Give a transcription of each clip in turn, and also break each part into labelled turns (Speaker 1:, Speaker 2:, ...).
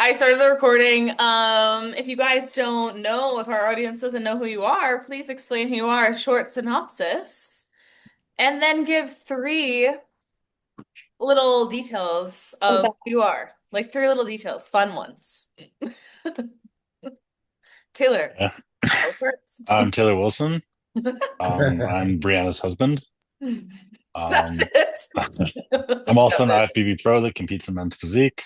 Speaker 1: I started the recording. If you guys don't know, if our audience doesn't know who you are, please explain who you are, short synopsis, and then give three little details of
Speaker 2: Okay.
Speaker 1: who you are. Like three little details, fun ones. Taylor,
Speaker 3: Yeah.
Speaker 1: go first.
Speaker 3: I'm Taylor Wilson. I'm Brianna's husband.
Speaker 1: That's
Speaker 3: Um,
Speaker 1: it.
Speaker 3: I'm also
Speaker 1: That's
Speaker 3: an
Speaker 1: it.
Speaker 3: IFBB pro that competes in men's physique.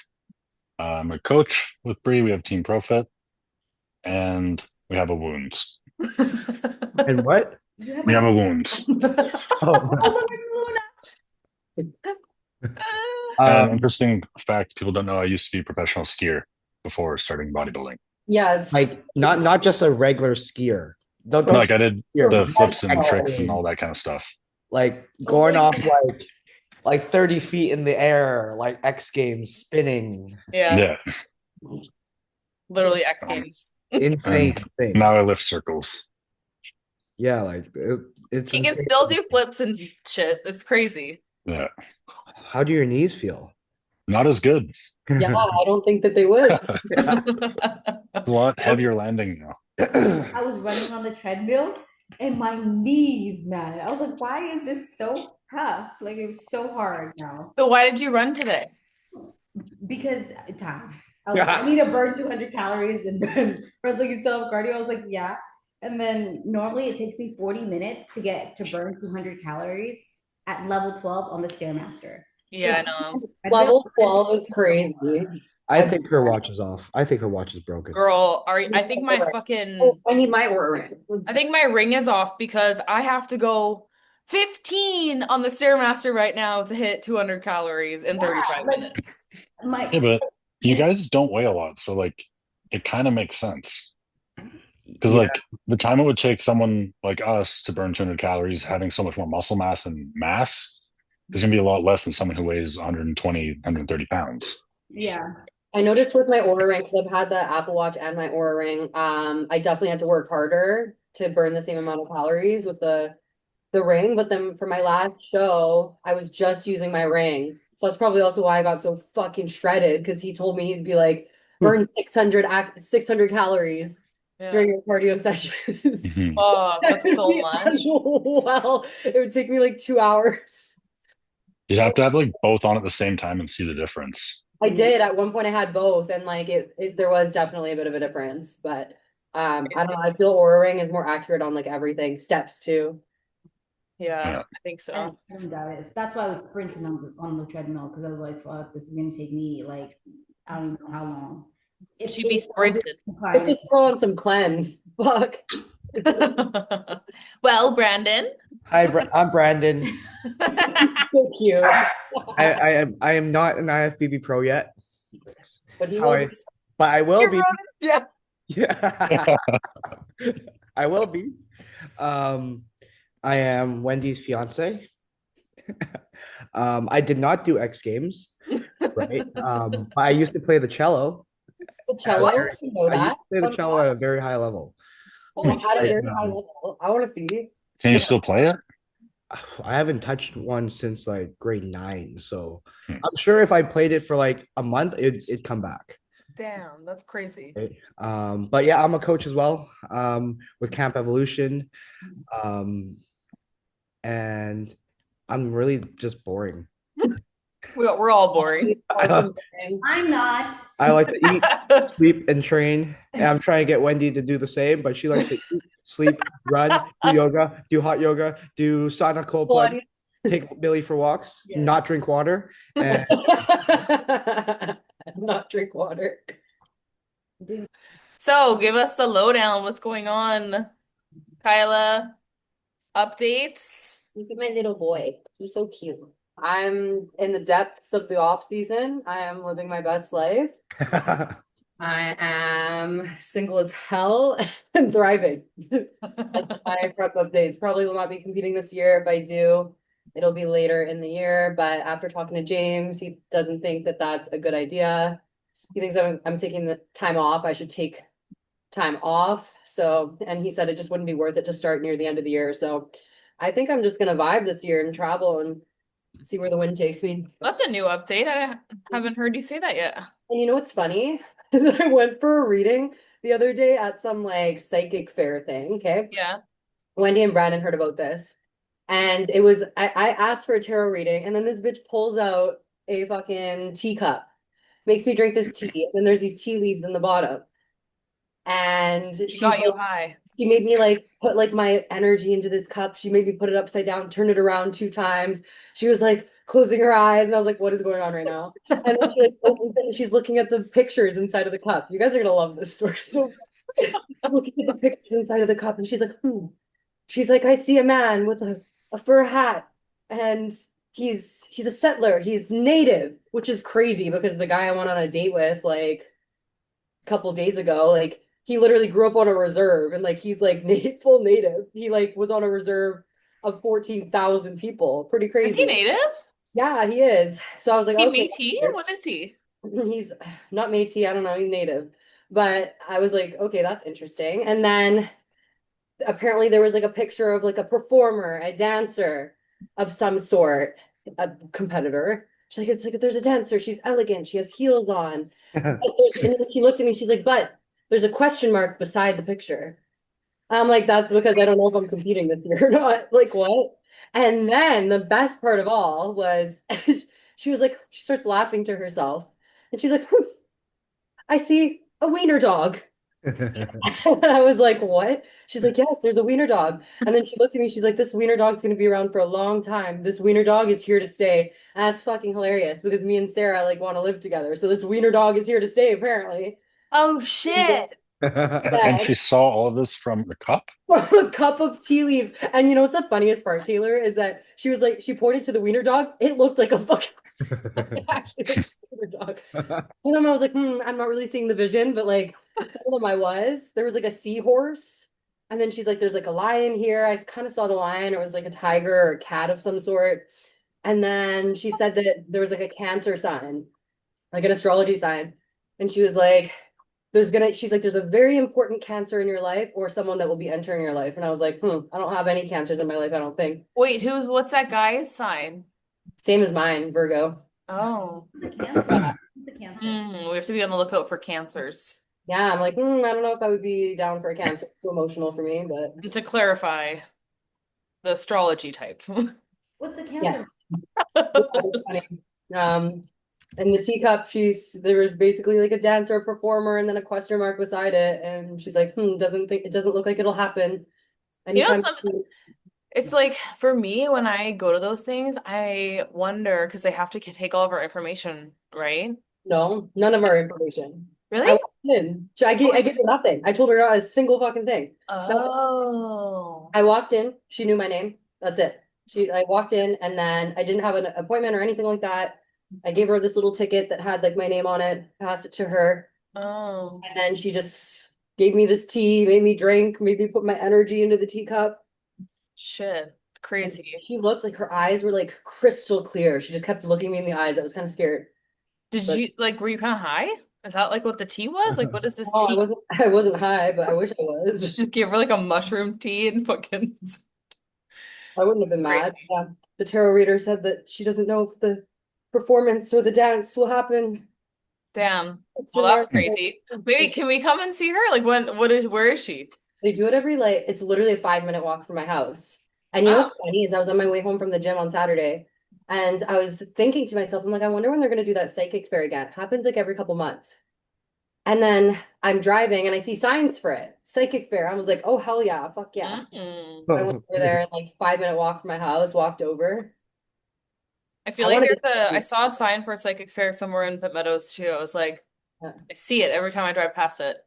Speaker 3: I'm a coach with Bree. We have Team Profit, and we have a wounds.
Speaker 4: And what?
Speaker 2: You have
Speaker 3: We
Speaker 2: a
Speaker 3: have a wounds.
Speaker 4: Oh,
Speaker 2: oh look at
Speaker 3: And
Speaker 4: um,
Speaker 3: interesting fact: people don't know I used to be a professional skier before starting bodybuilding.
Speaker 2: Yes.
Speaker 4: like not just a regular skier. Don't
Speaker 3: No,
Speaker 4: don't
Speaker 3: like I did
Speaker 4: skier.
Speaker 3: the flips and tricks and
Speaker 4: Oh,
Speaker 3: all that kind of stuff.
Speaker 4: like
Speaker 2: Oh
Speaker 4: going
Speaker 2: my
Speaker 4: off
Speaker 2: God.
Speaker 4: like 30 feet in the air, like X Games spinning.
Speaker 1: Yeah,
Speaker 3: Yeah,
Speaker 1: literally X
Speaker 3: um,
Speaker 1: Games.
Speaker 4: Insane
Speaker 3: and
Speaker 4: thing.
Speaker 3: now I lift circles.
Speaker 4: Yeah, it's
Speaker 1: He can
Speaker 4: insane.
Speaker 1: still do flips and shit. It's crazy.
Speaker 3: Yeah,
Speaker 4: How do your knees feel?
Speaker 3: not as good.
Speaker 2: Yeah, I don't think that they would.
Speaker 4: Yeah.
Speaker 3: It's a lot heavier landing now.
Speaker 2: I was running on the treadmill and my knees, man. I was like, why is this so tough? Like it was so hard now.
Speaker 1: So why did you run today?
Speaker 2: Because time. I was like, I need to burn 200 calories and burn. Friends like, you still have cardio? I was like, yeah. And then normally it takes me 40 minutes to get to burn 200 calories at level 12 on the Stairmaster.
Speaker 1: Yeah,
Speaker 2: So
Speaker 1: I know.
Speaker 5: Level 12 is crazy.
Speaker 4: I think her watch is off. I think her watch is broken.
Speaker 1: Girl, I think my
Speaker 5: Oh,
Speaker 1: fucking
Speaker 5: I need my Aura ring.
Speaker 1: I think my ring is off because I have to go 15 on the Stairmaster right now to hit 200 calories in 35
Speaker 2: like
Speaker 1: minutes.
Speaker 3: Yeah,
Speaker 2: my
Speaker 3: but you guys don't weigh a lot, so like it kind of makes sense. Because
Speaker 4: Yeah.
Speaker 3: like the time it would take someone like us to burn 200 calories, having so much more muscle mass and mass, is going to be a lot less than someone who weighs 120, 130 pounds.
Speaker 2: yeah.
Speaker 5: I noticed with my Aura ring, because I've had the Apple Watch and my Aura ring, I definitely had to work harder to burn the same amount of calories with the ring. But then for my last show, I was just using my ring. So that's probably also why I got so fucking shredded, because he told me he'd be like, burn 600 calories
Speaker 1: Yeah.
Speaker 5: during your cardio session.
Speaker 3: Mhm.
Speaker 1: Oh,
Speaker 5: That
Speaker 1: that's
Speaker 5: would
Speaker 1: so
Speaker 5: be
Speaker 1: much.
Speaker 5: well, it would take me like 2 hours.
Speaker 3: You'd have to have like both on at the same time and see the difference.
Speaker 5: I did. At one point I had both, and like there was definitely a bit of a difference. But I don't know. I feel Aura Ring is more accurate on like everything. Steps too.
Speaker 1: Yeah,
Speaker 3: Yeah.
Speaker 1: I think
Speaker 2: And
Speaker 1: so.
Speaker 2: that's why I was sprinting on the treadmill because I was like, fuck, this is gonna take me like I don't even know how long.
Speaker 1: She'd be sprinted.
Speaker 5: But just throw on some cleanse. Fuck.
Speaker 1: Well, Brandon.
Speaker 4: Hi, I'm Brandon.
Speaker 5: So cute.
Speaker 4: I am not an IFBB pro yet.
Speaker 5: But
Speaker 4: That's
Speaker 5: he
Speaker 4: how
Speaker 5: will.
Speaker 4: but I will
Speaker 1: You're
Speaker 4: be.
Speaker 1: right. Yeah.
Speaker 4: Yeah. I will be. Um, I am Wendy's fiance. I did not do X Games, right? But I used to play the cello.
Speaker 5: The
Speaker 4: At a
Speaker 5: cello.
Speaker 4: very,
Speaker 5: You know
Speaker 4: I used
Speaker 5: that.
Speaker 4: to play the cello at a very high level.
Speaker 5: Holy
Speaker 4: Which,
Speaker 5: at a
Speaker 4: like,
Speaker 5: very high level. I want to see.
Speaker 3: Can you still play it?
Speaker 4: I haven't touched one since like grade 9. So
Speaker 3: Hmm.
Speaker 4: I'm sure if I played it for like a month, it'd come back.
Speaker 1: Damn, that's crazy.
Speaker 4: Right? But yeah, I'm a coach as well, with Camp Evolution. Um, and I'm really just boring.
Speaker 1: We're all boring.
Speaker 4: I
Speaker 2: I'm not.
Speaker 4: like to eat, sleep, and train. And I'm trying to get Wendy to do the same, but she likes to eat, sleep, run, do yoga, do hot yoga, do sauna cold plunge, take Billy for walks,
Speaker 2: Yeah.
Speaker 4: not drink water, and
Speaker 5: Not drink water.
Speaker 1: So give us the lowdown. What's going on, Kyla? Updates?
Speaker 5: Look at my little boy. He's so cute. I'm in the depths of the off season. I am living my best life. I am single as hell and thriving. That's my prep updates. Probably will not be competing this year. If I do, it'll be later in the year. But after talking to James, he doesn't think that that's a good idea. He thinks I'm taking the time off. I should take time off. So, and he said it just wouldn't be worth it to start near the end of the year. So I think I'm just gonna vibe this year and travel and see where the wind takes me.
Speaker 1: That's a new update. I haven't heard you say that yet.
Speaker 5: And you know what's funny? I went for a reading the other day at some like psychic fair thing. Okay.
Speaker 1: Yeah.
Speaker 5: Wendy and Brandon heard about this. And it was, I asked for a tarot reading, and then this bitch pulls out a fucking teacup, makes me drink this tea, and then there's these tea leaves in the bottom. And
Speaker 1: She
Speaker 5: she's
Speaker 1: got you
Speaker 5: like,
Speaker 1: high.
Speaker 5: she made me like put like my energy into this cup. She made me put it upside down, turn it around 2 times. She was like closing her eyes, and I was like, what is going on right now? And then she like opens it and she's looking at the pictures inside of the cup. You guys are gonna love this story. So she's looking at the pictures inside of the cup, and she's like, She's like, I see a man with a fur hat, and he's a settler. He's native, which is crazy because the guy I went on a date with like a couple days ago, like he literally grew up on a reserve, and like he's like full native. He like was on a reserve of 14,000 people. Pretty
Speaker 1: Is he
Speaker 5: crazy.
Speaker 1: native?
Speaker 5: Yeah, he is. So I was like,
Speaker 1: He
Speaker 5: okay,
Speaker 1: Métis? What is he?
Speaker 5: he's not Métis. I don't know. He's native. But I was like, okay, that's interesting. And then apparently there was like a picture of like a performer, a dancer of some sort, a competitor. She's like, it's like there's a dancer, she's elegant, she has heels on. And then she looked at me, she's like, but there's a question mark beside the picture. I'm like, that's because I don't know if I'm competing this year or not. Like, what? And then the best part of all was she was like, she starts laughing to herself. And she's like, I see a wiener dog. And I was like, what? She's like, yes, there's a wiener dog. And then she looked at me, she's like, this wiener dog's gonna be around for a long time. This wiener dog is here to stay. And that's fucking hilarious because me and Sarah like want to live together. So this wiener dog is here to stay, apparently.
Speaker 1: Oh shit.
Speaker 3: And she saw all of this from the cup.
Speaker 5: From a cup of tea leaves. And you know what's the funniest part, Taylor, is that she was like, she pointed to the wiener dog. It looked like a fucking actually like a wiener dog. Some of them I was like, I'm not really seeing the vision, but like some of them I was. There was like a seahorse. And then she's like, there's like a lion here. I kind of saw the lion. It was like a tiger or a cat of some sort. And then she said that there was like a Cancer sign, like an astrology sign. And she was like, she's like, there's a very important Cancer in your life or someone that will be entering your life. And I was like, I don't have any Cancers in my life, I don't think.
Speaker 1: Wait, what's that guy's sign?
Speaker 5: Same as mine, Virgo.
Speaker 1: Oh.
Speaker 2: It's a Cancer. It's a Cancer.
Speaker 1: We have to be on the lookout for Cancers.
Speaker 5: Yeah, I'm like, I don't know if I would be down for a Cancer. Too emotional for me, but
Speaker 1: And to clarify, the astrology type.
Speaker 2: What's a Cancer?
Speaker 5: funny. And the teacup, there was basically like a dancer, a performer, and then a question mark beside it. And she's like, it doesn't look like it'll happen. Anytime
Speaker 1: it's like for me, when I go to those things, I wonder because they have to take all of our information, right?
Speaker 5: No, none of our information.
Speaker 1: Really?
Speaker 5: I walked in. I gave her nothing. I told her not a single fucking thing.
Speaker 1: Oh.
Speaker 5: I walked in. She knew my name. That's it. I walked in, and then I didn't have an appointment or anything like that. I gave her this little ticket that had like my name on it, passed it to her.
Speaker 1: Oh.
Speaker 5: And then she just gave me this tea, made me drink, made me put my energy into the teacup.
Speaker 1: Shit. Crazy.
Speaker 5: And she looked like her eyes were like crystal clear. She just kept looking me in the eyes. I was kind of scared.
Speaker 1: Were you kind of high? Is that like what the tea was? Like, what is this
Speaker 5: Oh,
Speaker 1: tea?
Speaker 5: I wasn't high, but I wish I was.
Speaker 1: Just give her like a mushroom tea and fucking.
Speaker 5: I wouldn't have been mad. Yeah. The tarot reader said that she doesn't know if the performance or the dance will happen.
Speaker 1: Damn. Well, that's crazy. Maybe can we come and see her? Like where is she?
Speaker 5: They do it every it's literally a 5-minute walk from my house. And you know what's funny is I was on my way home from the gym on Saturday, and I was thinking to myself, I'm like, I wonder when they're gonna do that psychic fair again. It happens like every couple months. And then I'm driving and I see signs for it. Psychic fair. I was like, oh hell yeah, fuck yeah. I went over there and like 5-minute walk from my house, walked over.
Speaker 1: I feel like I saw a sign for a psychic fair somewhere in Pitt Meadows too. I was like, I see it every time I drive past it.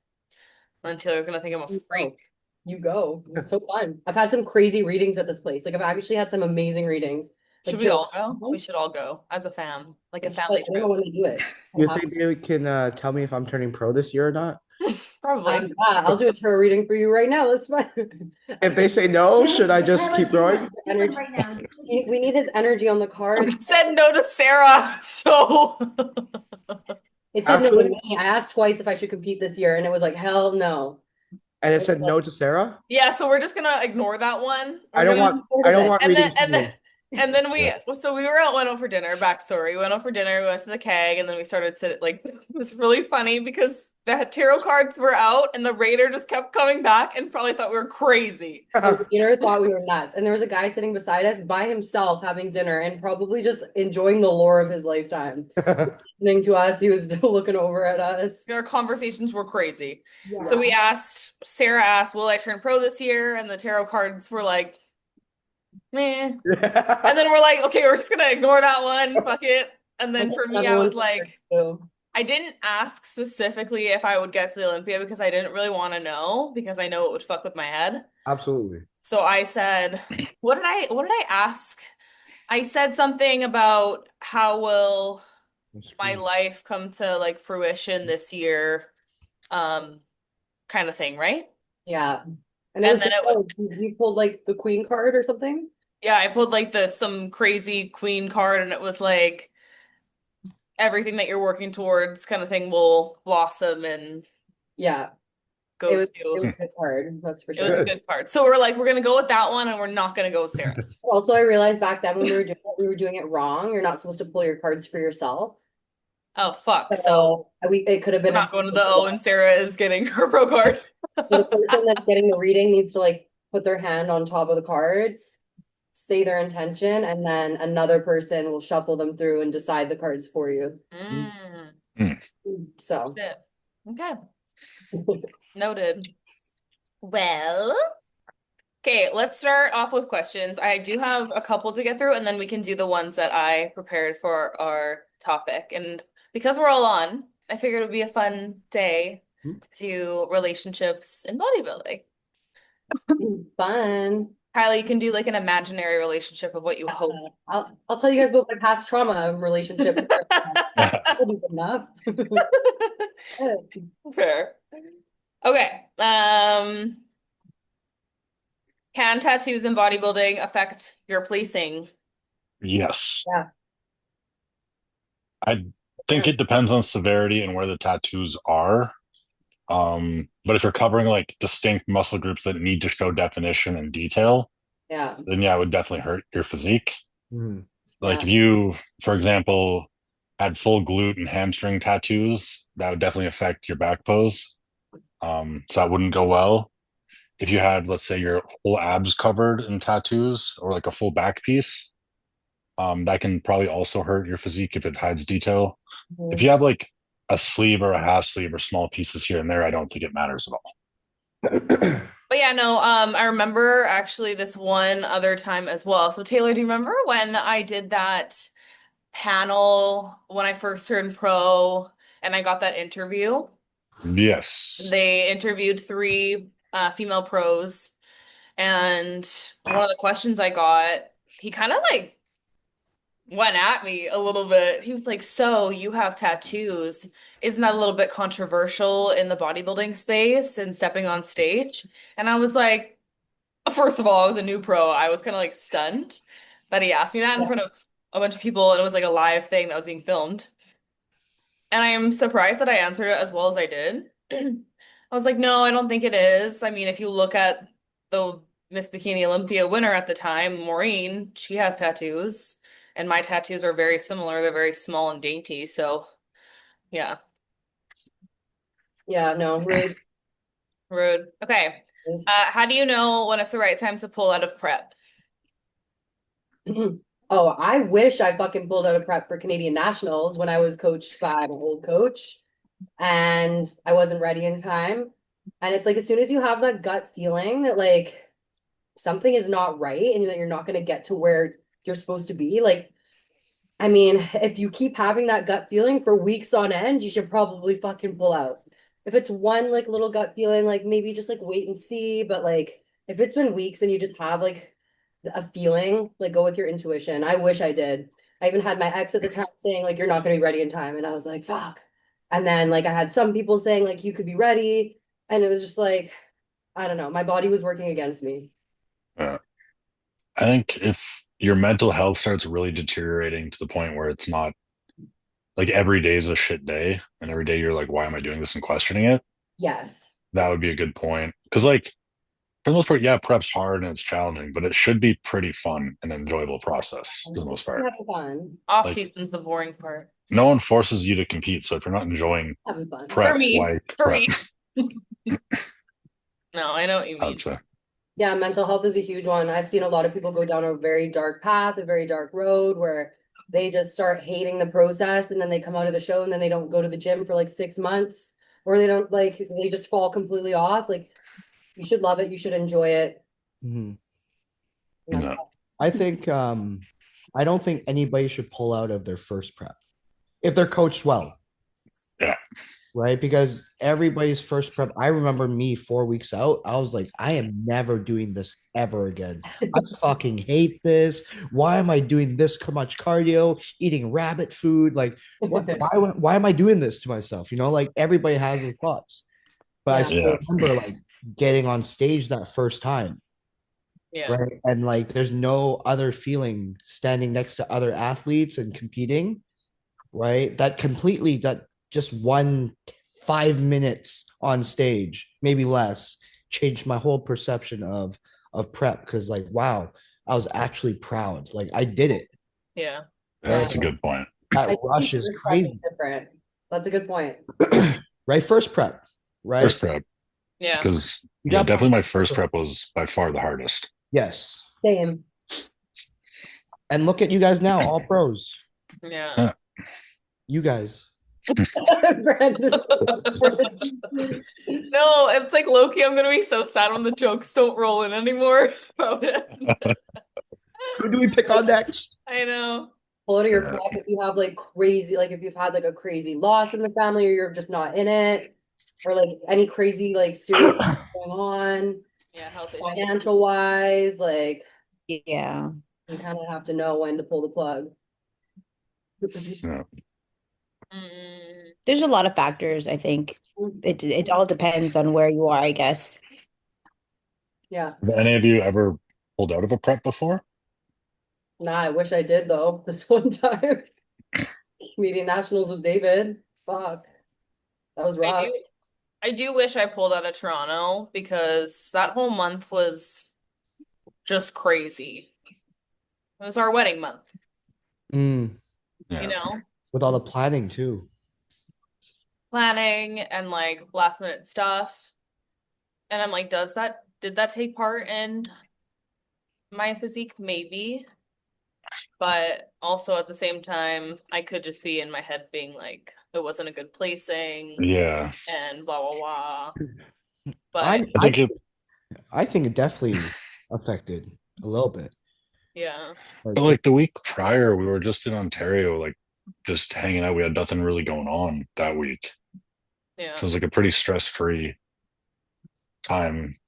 Speaker 1: And Taylor's gonna think I'm a freak.
Speaker 5: You go. It's so fun. I've had some crazy readings at this place. Like I've actually had some amazing readings.
Speaker 1: Should we all go? We should all go as a fam, like a family
Speaker 5: trip. I don't know when they do it.
Speaker 4: You think they can tell me if I'm turning pro this year or not?
Speaker 1: Probably.
Speaker 5: I'll do a tarot reading for you right now. That's fine.
Speaker 4: If they say no, should I just keep going?
Speaker 2: Right now.
Speaker 5: We need his energy on the card.
Speaker 1: I said no to Sara, so
Speaker 5: it said no to me. I asked twice if I should compete this year, and it was like, hell no.
Speaker 4: And it said no to Sara?
Speaker 1: Yeah, so we're just gonna ignore that one.
Speaker 4: I don't want readings.
Speaker 1: And then
Speaker 3: Yeah.
Speaker 1: so we were went out for dinner, backstory. We went out for dinner, we went to the keg, and then we started sitting, like, it was really funny because the tarot cards were out and the raider just kept coming back and probably thought we were crazy.
Speaker 5: The waiter thought we were nuts. And there was a guy sitting beside us by himself having dinner and probably just enjoying the lore of his lifetime. Listening to us, he was looking over at us.
Speaker 1: Our conversations were crazy.
Speaker 2: Yeah.
Speaker 1: So Sarah asked, will I turn pro this year? And the tarot cards were like, meh. And then we're like, okay, we're just gonna ignore that one. Fuck it. And then for me, I was like, I didn't ask specifically if I would get to the Olympia because I didn't really want to know because I know it would fuck with my head.
Speaker 4: Absolutely.
Speaker 1: So I said, what did I ask? I said something about how will my life come to like fruition this year, kind of thing, right?
Speaker 5: Yeah.
Speaker 1: And then it was,
Speaker 5: you pulled like the queen card or something?
Speaker 1: yeah, I pulled like some crazy queen card and it was like everything that you're working towards kind of thing will blossom and
Speaker 5: Yeah.
Speaker 1: go
Speaker 5: It was
Speaker 1: to.
Speaker 5: a good card, that's for
Speaker 1: It was
Speaker 5: sure.
Speaker 1: a good card. So we're like, we're gonna go with that one and we're not gonna go with Sarah's.
Speaker 5: Also, I realized back then when we were doing it wrong. You're not supposed to pull your cards for yourself.
Speaker 1: Oh fuck. So
Speaker 5: So it could have
Speaker 1: we're
Speaker 5: been
Speaker 1: not going to the O and Sarah is getting her pro card.
Speaker 5: So the person that's getting the reading needs to like put their hand on top of the cards, say their intention, and then another person will shuffle them through and decide the cards for you.
Speaker 1: Mm.
Speaker 5: So
Speaker 1: Shit. Okay. Noted. Well, okay, let's start off with questions. I do have a couple to get through, and then we can do the ones that I prepared for our topic. And because we're all on, I figured it would be a fun day to do relationships in bodybuilding.
Speaker 5: fun.
Speaker 1: Kyla, you can do like an imaginary relationship of what you hope.
Speaker 5: I'll tell you guys about my past trauma relationship. That'll be enough.
Speaker 1: Fair. Okay. Can tattoos in bodybuilding affect your placing?
Speaker 3: Yes.
Speaker 5: Yeah.
Speaker 3: I think it depends on severity and where the tattoos are. But if you're covering like distinct muscle groups that need to show definition and detail,
Speaker 5: Yeah.
Speaker 3: then yeah, it would definitely hurt your physique.
Speaker 4: Mhm.
Speaker 3: Like
Speaker 5: Yeah.
Speaker 3: if you, for example, had full glute and hamstring tattoos, that would definitely affect your back pose. So that wouldn't go well. If you had, let's say, your whole abs covered in tattoos or like a full back piece, that can probably also hurt your physique if it hides detail. If you have like a sleeve or a half sleeve or small pieces here and there, I don't think it matters at all.
Speaker 1: But yeah, no, I remember actually this one other time as well. So Taylor, do you remember when I did that panel when I first turned pro and I got that interview?
Speaker 3: Yes.
Speaker 1: They interviewed three female pros, and one of the questions I got, he kind of like went at me a little bit. He was like, "So you have tattoos. Isn't that a little bit controversial in the bodybuilding space and stepping on stage?" And I was like, first of all, I was a new pro. I was kind of like stunned that he asked me that in front of a bunch of people, and it was like a live thing that was being filmed. And I am surprised that I answered it as well as I did. I was like, no, I don't think it is. I mean, if you look at the Miss Bikini Olympia winner at the time, Maureen, she has tattoos, and my tattoos are very similar. They're very small and dainty. So, yeah,
Speaker 5: Yeah, no, rude.
Speaker 1: rude. Okay. How do you know when it's the right time to pull out of prep?
Speaker 5: Oh, I wish I fucking pulled out of prep for Canadian Nationals when I was coached by an old coach and I wasn't ready in time. And it's like as soon as you have that gut feeling that like something is not right and that you're not going to get to where you're supposed to be, like, I mean, if you keep having that gut feeling for weeks on end, you should probably fucking pull out. If it's one like little gut feeling, like maybe just like wait and see. But like if it's been weeks and you just have like a feeling, like go with your intuition. I wish I did. I even had my ex at the time saying like you're not going to be ready in time, and I was like fuck. And then like I had some people saying like you could be ready, and it was just like I don't know. My body was working against me.
Speaker 3: I think if your mental health starts really deteriorating to the point where it's not like every day is a shit day and every day you're like, why am I doing this and questioning it?
Speaker 5: Yes.
Speaker 3: That would be a good point. Because like For the most part, yeah, prep's hard and it's challenging, but it should be pretty fun and enjoyable process for the most part.
Speaker 5: Having fun.
Speaker 1: Off
Speaker 3: Like,
Speaker 1: season's the boring part.
Speaker 3: no one forces you to compete, so if you're not enjoying
Speaker 5: Having fun.
Speaker 3: prep,
Speaker 1: For me.
Speaker 3: why
Speaker 1: For
Speaker 3: prep?
Speaker 1: me. No, I know what you
Speaker 3: I
Speaker 1: mean.
Speaker 3: would say.
Speaker 5: Yeah, mental health is a huge one. I've seen a lot of people go down a very dark path, a very dark road where they just start hating the process and then they come out of the show and then they don't go to the gym for like 6 months or they don't like they just fall completely off. Like you should love it, you should enjoy it.
Speaker 4: Mhm.
Speaker 5: And that's
Speaker 3: No.
Speaker 4: I think I don't think anybody should pull out of their first prep if they're coached well.
Speaker 3: Yeah.
Speaker 4: Right? Because everybody's first prep, I remember me 4 weeks out, I was like, I am never doing this ever again. I fucking hate this. Why am I doing this much cardio, eating rabbit food? Like, why am I doing this to myself? You know, like everybody has their thoughts. But I
Speaker 5: Yeah.
Speaker 4: still
Speaker 3: Yeah.
Speaker 4: remember like getting on stage that first time.
Speaker 1: Yeah.
Speaker 4: Right. And like there's no other feeling standing next to other athletes and competing, right? That just 5 minutes on stage, maybe less, changed my whole perception of prep because like wow, I was actually proud. Like I did it.
Speaker 1: Yeah.
Speaker 3: Yeah, that's a good point.
Speaker 4: That
Speaker 5: I
Speaker 4: rush
Speaker 5: think
Speaker 4: is
Speaker 5: first prep is
Speaker 4: crazy.
Speaker 5: different. That's a good point.
Speaker 4: Right? First prep, right?
Speaker 3: First prep,
Speaker 1: Yeah.
Speaker 3: because
Speaker 4: You
Speaker 3: yeah,
Speaker 4: got
Speaker 3: definitely my first prep was by far the hardest.
Speaker 4: yes.
Speaker 5: Same.
Speaker 4: And look at you guys now, all pros.
Speaker 1: Yeah.
Speaker 3: Yeah.
Speaker 4: You guys.
Speaker 5: Brandon.
Speaker 1: No, it's like Loki, I'm gonna be so sad when the jokes don't roll in anymore about it.
Speaker 4: Who do we pick on next?
Speaker 1: I know.
Speaker 5: Pull out of your prep if you have like crazy, like if you've had like a crazy loss in the family or you're just not in it, or like any crazy like serious things going on,
Speaker 1: Yeah, health issues.
Speaker 5: financial wise, like
Speaker 2: Yeah.
Speaker 5: you kind of have to know when to pull the plug.
Speaker 3: Yeah.
Speaker 1: Mm,
Speaker 2: There's a lot of factors, I think. It all depends on where you are, I guess.
Speaker 5: Yeah.
Speaker 3: Have any of you ever pulled out of a prep before?
Speaker 5: Nah, I wish I did though. This one time. Meeting nationals with David. Fuck. That was
Speaker 1: I
Speaker 5: rough.
Speaker 1: do I do wish I pulled out of Toronto because that whole month was just crazy. It was our wedding month,
Speaker 4: Mm,
Speaker 3: Yeah.
Speaker 1: you know?
Speaker 4: with all the planning too.
Speaker 1: Planning and like last minute stuff. And I'm like, did that take part in my physique? Maybe. But also at the same time, I could just be in my head being like, it wasn't a good placing
Speaker 3: Yeah.
Speaker 1: and blah blah blah.
Speaker 4: I,
Speaker 1: But
Speaker 3: I think it
Speaker 4: I think it definitely affected a little bit.
Speaker 1: yeah.
Speaker 3: but like the week prior, we were just in Ontario, like just hanging out. We had nothing really going on that week.
Speaker 1: Yeah.
Speaker 3: So it was like a pretty stress-free time.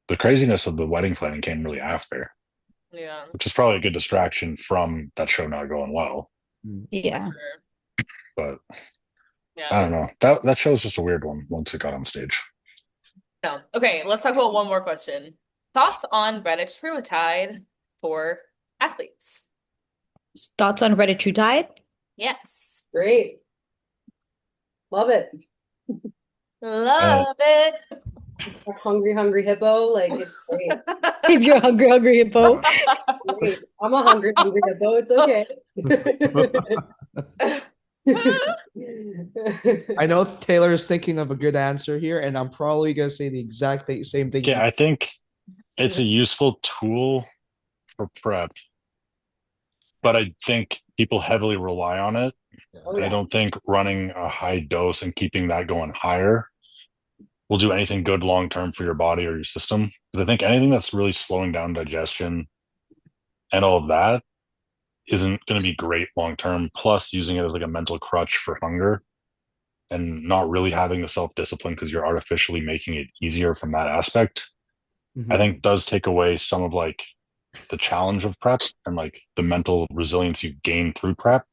Speaker 3: The craziness of the wedding planning came really after,
Speaker 1: Yeah.
Speaker 3: which is probably a good distraction from that show not going well.
Speaker 2: Yeah.
Speaker 1: Sure.
Speaker 3: But
Speaker 1: Yeah.
Speaker 3: I don't know. That show was just a weird one once it got on stage.
Speaker 1: No. Okay, let's talk about one more question. Thoughts on Reddit True Tide for athletes?
Speaker 2: Thoughts on Reddit True Tide?
Speaker 1: Yes.
Speaker 5: Great. Love it.
Speaker 1: Love it.
Speaker 5: A hungry, hungry hippo. Like it's great.
Speaker 2: If you're hungry, hungry hippo.
Speaker 5: Great. I'm a hungry, hungry hippo. It's okay.
Speaker 4: I know Taylor is thinking of a good answer here, and I'm probably gonna say the exact same thing.
Speaker 3: Yeah, I think it's a useful tool for prep, but I think people heavily rely on it.
Speaker 5: Oh,
Speaker 3: And I
Speaker 5: yeah.
Speaker 3: don't think running a high dose and keeping that going higher will do anything good long term for your body or your system. Because I think anything that's really slowing down digestion and all of that isn't going to be great long term. Plus, using it as like a mental crutch for hunger and not really having the self discipline because you're artificially making it easier from that aspect, I think does take away some of like the challenge of prep and like the mental resilience you gain through prep.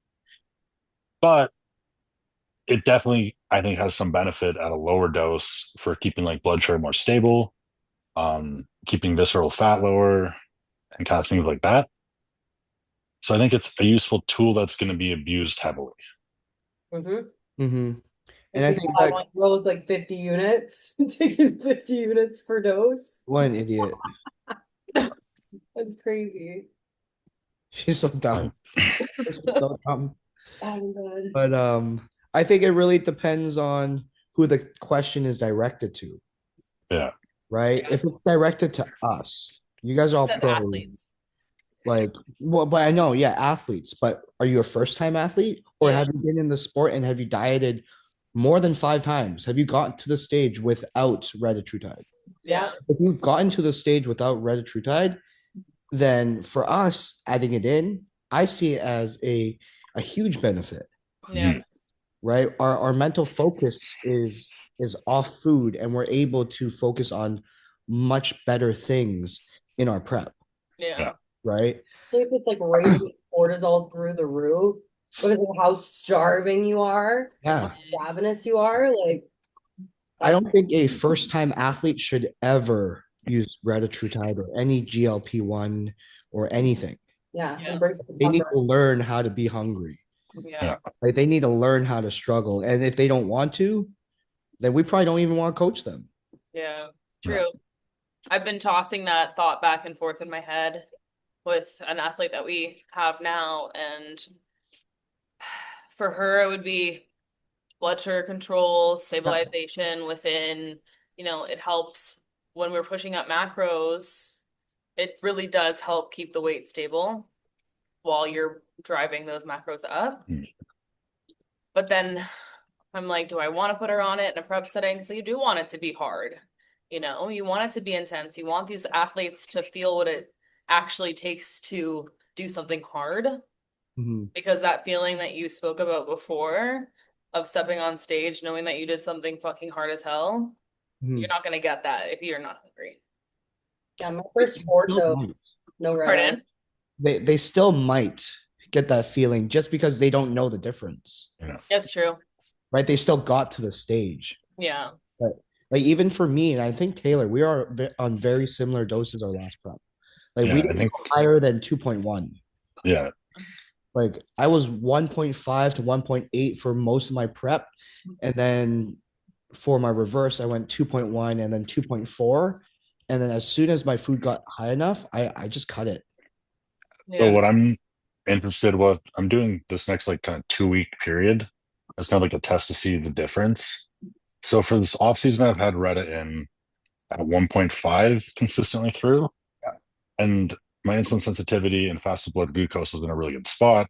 Speaker 3: But it definitely, I think, has some benefit at a lower dose for keeping like blood sugar more stable, keeping visceral fat lower, and kind of things like that. So I think it's a useful tool that's going to be abused heavily.
Speaker 5: Mm-hmm.
Speaker 4: Mm-hmm. And I
Speaker 5: Because
Speaker 4: think
Speaker 5: I
Speaker 4: that
Speaker 5: want girls like 50 units, taking 50 units per dose.
Speaker 4: one idiot.
Speaker 5: That's crazy.
Speaker 4: She's so dumb. She's so dumb.
Speaker 5: Oh my God.
Speaker 4: But I think it really depends on who the question is directed to,
Speaker 3: Yeah.
Speaker 4: right? If it's directed to us, you guys are all
Speaker 1: Said
Speaker 4: pros.
Speaker 1: athletes.
Speaker 4: Like, well, but I know, yeah, athletes. But are you a first-time athlete, or
Speaker 1: Yeah.
Speaker 4: have you been in the sport and have you dieted more than 5 times? Have you gotten to the stage without retatrutide?
Speaker 1: Yeah.
Speaker 4: If you've gotten to the stage without retatrutide, then for us adding it in, I see it as a huge benefit,
Speaker 1: Yeah.
Speaker 4: right? Our mental focus is off food, and we're able to focus on much better things in our prep,
Speaker 1: Yeah.
Speaker 4: right?
Speaker 5: So if it's like raising cortisol through the roof because of how starving you are, how
Speaker 4: Yeah.
Speaker 5: ravenous you are, like
Speaker 4: I
Speaker 5: that's
Speaker 4: don't think a first-time athlete should ever use retatrutide or any GLP-1 or anything.
Speaker 5: yeah,
Speaker 1: Yeah.
Speaker 5: embrace the
Speaker 4: They need
Speaker 5: suffering.
Speaker 4: to learn how to be hungry.
Speaker 1: Yeah.
Speaker 4: Like they need to learn how to struggle. And if they don't want to, then we probably don't even want to coach them.
Speaker 1: Yeah. True. I've been tossing that thought back and forth in my head with an athlete that we have now, and for her it would be blood sugar control, stabilization within, it helps when we're pushing up macros. It really does help keep the weight stable while you're driving those macros up. But then I'm like, do I want to put her on it in a prep setting? So you do want it to be hard. You want it to be intense. You want these athletes to feel what it actually takes to do something hard.
Speaker 4: Mhm.
Speaker 1: Because that feeling that you spoke about before of stepping on stage, knowing that you did something fucking hard as hell,
Speaker 4: Mhm.
Speaker 1: you're not going to get that if you're not hungry.
Speaker 5: Yeah, my first four
Speaker 4: Still
Speaker 5: show,
Speaker 4: might.
Speaker 5: no Retta.
Speaker 1: Pardon?
Speaker 4: They still might get that feeling just because they don't know the difference,
Speaker 1: That's true.
Speaker 4: right? They still got to the stage.
Speaker 1: Yeah.
Speaker 4: But like even for me, and I think Taylor, we are on very similar doses our last prep. Like we
Speaker 3: Yeah, I
Speaker 4: didn't
Speaker 3: think
Speaker 4: go higher than 2.1.
Speaker 3: yeah.
Speaker 4: Like I was 1.5 to 1.8 for most of my prep. And then for my reverse, I went 2.1 and then 2.4. And then as soon as my food got high enough, I just cut it.
Speaker 3: So
Speaker 1: Yeah.
Speaker 3: what I'm interested what I'm doing this next like kind of 2 week period. It's kind of like a test to see the difference. So for this off season, I've had Reddit in at 1.5 consistently through,
Speaker 4: Yeah.
Speaker 3: and my insulin sensitivity and fasted blood glucose was in a really good spot,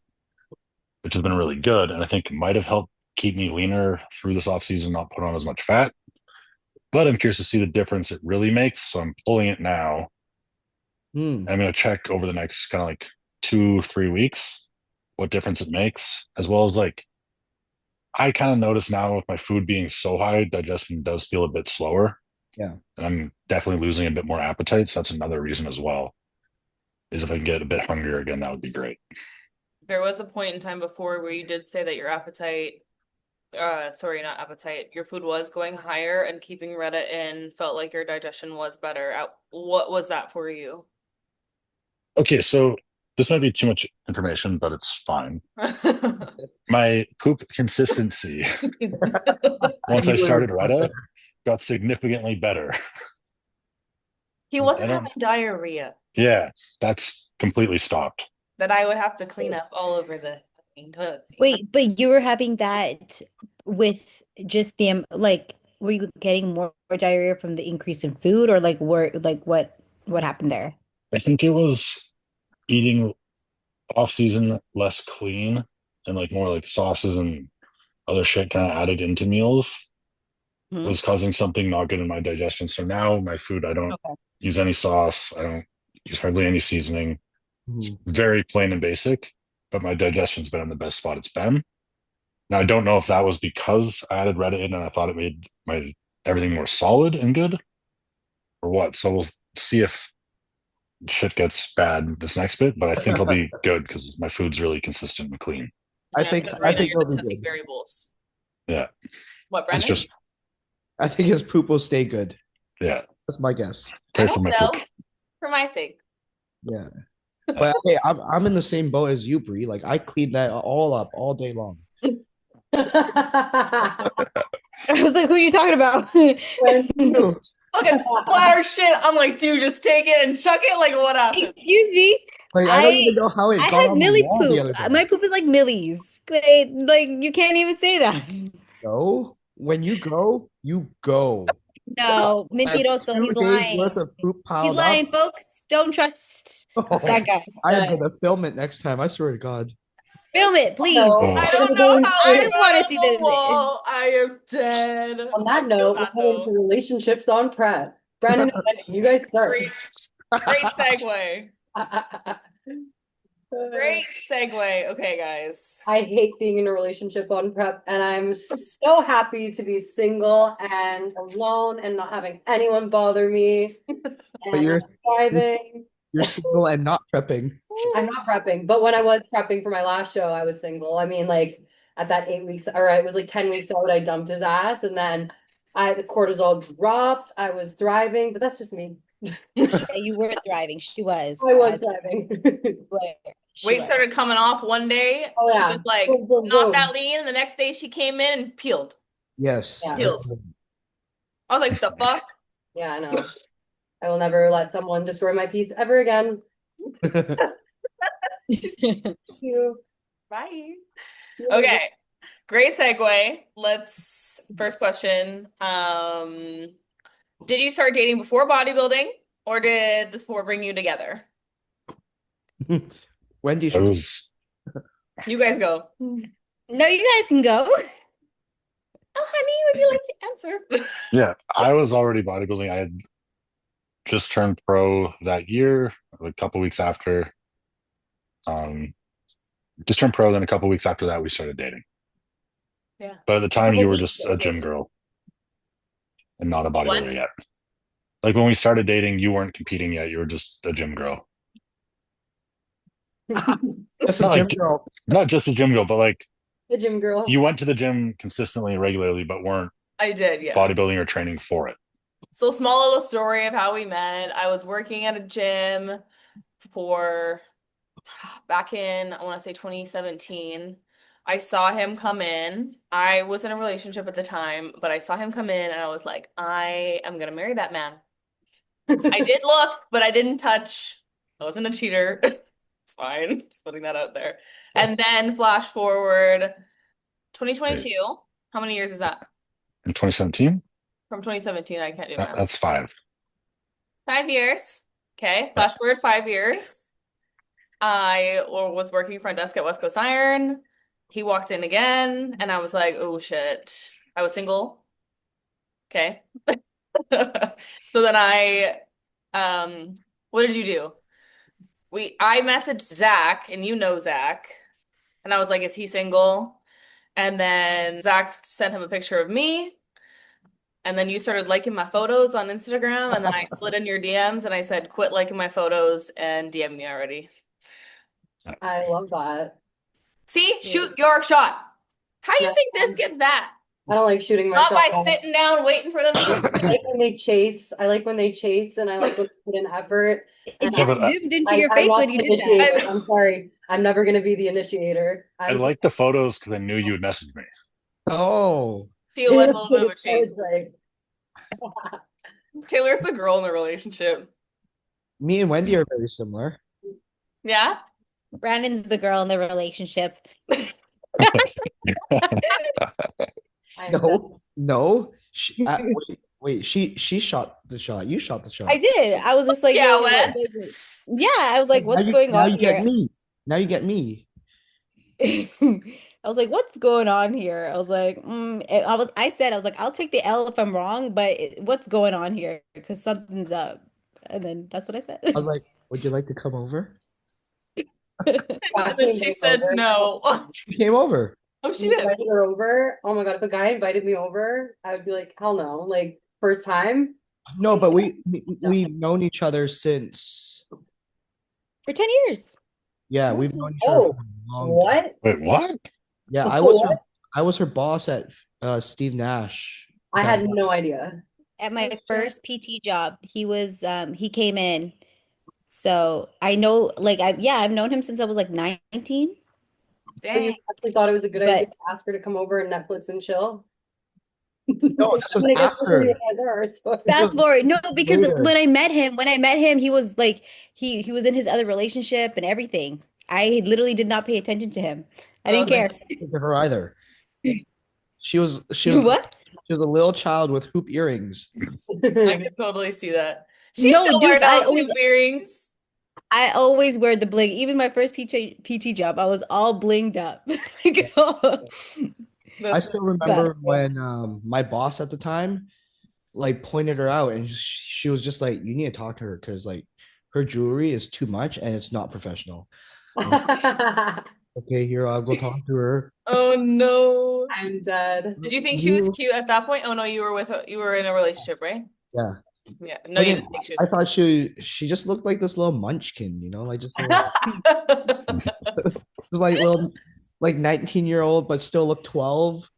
Speaker 3: which has been really good. And I think it might have helped keep me leaner through this off season, not put on as much fat. But I'm curious to see the difference it really makes. So I'm pulling it now.
Speaker 4: Hmm.
Speaker 3: I'm going to check over the next kind of like 2-3 weeks what difference it makes, as well as like I kind of notice now with my food being so high, digestion does feel a bit slower.
Speaker 4: Yeah.
Speaker 3: And I'm definitely losing a bit more appetite. So that's another reason as well. Is if I can get a bit hungrier again, that would be great.
Speaker 1: There was a point in time before where you did say that your appetite, sorry, not appetite, your food was going higher and keeping Reddit in felt like your digestion was better. What was that for you?
Speaker 3: Okay, so this might be too much information, but it's fine. My poop consistency, once I started Retta, got significantly better.
Speaker 1: He
Speaker 3: I
Speaker 1: wasn't
Speaker 3: don't,
Speaker 1: having diarrhea
Speaker 3: yeah, that's completely stopped.
Speaker 1: that I would have to clean up all over the fucking toilet seat.
Speaker 2: Wait, but you were having that with just the like, were you getting more diarrhea from the increase in food, or like what happened there?
Speaker 3: I think it was eating off season less clean and like more like sauces and other shit kind of added into meals
Speaker 2: Hmm.
Speaker 3: was causing something not good in my digestion. So now my food, I don't
Speaker 2: Okay.
Speaker 3: use any sauce. I don't use hardly any seasoning. It's
Speaker 4: Mhm.
Speaker 3: very plain and basic, but my digestion's been in the best spot it's been. Now I don't know if that was because I added Reddit in and I thought it made my everything more solid and good or what. So we'll see if shit gets bad this next bit, but I think I'll be good because my food's really consistent and clean.
Speaker 4: I
Speaker 1: Yeah,
Speaker 4: think
Speaker 1: because
Speaker 4: I
Speaker 1: right now
Speaker 4: think
Speaker 1: you're
Speaker 4: it'll be
Speaker 1: discussing
Speaker 4: good.
Speaker 1: variables.
Speaker 3: Yeah.
Speaker 1: What,
Speaker 3: It's
Speaker 1: Brendan?
Speaker 3: just,
Speaker 4: I think his poop will stay good.
Speaker 3: yeah.
Speaker 4: That's my guess.
Speaker 1: I
Speaker 3: Pray for
Speaker 1: hope
Speaker 3: my
Speaker 1: so,
Speaker 3: poop.
Speaker 1: for my sake.
Speaker 4: Yeah. But hey, I'm in the same boat as you, Bree. Like I clean that all up all day long.
Speaker 5: When-
Speaker 6: I was like, who are you talking about?
Speaker 1: Fucking splatter shit. I'm like, dude, just take it and chuck it. Like, what happened?
Speaker 6: Excuse me.
Speaker 4: Like, I don't even know how it
Speaker 6: I
Speaker 4: got
Speaker 6: had
Speaker 4: on the
Speaker 6: Millie
Speaker 4: wall the
Speaker 6: poop.
Speaker 4: other day.
Speaker 6: My poop is like Millie's. Like you can't even say that.
Speaker 4: No, when you go, you go.
Speaker 6: No, Mentiroso,
Speaker 4: 2
Speaker 6: he's
Speaker 4: days
Speaker 6: lying.
Speaker 4: worth of poop
Speaker 6: He's
Speaker 4: piled
Speaker 6: lying,
Speaker 4: up.
Speaker 6: folks. Don't trust that guy.
Speaker 4: I am gonna film it next time. I swear to God.
Speaker 6: Film it, please.
Speaker 5: No,
Speaker 3: Oh.
Speaker 1: I
Speaker 5: we're
Speaker 1: don't
Speaker 5: gonna go
Speaker 1: know how
Speaker 6: I
Speaker 1: it
Speaker 6: wanna
Speaker 1: got on
Speaker 6: see
Speaker 1: the
Speaker 6: this.
Speaker 1: wall. I am dead.
Speaker 5: On that note,
Speaker 1: that
Speaker 5: we're heading to
Speaker 1: though.
Speaker 5: relationships on prep. Brandon and Wendy, you guys start.
Speaker 1: Great segue. Great segue. Okay, guys.
Speaker 5: I hate being in a relationship on prep, and I'm so happy to be single and alone and not having anyone bother me. And
Speaker 4: you're-
Speaker 5: I'm driving.
Speaker 4: You're single and not prepping.
Speaker 5: I'm not prepping, but when I was prepping for my last show, I was single. I mean, like at that 8 weeks, or it was like 10 weeks out, I dumped his ass, and then the cortisol dropped. I was thriving, but that's just me.
Speaker 6: Yeah, you were thriving. She was.
Speaker 5: I was thriving.
Speaker 1: Weight started coming off one day.
Speaker 5: Oh,
Speaker 1: She
Speaker 5: yeah.
Speaker 1: was like
Speaker 5: Boom, boom,
Speaker 1: not
Speaker 5: boom.
Speaker 1: that lean, and the next day she came in and peeled.
Speaker 4: Yes.
Speaker 5: Yeah.
Speaker 1: Peeled. I was like, the fuck?
Speaker 5: Yeah, I know. I will never let someone destroy my peace ever again. Thank you.
Speaker 1: Bye. Okay. Great segue. First question. Did you start dating before bodybuilding or did the sport bring you together?
Speaker 4: Wendy,
Speaker 3: It was
Speaker 1: You guys go.
Speaker 6: No, you guys can go.
Speaker 1: Oh, honey, would you like to answer?
Speaker 3: yeah, I was already bodybuilding. I had just turned pro that year, a couple weeks after. Just turned pro, then a couple weeks after that we started dating.
Speaker 1: Yeah.
Speaker 3: But at the time
Speaker 6: Couple
Speaker 3: you were
Speaker 6: weeks,
Speaker 3: just a
Speaker 6: okay.
Speaker 3: gym girl and not a bodybuilder
Speaker 1: One.
Speaker 3: yet. Like when we started dating, you weren't competing yet. You were just a gym girl.
Speaker 4: that's
Speaker 3: Not
Speaker 4: a gym
Speaker 3: like-
Speaker 4: girl.
Speaker 3: Not just a gym girl, but like
Speaker 5: The gym girl.
Speaker 3: you went to the gym consistently and regularly, but weren't
Speaker 1: I did, yeah.
Speaker 3: bodybuilding or training for it.
Speaker 1: So small little story of how we met. I was working at a gym for back in, I want to say 2017. I saw him come in. I was in a relationship at the time, but I saw him come in and I was like, I am gonna marry that man. I did look, but I didn't touch. I wasn't a cheater. It's fine. Just putting that out there. And then flash forward 2022. How many years is that?
Speaker 3: In 2017,
Speaker 1: From 2017, I can't do math.
Speaker 3: that's 5.
Speaker 1: 5 years. Okay. Flash forward 5 years. I was working front desk at West Coast Iron. He walked in again, and I was like, oh shit. I was single. Okay. So then what did you do? I messaged Zach, and you know Zach, and I was like, is he single? And then Zach sent him a picture of me. And then you started liking my photos on Instagram, and then I slid in your DMs and I said, quit liking my photos and DM me already.
Speaker 5: I love that.
Speaker 1: See, shoot your shot. How you
Speaker 5: Yeah.
Speaker 1: think this gets that?
Speaker 5: I don't like shooting
Speaker 1: Not
Speaker 5: myself.
Speaker 1: by sitting down waiting for them
Speaker 5: I
Speaker 1: to
Speaker 5: like when they chase. I like when they chase, and I like when they put in effort.
Speaker 6: It
Speaker 5: And
Speaker 3: Yeah,
Speaker 6: just
Speaker 3: but
Speaker 6: zoomed into
Speaker 5: I'm
Speaker 6: your face
Speaker 5: not
Speaker 6: when you
Speaker 5: the
Speaker 6: did that.
Speaker 5: initiator. I'm sorry. I'm never going to be the initiator.
Speaker 3: I liked the photos because I knew you would message me.
Speaker 4: Oh,
Speaker 1: see it was a little bit of a
Speaker 5: I
Speaker 1: chase.
Speaker 5: was like,
Speaker 1: Taylor's the girl in the relationship.
Speaker 4: me and Wendy are very similar.
Speaker 1: Yeah?
Speaker 6: Brandon's the girl in the relationship.
Speaker 5: I'm
Speaker 4: No, no. Wait. She shot the shot. You shot the shot.
Speaker 6: I did. I was just like,
Speaker 1: Yeah,
Speaker 6: wait,
Speaker 1: when?
Speaker 6: yeah, I was like, what's going
Speaker 4: now
Speaker 6: on
Speaker 4: you get
Speaker 6: here?
Speaker 4: me. Now you get me.
Speaker 6: I was like, what's going on here? I was like, I was like, I'll take the L if I'm wrong, but what's going on here? Because something's up. And then that's what I said.
Speaker 4: I was like, would you like to come over?
Speaker 1: And then she said no.
Speaker 4: She came over.
Speaker 1: Oh, she
Speaker 5: You
Speaker 1: did.
Speaker 5: invited her over. Oh my God, if a guy invited me over, I would be like, hell no. Like, first time.
Speaker 4: No, but we've known each other since.
Speaker 6: For 10 years.
Speaker 4: Yeah, we've known each other
Speaker 5: Oh,
Speaker 4: for a long time.
Speaker 5: what?
Speaker 3: Wait, what?
Speaker 4: Yeah,
Speaker 5: What?
Speaker 4: I was her boss at Steve Nash.
Speaker 5: I had no idea.
Speaker 6: At my first PT job, he came in. So I know, like, I've known him since I was like 19.
Speaker 5: So you
Speaker 1: Dang.
Speaker 5: actually thought it was a good
Speaker 6: But
Speaker 5: idea to ask her to come over and Netflix and chill?
Speaker 4: No, this was
Speaker 5: I mean, I guess
Speaker 4: after.
Speaker 5: you guys are, so.
Speaker 4: This
Speaker 6: fast
Speaker 4: was
Speaker 6: forward, no, because
Speaker 4: later.
Speaker 6: when I met him, he was like he was in his other relationship and everything. I literally did not pay attention to him. I didn't
Speaker 1: Okay.
Speaker 6: care.
Speaker 4: To her either. She was she
Speaker 6: You
Speaker 4: was
Speaker 6: what?
Speaker 4: she was a little child with hoop earrings.
Speaker 1: I can totally see that. She
Speaker 6: No,
Speaker 1: still wearing
Speaker 6: dude,
Speaker 1: those hoop earrings.
Speaker 6: I always wear the bling. Even my first PT job, I was all blinged up. Like,
Speaker 4: I
Speaker 1: That's
Speaker 4: still
Speaker 6: but
Speaker 4: remember when my boss at the time like pointed her out and she was just like, you need to talk to her because like her jewelry is too much and it's not professional. I'm like, okay, here I'll go talk to her.
Speaker 1: oh no.
Speaker 5: I'm dead.
Speaker 1: Did you think she was
Speaker 4: You,
Speaker 1: cute at that point? Oh no, you were in a relationship, right?
Speaker 4: yeah.
Speaker 1: Yeah. No,
Speaker 4: I
Speaker 1: you
Speaker 4: mean,
Speaker 1: didn't think she
Speaker 4: I
Speaker 1: was
Speaker 4: thought she just looked like this little munchkin, you know, like just little, just like little like 19-year-old, but still look 12.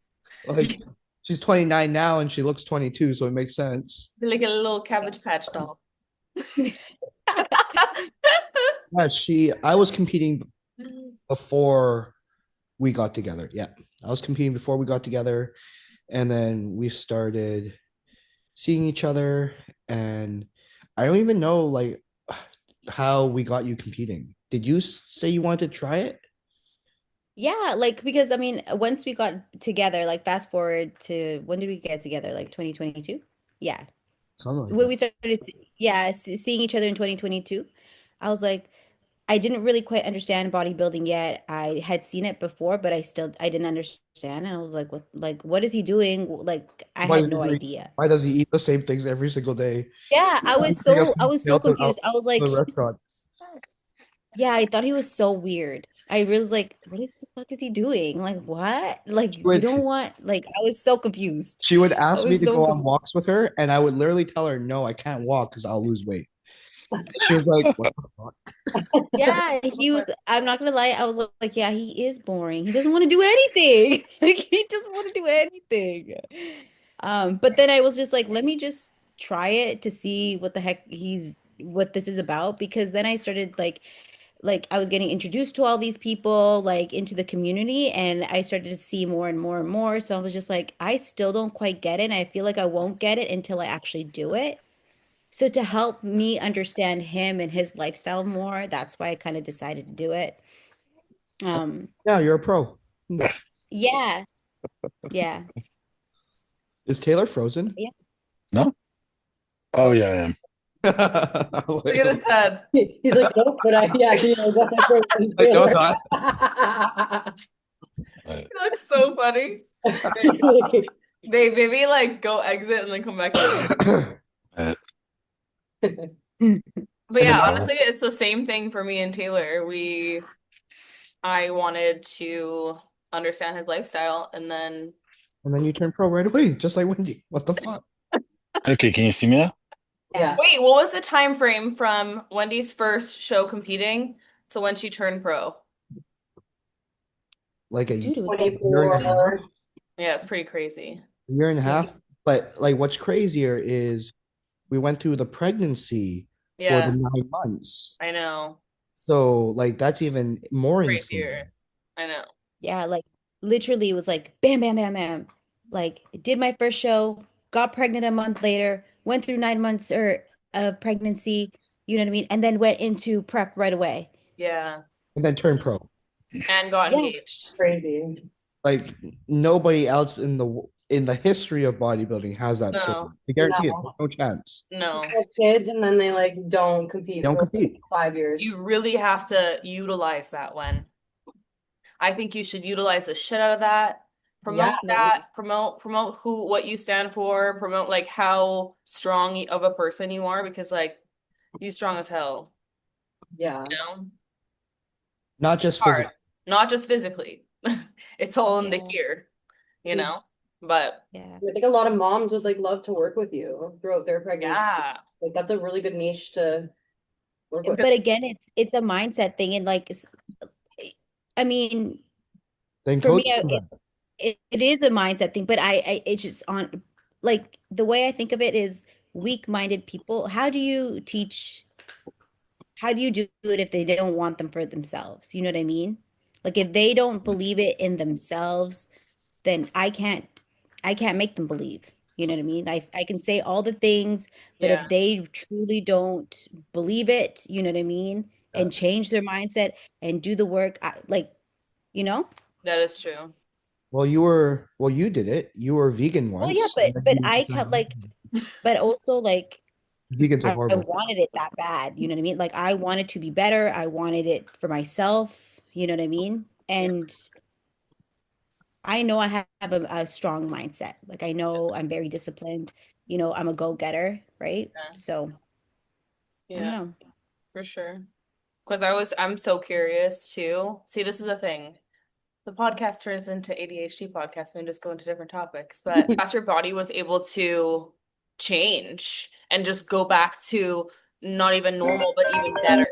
Speaker 4: Like she's 29 now and she looks 22, so it makes sense.
Speaker 1: like a little Cabbage Patch doll.
Speaker 4: Yeah, I was competing before we got together. Yeah. I was competing before we got together. And then we started seeing each other. And I don't even know like how we got you competing. Did you say you wanted to try it?
Speaker 6: yeah, like because I mean, once we got together, like fast forward to when did we get together? Like 2022? Yeah.
Speaker 4: Something like
Speaker 6: When
Speaker 4: that.
Speaker 6: we started, yeah, seeing each other in 2022, I was like, I didn't really quite understand bodybuilding yet. I had seen it before, but I didn't understand. And I was like, what is he doing? Like, I
Speaker 4: Why,
Speaker 6: had no idea.
Speaker 4: why does he eat the same things every single day?
Speaker 6: Yeah,
Speaker 4: Bring a
Speaker 6: I was so
Speaker 4: ponytail out
Speaker 6: confused. I was
Speaker 4: to
Speaker 6: like,
Speaker 4: the restaurant.
Speaker 6: yeah, I thought he was so weird. I really was like, what is the fuck is he doing? Like, what? Like, you
Speaker 4: Which
Speaker 6: don't want, like, I was so confused.
Speaker 4: she would
Speaker 6: I
Speaker 4: ask me
Speaker 6: was
Speaker 4: to
Speaker 6: so
Speaker 4: go on
Speaker 6: confused.
Speaker 4: walks with her, and I would literally tell her, no, I can't walk because I'll lose weight. She was like, what the fuck?
Speaker 6: Yeah, I'm not gonna lie, I was like, yeah, he is boring. He doesn't want to do anything. Like, he doesn't want to do anything. But then I was just like, let me just try it to see what the heck what this is about. Because then I started like I was getting introduced to all these people, like into the community, and I started to see more and more and more. So I was just like, I still don't quite get it. And I feel like I won't get it until I actually do it. So to help me understand him and his lifestyle more, that's why I kind of decided to do it. Um,
Speaker 4: Yeah, you're a pro.
Speaker 6: yeah, yeah,
Speaker 4: Is Taylor frozen?
Speaker 6: yeah.
Speaker 3: No? Oh yeah, I am.
Speaker 1: Look at his head.
Speaker 5: He's like, nope, but yeah, he knows that my friend
Speaker 4: Like, no,
Speaker 5: Taylor.
Speaker 4: it's not.
Speaker 3: Right.
Speaker 1: He looks so funny. Babe, maybe like go exit and then come back in.
Speaker 3: Uh,
Speaker 1: But yeah,
Speaker 3: so
Speaker 1: honestly, it's the same thing for me and Taylor. I wanted to understand his lifestyle and then
Speaker 4: And then you turn pro right away, just like Wendy. What the fuck?
Speaker 3: okay, can you see me now?
Speaker 5: Yeah.
Speaker 1: wait, what was the time frame from Wendy's first show competing to when she turned pro?
Speaker 4: Like a
Speaker 6: Dude, it was
Speaker 4: year and a
Speaker 5: 24.
Speaker 4: half?
Speaker 1: Yeah, it's pretty crazy.
Speaker 4: A year and a
Speaker 6: yeah,
Speaker 4: half. But like what's crazier is we went through the pregnancy for the
Speaker 1: Yeah,
Speaker 4: 9 months.
Speaker 1: I know.
Speaker 4: So like that's even more insane.
Speaker 1: Crazier. I know.
Speaker 6: yeah, like literally it was like bam, bam, bam, bam. Like did my first show, got pregnant a month later, went through 9 months of pregnancy, you know what I mean? And then went into prep right away.
Speaker 1: Yeah.
Speaker 4: And then turn pro.
Speaker 1: And got
Speaker 6: Yeah.
Speaker 1: engaged.
Speaker 5: Crazy.
Speaker 4: Like nobody else in the history of bodybuilding has that story.
Speaker 1: No,
Speaker 4: I guarantee it.
Speaker 5: No.
Speaker 4: No chance.
Speaker 1: no.
Speaker 5: Have kids and then they like don't compete
Speaker 4: They don't
Speaker 5: for
Speaker 4: compete.
Speaker 5: 5 years.
Speaker 1: You really have to utilize that one. I think you should utilize the shit out of that. Promote
Speaker 5: Yeah.
Speaker 1: that, promote what you stand for, promote like how strong of a person you are because like you strong as hell,
Speaker 5: Yeah.
Speaker 1: you know?
Speaker 4: Not just
Speaker 1: Hard.
Speaker 4: physical.
Speaker 1: Not just physically. It's all in the
Speaker 6: Yeah.
Speaker 1: here, you know? But
Speaker 6: Yeah.
Speaker 5: I think a lot of moms would like love to work with you throughout their pregnancy.
Speaker 1: yeah.
Speaker 5: Like that's a really good niche to work with.
Speaker 6: But again, it's a mindset thing and like I mean,
Speaker 4: Then
Speaker 6: for me,
Speaker 4: coach them.
Speaker 6: it is a mindset thing, but I it's just on like the way I think of it is weak-minded people. How do you do it if they don't want them for themselves? You know what I mean? Like if they don't believe it in themselves, then I can't make them believe. You know what I mean? I can say all the things, but
Speaker 1: Yeah,
Speaker 6: if they truly don't believe it, you know what I mean, and change their mindset and do the work, like, you know?
Speaker 1: that is true.
Speaker 4: Well, you did it. You were vegan
Speaker 6: Well, yeah,
Speaker 4: once, and
Speaker 6: but
Speaker 4: then
Speaker 6: but
Speaker 4: you
Speaker 6: I kept
Speaker 4: decided
Speaker 6: like, but also like
Speaker 4: vegans are
Speaker 6: I
Speaker 4: horrible.
Speaker 6: wanted it that bad. You know what I mean? Like I wanted to be better. I wanted it for myself. You know what I mean?
Speaker 1: Yeah,
Speaker 6: And I know I have a strong mindset. Like I know I'm very disciplined. You know, I'm a go-getter, right?
Speaker 1: yeah,
Speaker 6: So I don't
Speaker 1: yeah,
Speaker 6: know.
Speaker 1: for sure. Because I'm so curious too. See, this is the thing. The podcast turns into ADHD podcast and we just go into different topics. But as your body was able to change and just go back to not even normal, but even better,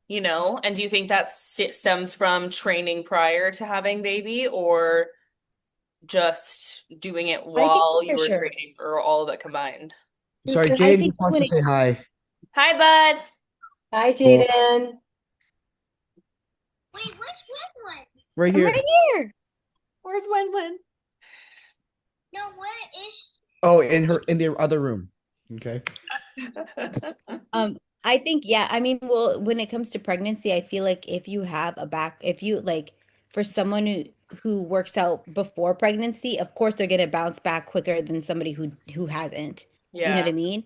Speaker 1: you know? And do you think that stems from training prior to having baby or just doing it
Speaker 6: I think
Speaker 1: while you
Speaker 6: for
Speaker 1: were
Speaker 6: sure.
Speaker 1: training or all of it combined?
Speaker 4: Sorry,
Speaker 6: I
Speaker 4: Jaden
Speaker 6: think
Speaker 4: just wants
Speaker 6: when
Speaker 4: to
Speaker 6: it,
Speaker 4: say hi.
Speaker 1: Hi, bud.
Speaker 5: Hi,
Speaker 3: Well,
Speaker 5: Jaden.
Speaker 4: Right
Speaker 6: I'm right
Speaker 4: here.
Speaker 6: here.
Speaker 1: Where's Wen
Speaker 4: Oh, in the other room. Okay.
Speaker 1: Wen?
Speaker 6: I think, yeah, I mean, well, when it comes to pregnancy, I feel like if you have a back, if you like for someone who works out before pregnancy, of course they're gonna bounce back quicker than somebody who hasn't. You know what I
Speaker 1: Yeah,
Speaker 6: mean?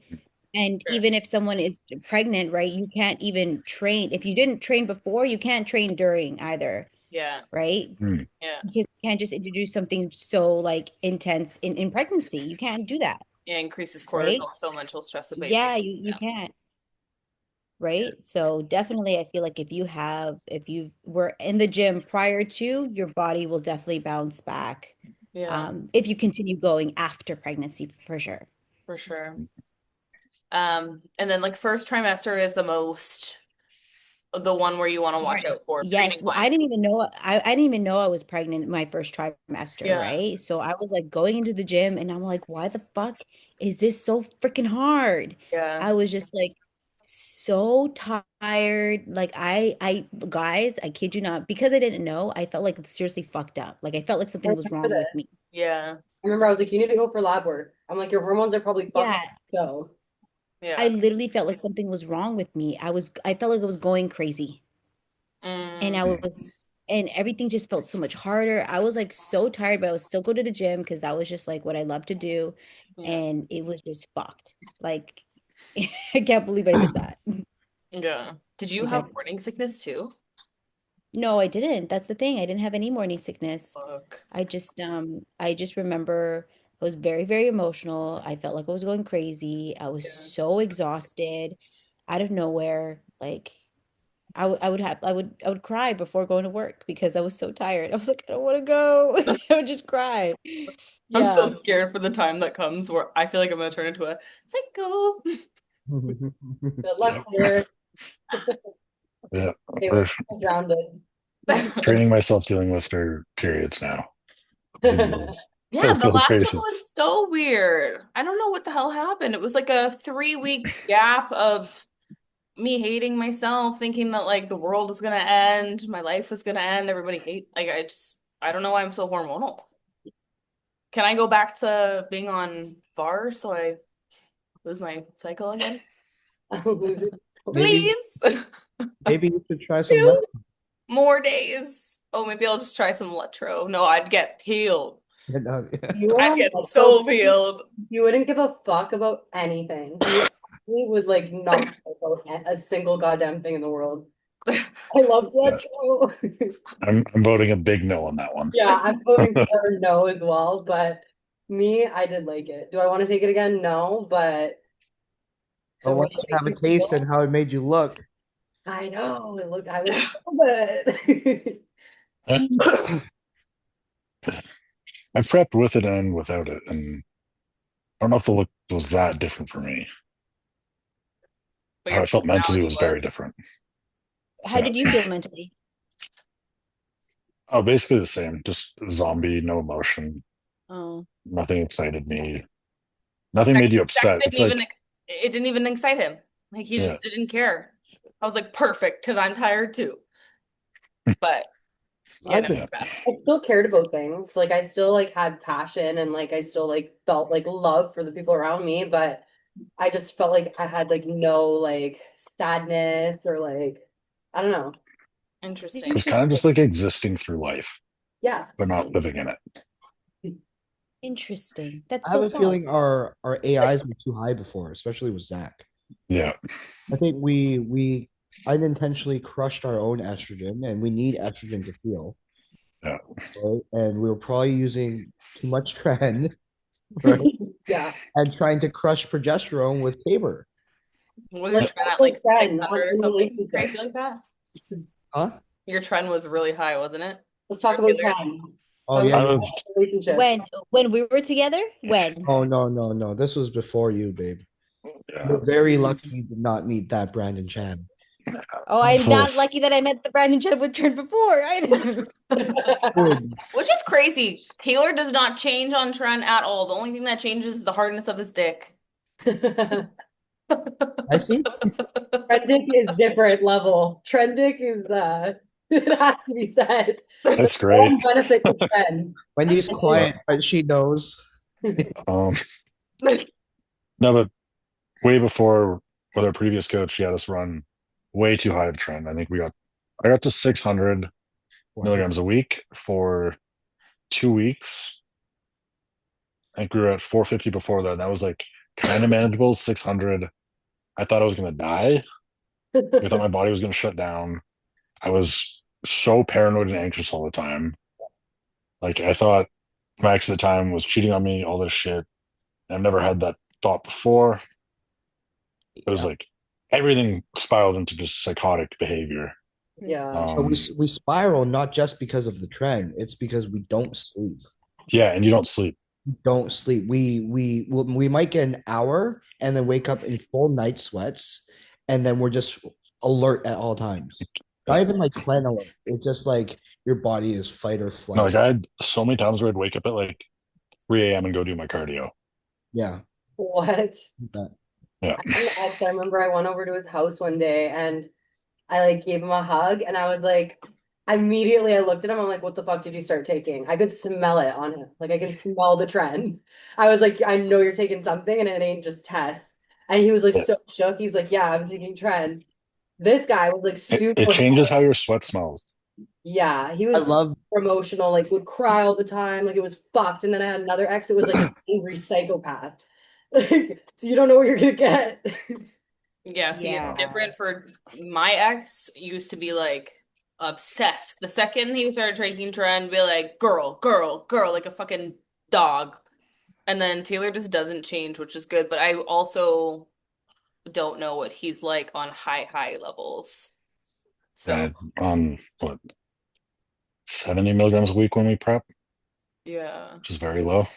Speaker 6: And
Speaker 1: sure.
Speaker 6: even if someone is pregnant, right, you can't even train. If you didn't train before, you can't train during either,
Speaker 1: Yeah,
Speaker 6: right?
Speaker 3: hmm.
Speaker 1: yeah.
Speaker 6: Because you can't just introduce something so like intense in pregnancy. You can't do that,
Speaker 1: Yeah, increases
Speaker 6: right?
Speaker 1: cortisol, so mental stress with baby.
Speaker 6: Yeah, you
Speaker 1: Yeah,
Speaker 6: can't.
Speaker 1: yeah,
Speaker 6: Right? So definitely I feel like if you were in the gym prior to, your body will definitely bounce back.
Speaker 1: yeah,
Speaker 6: If you continue going after pregnancy for sure.
Speaker 1: for sure. And then like first trimester is the one where you want to watch
Speaker 6: Yes.
Speaker 1: out for
Speaker 6: Yes.
Speaker 1: training
Speaker 6: Well,
Speaker 1: wise.
Speaker 6: I didn't even know I was pregnant my first trimester,
Speaker 1: Yeah,
Speaker 6: right? So I was like going into the gym and I'm like, why the fuck is this so freaking hard?
Speaker 1: yeah.
Speaker 6: I was just like so tired. Like I guys, I kid you not, because I didn't know, I felt like seriously fucked up. Like I felt like
Speaker 5: I
Speaker 6: something was
Speaker 5: remember
Speaker 6: wrong with
Speaker 5: this.
Speaker 6: me.
Speaker 1: Yeah,
Speaker 5: I remember I was like, you need to go for lab work. I'm like, your hormones are probably fucked.
Speaker 6: Yeah,
Speaker 5: So,
Speaker 6: I
Speaker 1: yeah.
Speaker 6: literally felt like something was wrong with me. I felt like I was going crazy. And
Speaker 1: Mm,
Speaker 6: I was and everything just felt so much harder. I was like so tired, but I would still go to the gym because that was just like what I love to do.
Speaker 1: yeah,
Speaker 6: And it was just fucked. Like I can't believe I did that.
Speaker 1: yeah. Did you
Speaker 6: Like I
Speaker 1: have morning sickness too?
Speaker 6: no, I didn't. That's the thing. I didn't have any morning sickness.
Speaker 1: Fuck.
Speaker 6: I just remember I was very, very emotional. I felt like I was going crazy. I was
Speaker 1: Yeah.
Speaker 6: so exhausted out of nowhere. Like I would cry before going to work because I was so tired. I was like, I don't want to go. I would just cry.
Speaker 1: I'm so
Speaker 6: Yeah.
Speaker 1: scared for the time that comes where I feel like I'm gonna turn into a psycho.
Speaker 5: good
Speaker 3: Yeah,
Speaker 5: luck there.
Speaker 3: yeah.
Speaker 5: Hey,
Speaker 3: We're
Speaker 5: we're grounded.
Speaker 3: training myself dealing with her periods now. It feels,
Speaker 1: Yeah,
Speaker 3: feels
Speaker 1: the
Speaker 3: really
Speaker 1: last one
Speaker 3: crazy.
Speaker 1: was so weird. I don't know what the hell happened. It was like a 3 week gap of me hating myself, thinking that like the world was gonna end, my life was gonna end, everybody hate like I don't know why I'm so hormonal. Can I go back to being on bar so I lose my cycle again?
Speaker 5: I'll lose it.
Speaker 4: maybe
Speaker 1: Please.
Speaker 4: maybe you should try some
Speaker 1: Two more days. Oh, maybe I'll just try some Letro. No, I'd get peeled.
Speaker 5: You were
Speaker 1: I'd
Speaker 5: on
Speaker 1: get
Speaker 5: Metro,
Speaker 1: so peeled.
Speaker 5: you wouldn't give a fuck about anything. You would like not care about a single goddamn thing in the world. I love
Speaker 3: Yeah,
Speaker 5: Metro.
Speaker 3: I'm voting a big no on that one.
Speaker 5: Yeah, I'm voting for no as well, but me, I did like it. Do I want to take it again? No, but
Speaker 4: But
Speaker 5: the way
Speaker 4: once
Speaker 5: it
Speaker 4: you
Speaker 5: makes
Speaker 4: have a
Speaker 5: you
Speaker 4: taste and
Speaker 5: feel,
Speaker 4: how it made you look,
Speaker 5: I know. It looked, I was so good.
Speaker 3: I, I prepped with it and without it, and I don't know if the look was that different for me.
Speaker 1: But
Speaker 3: How
Speaker 1: your
Speaker 3: I felt mentally
Speaker 1: personality
Speaker 3: was
Speaker 1: was.
Speaker 3: very different.
Speaker 6: How
Speaker 3: Yeah.
Speaker 6: did you feel mentally?
Speaker 3: Oh, basically the same. Just zombie, no emotion.
Speaker 6: Oh,
Speaker 3: Nothing excited me.
Speaker 1: Sex,
Speaker 3: Nothing made you
Speaker 1: sex
Speaker 3: upset.
Speaker 1: didn't
Speaker 3: It's
Speaker 1: even
Speaker 3: like,
Speaker 1: it didn't even excite him. Like he
Speaker 3: yeah,
Speaker 1: just didn't care. I was like, perfect, because I'm tired too. But Yeah,
Speaker 4: I've
Speaker 1: no,
Speaker 4: been
Speaker 1: it's bad.
Speaker 5: I still cared about things. Like I still like had passion and like I still like felt like love for the people around me, but I just felt like I had like no like sadness or like I don't know.
Speaker 1: Interesting.
Speaker 3: It's kind of just like existing through life,
Speaker 5: Yeah.
Speaker 3: but not living in it.
Speaker 6: Interesting.
Speaker 4: I
Speaker 6: That's
Speaker 4: have
Speaker 6: so
Speaker 4: a
Speaker 6: sad.
Speaker 4: feeling our AIs were too high before, especially with Zach.
Speaker 3: Yeah.
Speaker 4: I think we unintentionally crushed our own estrogen, and we need estrogen to feel,
Speaker 3: Yeah.
Speaker 4: right? And we were probably using too much trend, right?
Speaker 5: Yeah.
Speaker 4: And trying to crush progesterone with Tabor.
Speaker 1: Was your
Speaker 5: Let's
Speaker 1: trend
Speaker 5: talk
Speaker 1: at like
Speaker 5: about friend, not
Speaker 1: 600 or
Speaker 5: in
Speaker 1: something
Speaker 5: relationship.
Speaker 1: crazy like that?
Speaker 4: Huh?
Speaker 1: Your trend was really high, wasn't it?
Speaker 5: Let's talk about trend.
Speaker 4: Oh yeah.
Speaker 3: I would,
Speaker 5: Relationship.
Speaker 6: When we were together? When?
Speaker 4: Oh no. This was before you, babe.
Speaker 3: yeah.
Speaker 4: You're very lucky you did not meet that Brandon Chan.
Speaker 6: Oh, I'm
Speaker 3: Full
Speaker 6: not
Speaker 3: of-
Speaker 6: lucky that I met the Brandon Chadwick trend before either.
Speaker 4: Dude,
Speaker 1: Which is crazy. Taylor does not change on trend at all. The only thing that changes is the hardness of his dick.
Speaker 4: I see.
Speaker 5: Trendic is different level. Trendic is it has to be said.
Speaker 3: That's
Speaker 5: One
Speaker 3: great.
Speaker 5: benefit to trend.
Speaker 4: Wendy's quiet, but she knows.
Speaker 3: Um, no, but way before with our previous coach, he had us run way too high of trend. I got to 600 milligrams a week for 2 weeks. I think we were at 450 before that. And that was like kind of manageable. 600. I thought I was going to die. I thought my body was going to shut down. I was so paranoid and anxious all the time. Like I thought Max at the time was cheating on me, all this shit. I've never had that thought before. It was
Speaker 4: Yeah.
Speaker 3: like everything spiraled into just psychotic behavior.
Speaker 5: Yeah.
Speaker 4: But we spiral not just because of the trend, it's because we don't sleep.
Speaker 3: Yeah, and you don't sleep.
Speaker 4: Don't sleep. We might get an hour and then wake up in full night sweats, and then we're just alert at all times. Not even like clan alert. It's just like your body is fight or
Speaker 3: No,
Speaker 4: flight.
Speaker 3: like I had so many times where I'd wake up at like 3 a.m. and go do my cardio.
Speaker 4: Yeah.
Speaker 5: What?
Speaker 3: Yeah.
Speaker 5: I remember I went over to his house one day and I like gave him a hug and I was like, immediately I looked at him. I'm like, what the fuck did you start taking? I could smell it on him. Like I can smell the trend. I was like, I know you're taking something and it ain't just test. And he was like
Speaker 3: Yeah.
Speaker 5: so shook. He's like, yeah, I'm taking trend. This guy was like super.
Speaker 3: It changes how your sweat smells.
Speaker 5: Yeah, he
Speaker 4: I
Speaker 5: was
Speaker 4: love
Speaker 5: emotional, like would cry all the time, like it was fucked. And then I had another ex that was like an angry psychopath. Like, so you don't know what you're gonna get.
Speaker 1: Yeah, see,
Speaker 6: Yeah.
Speaker 1: it's different for my ex used to be like obsessed. The second he started drinking trend, be like, girl, girl, girl, like a fucking dog. And then Taylor just doesn't change, which is good. But I also don't know what he's like on high levels. So
Speaker 3: And on what 70 milligrams a week when we prep,
Speaker 1: yeah.
Speaker 3: which is very low.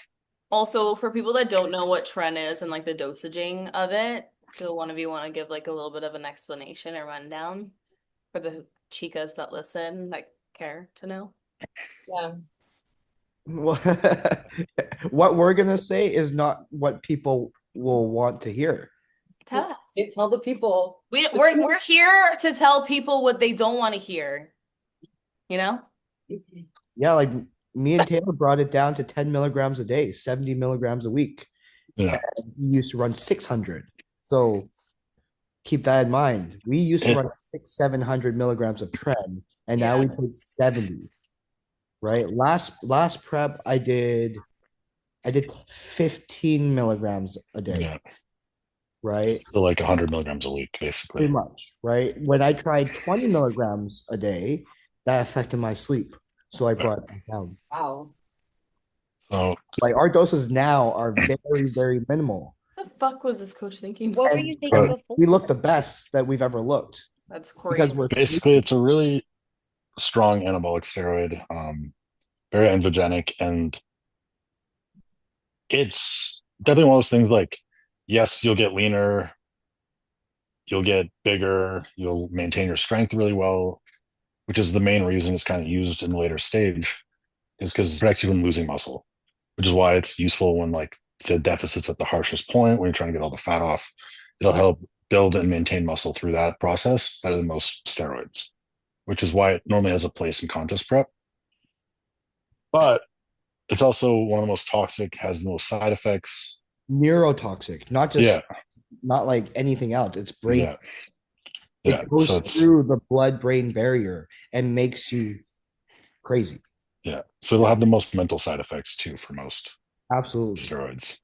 Speaker 1: Also, for people that don't know what tren is and like the dosaging of it, do one of you want to give like a little bit of an explanation or rundown for the chicas that listen that care to know?
Speaker 5: Yeah.
Speaker 4: what we're gonna say is not what people will want to hear.
Speaker 1: Tell us.
Speaker 5: Tell the people.
Speaker 1: We're here to tell people what they don't want to hear. You know?
Speaker 4: Yeah, like me and Taylor brought it down to 10 milligrams a day, 70 milligrams a week.
Speaker 3: Yeah.
Speaker 4: And he used to run 600. So keep that in mind. We used to run 700 milligrams of trend, and now we take 70. Right. Last prep I did 15 milligrams a day.
Speaker 3: Yeah.
Speaker 4: Right.
Speaker 3: So like 100 milligrams a week, basically.
Speaker 4: Pretty much. Right. When I tried 20 milligrams a day, that affected my sleep. So I brought it down.
Speaker 5: Wow.
Speaker 3: So
Speaker 4: Like our doses now are very, very minimal.
Speaker 1: What the fuck was this coach thinking?
Speaker 6: What were
Speaker 4: And
Speaker 6: you thinking before?
Speaker 4: we look the best that we've ever looked.
Speaker 1: That's
Speaker 4: Because
Speaker 1: crazy.
Speaker 4: we're
Speaker 3: basically, it's a really strong anabolic steroid, very androgenic, and it's definitely one of those things like, yes, you'll get leaner, you'll get bigger, you'll maintain your strength really well, which is the main reason it's kind of used in the later stage, is because it protects you from losing muscle, which is why it's useful when like the deficit's at the harshest point, when you're trying to get all the fat off. It'll help build and maintain muscle through that process better than most steroids, which is why it normally has a place in contest prep. but it's also one of the most toxic, has the most side effects.
Speaker 4: Neurotoxic, not
Speaker 3: Yeah,
Speaker 4: just not like anything else. It's brain.
Speaker 3: yeah, yeah.
Speaker 4: It
Speaker 3: So
Speaker 4: goes
Speaker 3: it's
Speaker 4: through the blood-brain barrier and makes you crazy.
Speaker 3: yeah. So it'll have the most mental side effects too for most
Speaker 4: Absolutely.
Speaker 3: steroids.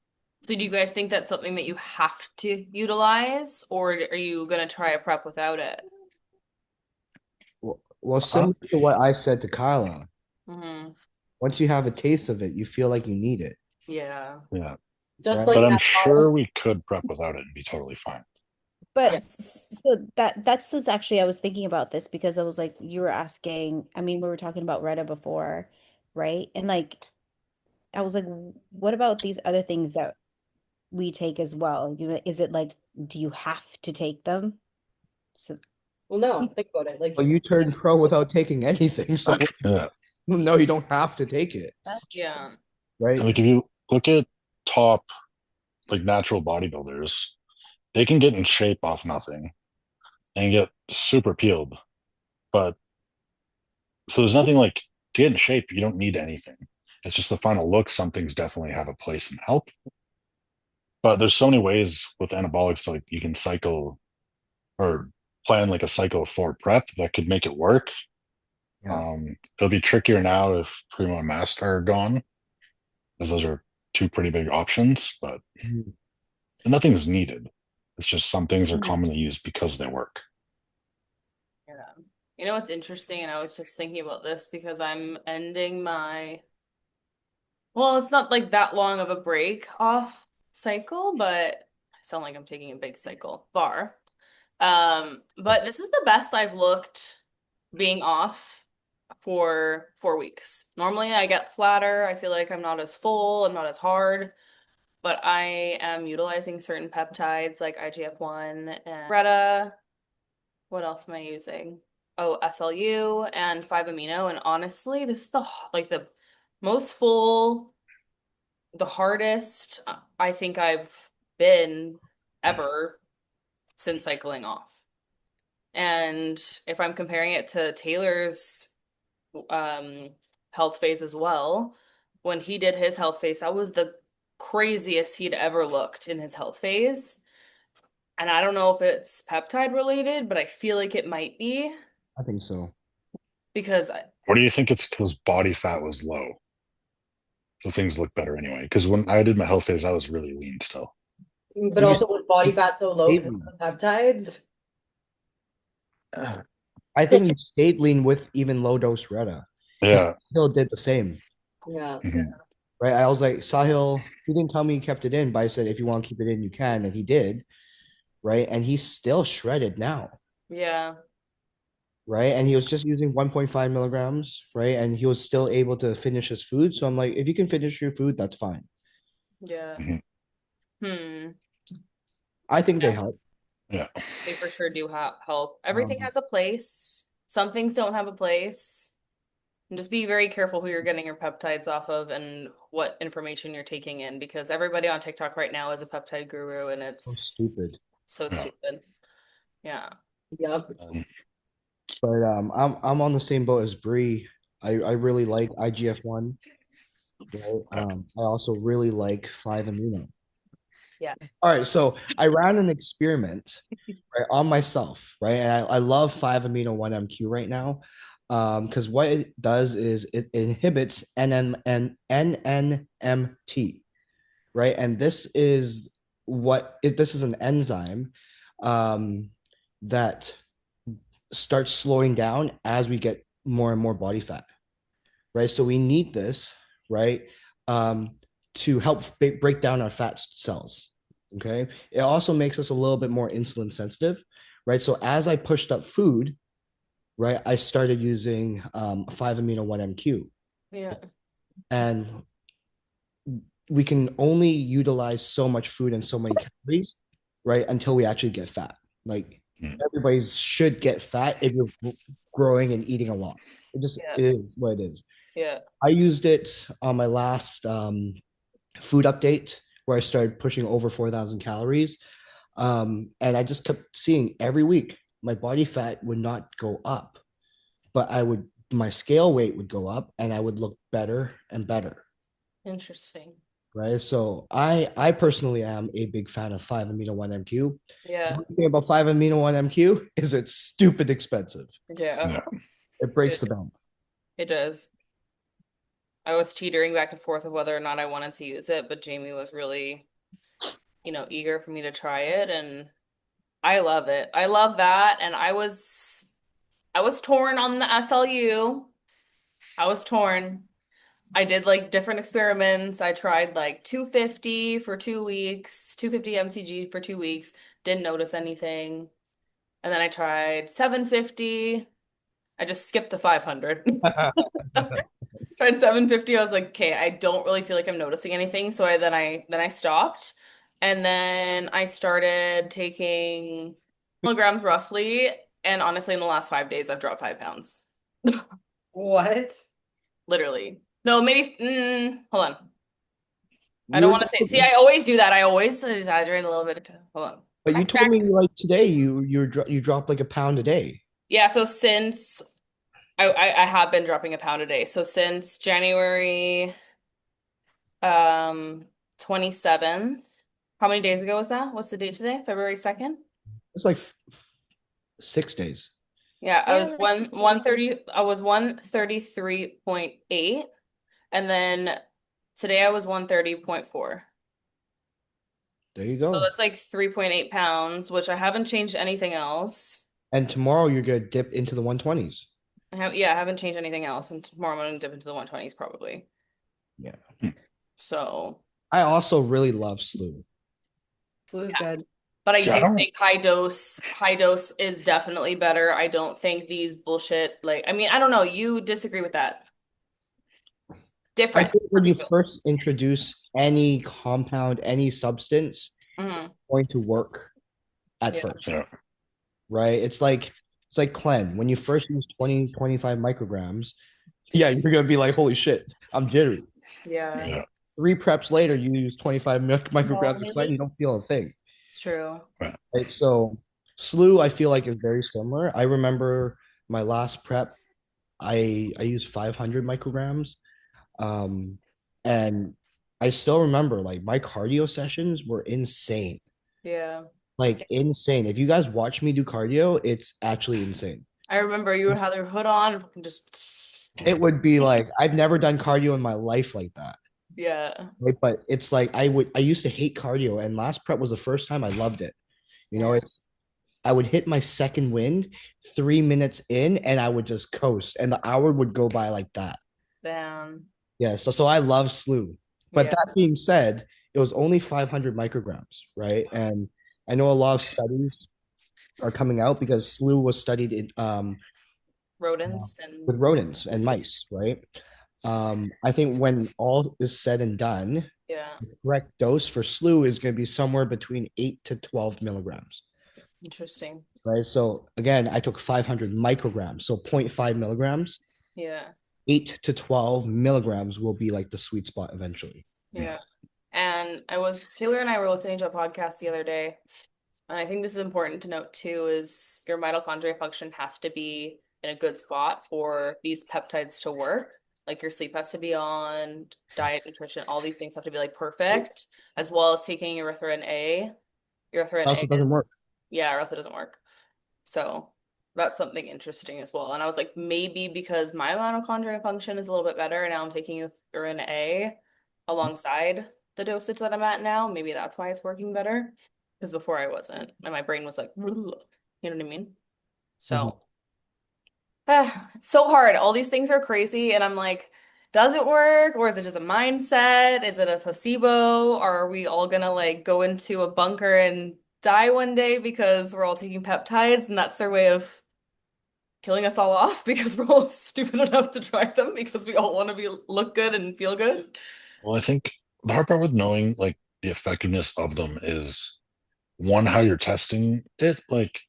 Speaker 1: So do you guys think that's something that you have to utilize, or are you gonna try a prep without it?
Speaker 4: Well, similar to what I said to Kyla,
Speaker 1: Hmm.
Speaker 4: once you have a taste of it, you feel like you need it,
Speaker 1: Yeah.
Speaker 3: Yeah,
Speaker 5: Just
Speaker 4: right?
Speaker 5: like
Speaker 3: but I'm
Speaker 5: alcohol.
Speaker 3: sure we could prep without it and be totally fine.
Speaker 6: But
Speaker 1: Yeah.
Speaker 6: so that's just actually I was thinking about this because I was like you were asking, I mean we were talking about Retta before, right? And like I was like what about these other things that we take as well? You know, is it like do you have to take them? So
Speaker 5: Well, no, think about it. Like
Speaker 4: Well, you turned pro without taking anything, so
Speaker 3: Yeah,
Speaker 4: no, you don't have to take it,
Speaker 6: that's
Speaker 1: Yeah.
Speaker 3: and
Speaker 4: right?
Speaker 3: like if you look at top like natural bodybuilders, they can get in shape off nothing and get super peeled. But so there's nothing like to get in shape, you don't need anything. It's just the final look. Some things definitely have a place and help. But there's so many ways with anabolics, like you can cycle or plan like a cycle for prep that could make it work.
Speaker 4: Yeah.
Speaker 3: It'll be trickier now if Primo and Master are gone, as those are two pretty big options, but
Speaker 4: Mhm.
Speaker 3: nothing's needed. It's just some things are
Speaker 1: Mhm.
Speaker 3: commonly used because they work.
Speaker 1: Yeah. You know what's interesting? And I was just thinking about this because I'm ending my, well, it's not like that long of a break off cycle, but I sound like I'm taking a big cycle far. But this is the best I've looked being off for 4 weeks. Normally I get flatter. I feel like I'm not as full, I'm not as hard, but I am utilizing certain peptides like IGF-1 and Retta. What else am I using? Oh, SLU and 5-amino. And honestly, this is like the most full, the hardest I think I've been ever since cycling off. And if I'm comparing it to Taylor's um health phase as well, when he did his health phase, that was the craziest he'd ever looked in his health phase. And I don't know if it's peptide related, but I feel like it might be
Speaker 4: I think so.
Speaker 1: because
Speaker 3: Or do you think it's because body fat was low? So things look better anyway. Because when I did my health phase, I was really lean still.
Speaker 5: but also with body fat so low because
Speaker 4: Maybe.
Speaker 5: of the peptides.
Speaker 4: I think you stayed lean with even low dose Retta because
Speaker 3: Yeah.
Speaker 4: Sahil did the same,
Speaker 5: Yeah.
Speaker 3: Mhm.
Speaker 4: right? I was like, Sahil, he didn't tell me he kept it in, but I said, if you want to keep it in, you can. And he did, right? And he's still shredded now,
Speaker 1: yeah,
Speaker 4: right? And he was just using 1.5 milligrams, right? And he was still able to finish his food. So I'm like, if you can finish your food, that's fine.
Speaker 1: yeah.
Speaker 3: Mhm.
Speaker 1: Hmm.
Speaker 4: I think they
Speaker 1: Yeah,
Speaker 4: help.
Speaker 3: Yeah.
Speaker 1: they for sure do help. Everything
Speaker 4: Um,
Speaker 1: has a place. Some things don't have a place. And just be very careful who you're getting your peptides off of and what information you're taking in because everybody on TikTok right now is a peptide guru and
Speaker 4: so
Speaker 1: it's
Speaker 4: stupid.
Speaker 1: so
Speaker 3: Yeah.
Speaker 1: stupid. Yeah.
Speaker 5: Yep.
Speaker 3: Um,
Speaker 4: But I'm on the same boat as Bree. I really like IGF-1, right?
Speaker 3: yeah.
Speaker 4: I also really like 5-amino.
Speaker 1: Yeah.
Speaker 4: All right, so I ran an experiment right on myself, right? And I love 5-amino 1-MQ right now. Because what it does is it inhibits NNMT, right? And this is this is an enzyme that starts slowing down as we get more and more body fat, right? So we need this, right, to help break down our fat cells. Okay. It also makes us a little bit more insulin sensitive, right? So as I pushed up food, right, I started using 5-amino 1-MQ,
Speaker 1: Yeah.
Speaker 4: and we can only utilize so much food and so many calories, right, until we actually get fat. Like
Speaker 3: Mm.
Speaker 4: everybody should get fat if you're growing and eating a lot. It just
Speaker 1: Yeah.
Speaker 4: is what it is.
Speaker 1: Yeah.
Speaker 4: I used it on my last food update where I started pushing over 4,000 calories. And I just kept seeing every week my body fat would not go up, but I would my scale weight would go up and I would look better and better.
Speaker 1: Interesting.
Speaker 4: Right. So I personally am a big fan of 5-amino 1-MQ. The
Speaker 1: Yeah.
Speaker 4: only thing about 5-amino 1-MQ is it's stupid expensive.
Speaker 1: Yeah.
Speaker 3: Yeah.
Speaker 4: It breaks
Speaker 1: It,
Speaker 4: the bank.
Speaker 1: it does. I was teetering back and forth of whether or not I wanted to use it, but Jamie was really, eager for me to try it, and I love it. I love that, and I was torn on the SLU. I was torn. I did like different experiments. I tried like 250 for 2 weeks, 250 mcg for 2 weeks, didn't notice anything. And then I tried 750. I just skipped the 500. Tried 750. I was like, okay, I don't really feel like I'm noticing anything. So I stopped. And then I started taking milligrams roughly. And honestly, in the last 5 days, I've dropped 5 pounds.
Speaker 5: What?
Speaker 1: Literally. No, maybe hold on. I
Speaker 4: You
Speaker 1: don't
Speaker 4: were,
Speaker 1: want to say. See, I always do that. I always exaggerate a little bit. Hold on.
Speaker 4: but you told me like today you dropped like a pound a day.
Speaker 1: Yeah, so since I have been dropping a pound a day. So since January 27th. How many days ago was that? What's the date today? February 2nd?
Speaker 4: It's like 6 days.
Speaker 1: Yeah, I
Speaker 6: Yeah,
Speaker 1: was
Speaker 6: like
Speaker 1: 130, I was 133.8, and then today I was 130.4.
Speaker 4: There you
Speaker 1: So
Speaker 4: go.
Speaker 1: that's like 3.8 pounds, which I haven't changed anything else.
Speaker 4: And tomorrow you're gonna dip into the 120s.
Speaker 1: I haven't changed anything else, and tomorrow I'm gonna dip into the 120s probably.
Speaker 4: Yeah.
Speaker 1: So,
Speaker 4: I also really love slew.
Speaker 5: Flu's
Speaker 1: yeah.
Speaker 5: good.
Speaker 1: But I
Speaker 3: See, I
Speaker 1: do
Speaker 3: don't-
Speaker 1: think high dose is definitely better. I don't think these bullshit, like, I mean, I don't know, you disagree with that.
Speaker 4: I
Speaker 1: Different.
Speaker 4: think when you first introduce any compound, any substance,
Speaker 1: Mhm.
Speaker 4: going to work at
Speaker 1: Yeah.
Speaker 4: first,
Speaker 3: Yeah.
Speaker 4: right? It's like Clen. When you first use 20, 25 micrograms, yeah, you're gonna be like, holy shit, I'm jittery.
Speaker 1: Yeah,
Speaker 3: Yeah.
Speaker 4: 3 preps later, you use 25 micrograms of Clen, you don't feel a thing.
Speaker 1: it's true.
Speaker 4: Right. So slew, I feel like is very similar. I remember my last prep, I used 500 micrograms. And I still remember like my cardio sessions were insane.
Speaker 1: Yeah.
Speaker 4: Like insane. If you guys watch me do cardio, it's actually insane.
Speaker 1: I remember you would have your hood on and fucking just,
Speaker 4: It would be like I've never done cardio in my life like that.
Speaker 1: yeah.
Speaker 4: Right? But it's like I used to hate cardio, and last prep was the first time I loved it.
Speaker 1: Yeah.
Speaker 4: It's I would hit my second wind 3 minutes in, and I would just coast, and the hour would go by like that.
Speaker 1: Damn.
Speaker 4: Yeah, so I love slew. But
Speaker 1: Yeah.
Speaker 4: that being said, it was only 500 micrograms, right? And I know a lot of studies are coming out because slew was studied in
Speaker 1: Rodents
Speaker 4: with
Speaker 1: and
Speaker 4: rodents and mice, right? I think when all is said and done,
Speaker 1: yeah,
Speaker 4: the correct dose for slew is going to be somewhere between 8 to 12 milligrams,
Speaker 1: interesting.
Speaker 4: right? So again, I took 500 micrograms, so 0.5 milligrams.
Speaker 1: Yeah.
Speaker 4: 8 to 12 milligrams will be like the sweet spot eventually.
Speaker 1: Yeah. And Taylor and I were listening to a podcast the other day, and I think this is important to note too, is your mitochondria function has to be in a good spot for these peptides to work. Like your sleep has to be on, diet, nutrition, all these things have to be like perfect, as well as taking erythrin A. Erythrin
Speaker 4: Else
Speaker 1: A,
Speaker 4: it doesn't work.
Speaker 1: yeah, or else it doesn't work. So that's something interesting as well. And I was like, maybe because my mitochondria function is a little bit better, and now I'm taking erythrin A alongside the dosage that I'm at now. Maybe that's why it's working better. Because before I wasn't, and my brain was like, you know what I mean? So it's so hard. All these things are crazy, and I'm like, does it work, or is it just a mindset? Is it a placebo? Or are we all gonna like go into a bunker and die one day because we're all taking peptides and that's their way of killing us all off because we're all stupid enough to try them because we all want to look good and feel good?
Speaker 3: Well, I think the hard part with knowing like the effectiveness of them is one, how you're testing it. Like,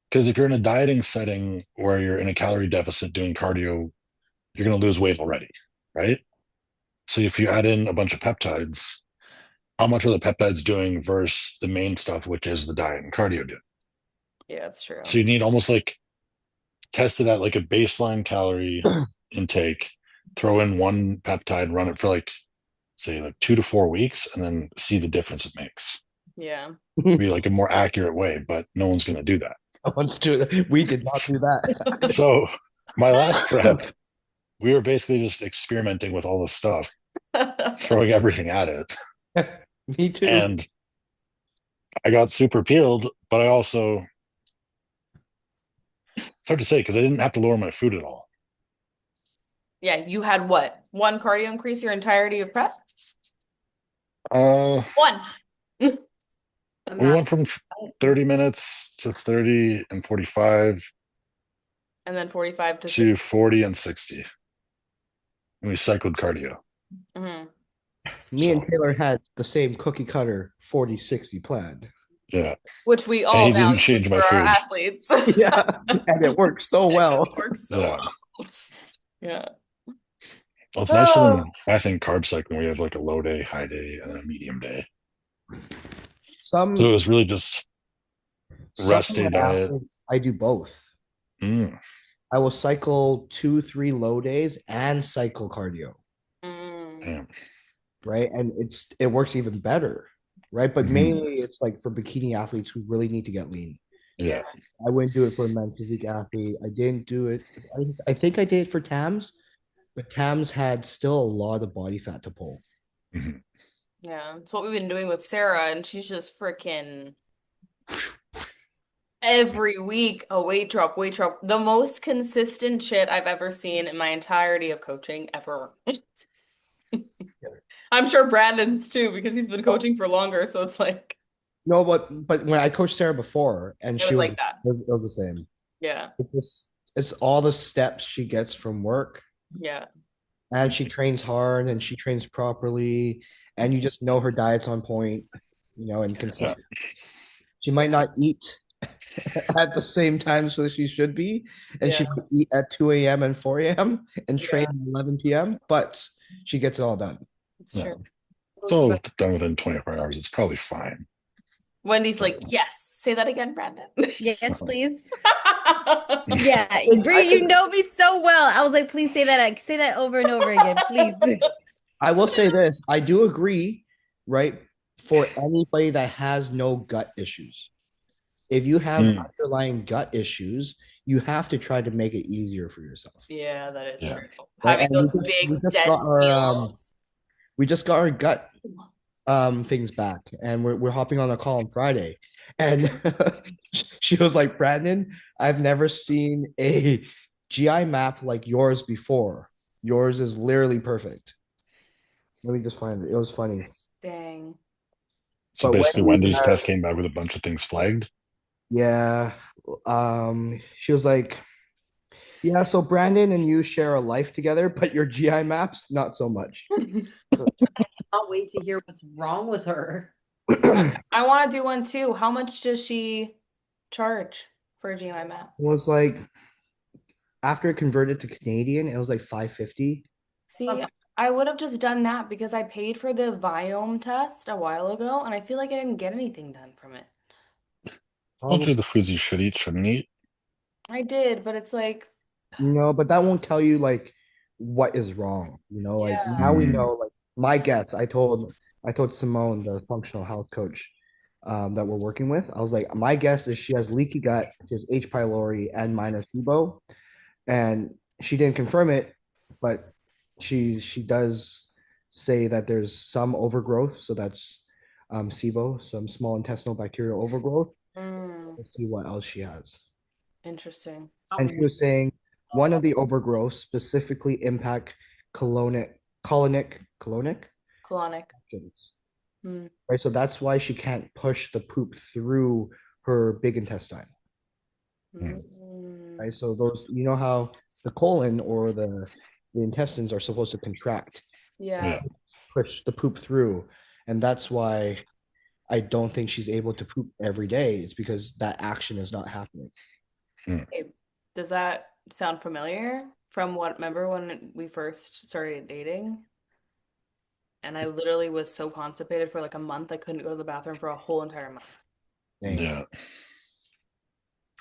Speaker 3: because if you're in a dieting setting where you're in a calorie deficit doing cardio, you're going to lose weight already, right? So if you add in a bunch of peptides, how much are the peptides doing versus the main stuff, which is the diet and cardio doing?
Speaker 1: Yeah, it's true.
Speaker 3: So you need almost like test it at like a baseline calorie intake, throw in one peptide, run it for like, say, like 2 to 4 weeks, and then see the difference it makes.
Speaker 1: Yeah.
Speaker 3: Be like a more accurate way, but no one's going to do that.
Speaker 4: We did not do that.
Speaker 3: So my last prep, we were basically just experimenting with all this stuff, throwing everything at it.
Speaker 4: Me too.
Speaker 3: And I got super peeled, but I also, it's hard to say because I didn't have to lower my food at all.
Speaker 1: Yeah, you had what? One cardio increase your entirety of prep?
Speaker 3: Uh,
Speaker 1: One.
Speaker 3: we went from 30 minutes to 30 and 45
Speaker 1: And then 45 to
Speaker 3: to 40 and 60. And we cycled cardio.
Speaker 1: Mhm.
Speaker 4: Me and
Speaker 3: So,
Speaker 4: Taylor had the same cookie cutter 40-60 plan.
Speaker 3: yeah.
Speaker 1: Which we
Speaker 3: And
Speaker 1: all
Speaker 3: he didn't
Speaker 1: now
Speaker 3: change
Speaker 1: use
Speaker 3: my
Speaker 1: for our
Speaker 3: food.
Speaker 1: athletes.
Speaker 4: Yeah, and it worked so well.
Speaker 1: It works so
Speaker 3: Yeah.
Speaker 1: well. Yeah.
Speaker 3: Well, it's nicer
Speaker 1: Oh.
Speaker 3: than, I think, carb cycling. We have like a low day, high day, and then a medium day.
Speaker 4: Some
Speaker 3: So it was really just
Speaker 4: some
Speaker 3: rest
Speaker 4: of
Speaker 3: day
Speaker 4: my
Speaker 3: diet.
Speaker 4: athletes, I do both.
Speaker 3: Mm,
Speaker 4: I will cycle 2-3 low days and cycle cardio,
Speaker 1: Mm.
Speaker 3: yeah.
Speaker 4: right? And it works even better, right? But
Speaker 3: Mhm.
Speaker 4: mainly it's like for bikini athletes who really need to get lean.
Speaker 3: Yeah.
Speaker 4: I wouldn't do it for a men's physique athlete. I didn't do it. I think I did it for Tams, but Tams had still a lot of body fat to pull.
Speaker 3: Mhm.
Speaker 1: Yeah. It's what we've been doing with Sara, and she's just freaking every week a weight drop, weight drop. The most consistent shit I've ever seen in my entirety of coaching ever. I'm sure Brandon's too, because he's been coaching for longer, so it's like
Speaker 4: No, but when I coached Sarah before, and
Speaker 1: it
Speaker 4: she
Speaker 1: was
Speaker 4: was
Speaker 1: like that.
Speaker 4: it was the same.
Speaker 1: Yeah.
Speaker 4: It's all the steps she gets from work,
Speaker 1: Yeah.
Speaker 4: and she trains hard and she trains properly, and you just know her diet's on point, and consistent. She might not eat at the same time so she should be, and she
Speaker 1: Yeah.
Speaker 4: might eat at 2 a.m. and 4 a.m. and train
Speaker 1: Yeah.
Speaker 4: at 11 p.m., but she gets it all done.
Speaker 1: It's
Speaker 3: Yeah.
Speaker 1: true.
Speaker 3: It's all done within 24 hours. It's probably fine.
Speaker 1: Wendy's like, yes. Say that again, Brandon.
Speaker 6: Yes, please. Yeah, Bree, you know me so well. I was like, please say that. Say that over and over again, please.
Speaker 4: I will say this. I do agree, right? For anybody that has no gut issues. If you have underlying gut issues, you have to try to make it easier for yourself.
Speaker 1: Yeah, that is
Speaker 3: Yeah.
Speaker 1: true.
Speaker 4: Right?
Speaker 1: Having
Speaker 4: And
Speaker 1: those big
Speaker 4: we just
Speaker 1: dead
Speaker 4: got our
Speaker 1: meals.
Speaker 4: we just got our gut things back, and we're hopping on a call on Friday. And she was like, Brandon, I've never seen a GI map like yours before. Yours is literally perfect. Let me just find it. It was funny.
Speaker 1: Dang.
Speaker 3: So
Speaker 4: But
Speaker 3: basically,
Speaker 4: Wendy
Speaker 3: Wendy's test came back with a bunch of things flagged.
Speaker 4: Yeah. She was like, yeah, so Brandon and you share a life together, but your GI maps, not so much.
Speaker 5: Can't wait to hear what's wrong with her.
Speaker 1: I want to do one too. How much does she charge for a GI map?
Speaker 4: It was like after it converted to Canadian, it was like 550.
Speaker 1: See, I would have just done that because I paid for the Viome test a while ago, and I feel like I didn't get anything done from it.
Speaker 3: Told you the foods you should eat, shouldn't eat.
Speaker 1: I did, but it's like,
Speaker 4: But that won't tell you like what is wrong. Like
Speaker 1: yeah.
Speaker 4: now we know. Like my guess, I told Simone, the functional health coach, that we're working with. I was like, my guess is she has leaky gut, she has H. pylori and minus SIBO, and she didn't confirm it, but she does say that there's some overgrowth. So that's SIBO, some small intestinal bacterial overgrowth. Let's see what else she has.
Speaker 1: Interesting.
Speaker 4: And she was saying one of the overgrowths specifically impact colonic
Speaker 1: Colonic.
Speaker 4: actions.
Speaker 1: Hmm.
Speaker 4: Right. So that's why she can't push the poop through her big intestine.
Speaker 1: Mm.
Speaker 4: Right. So those, how the colon or the intestines are supposed to contract,
Speaker 1: Yeah.
Speaker 4: push the poop through. And that's why I don't think she's able to poop every day. It's because that action is not happening.
Speaker 1: Hey, does that sound familiar from remember when we first started dating? And I literally was so constipated for like a month, I couldn't go to the bathroom for a whole entire month.
Speaker 3: Yeah.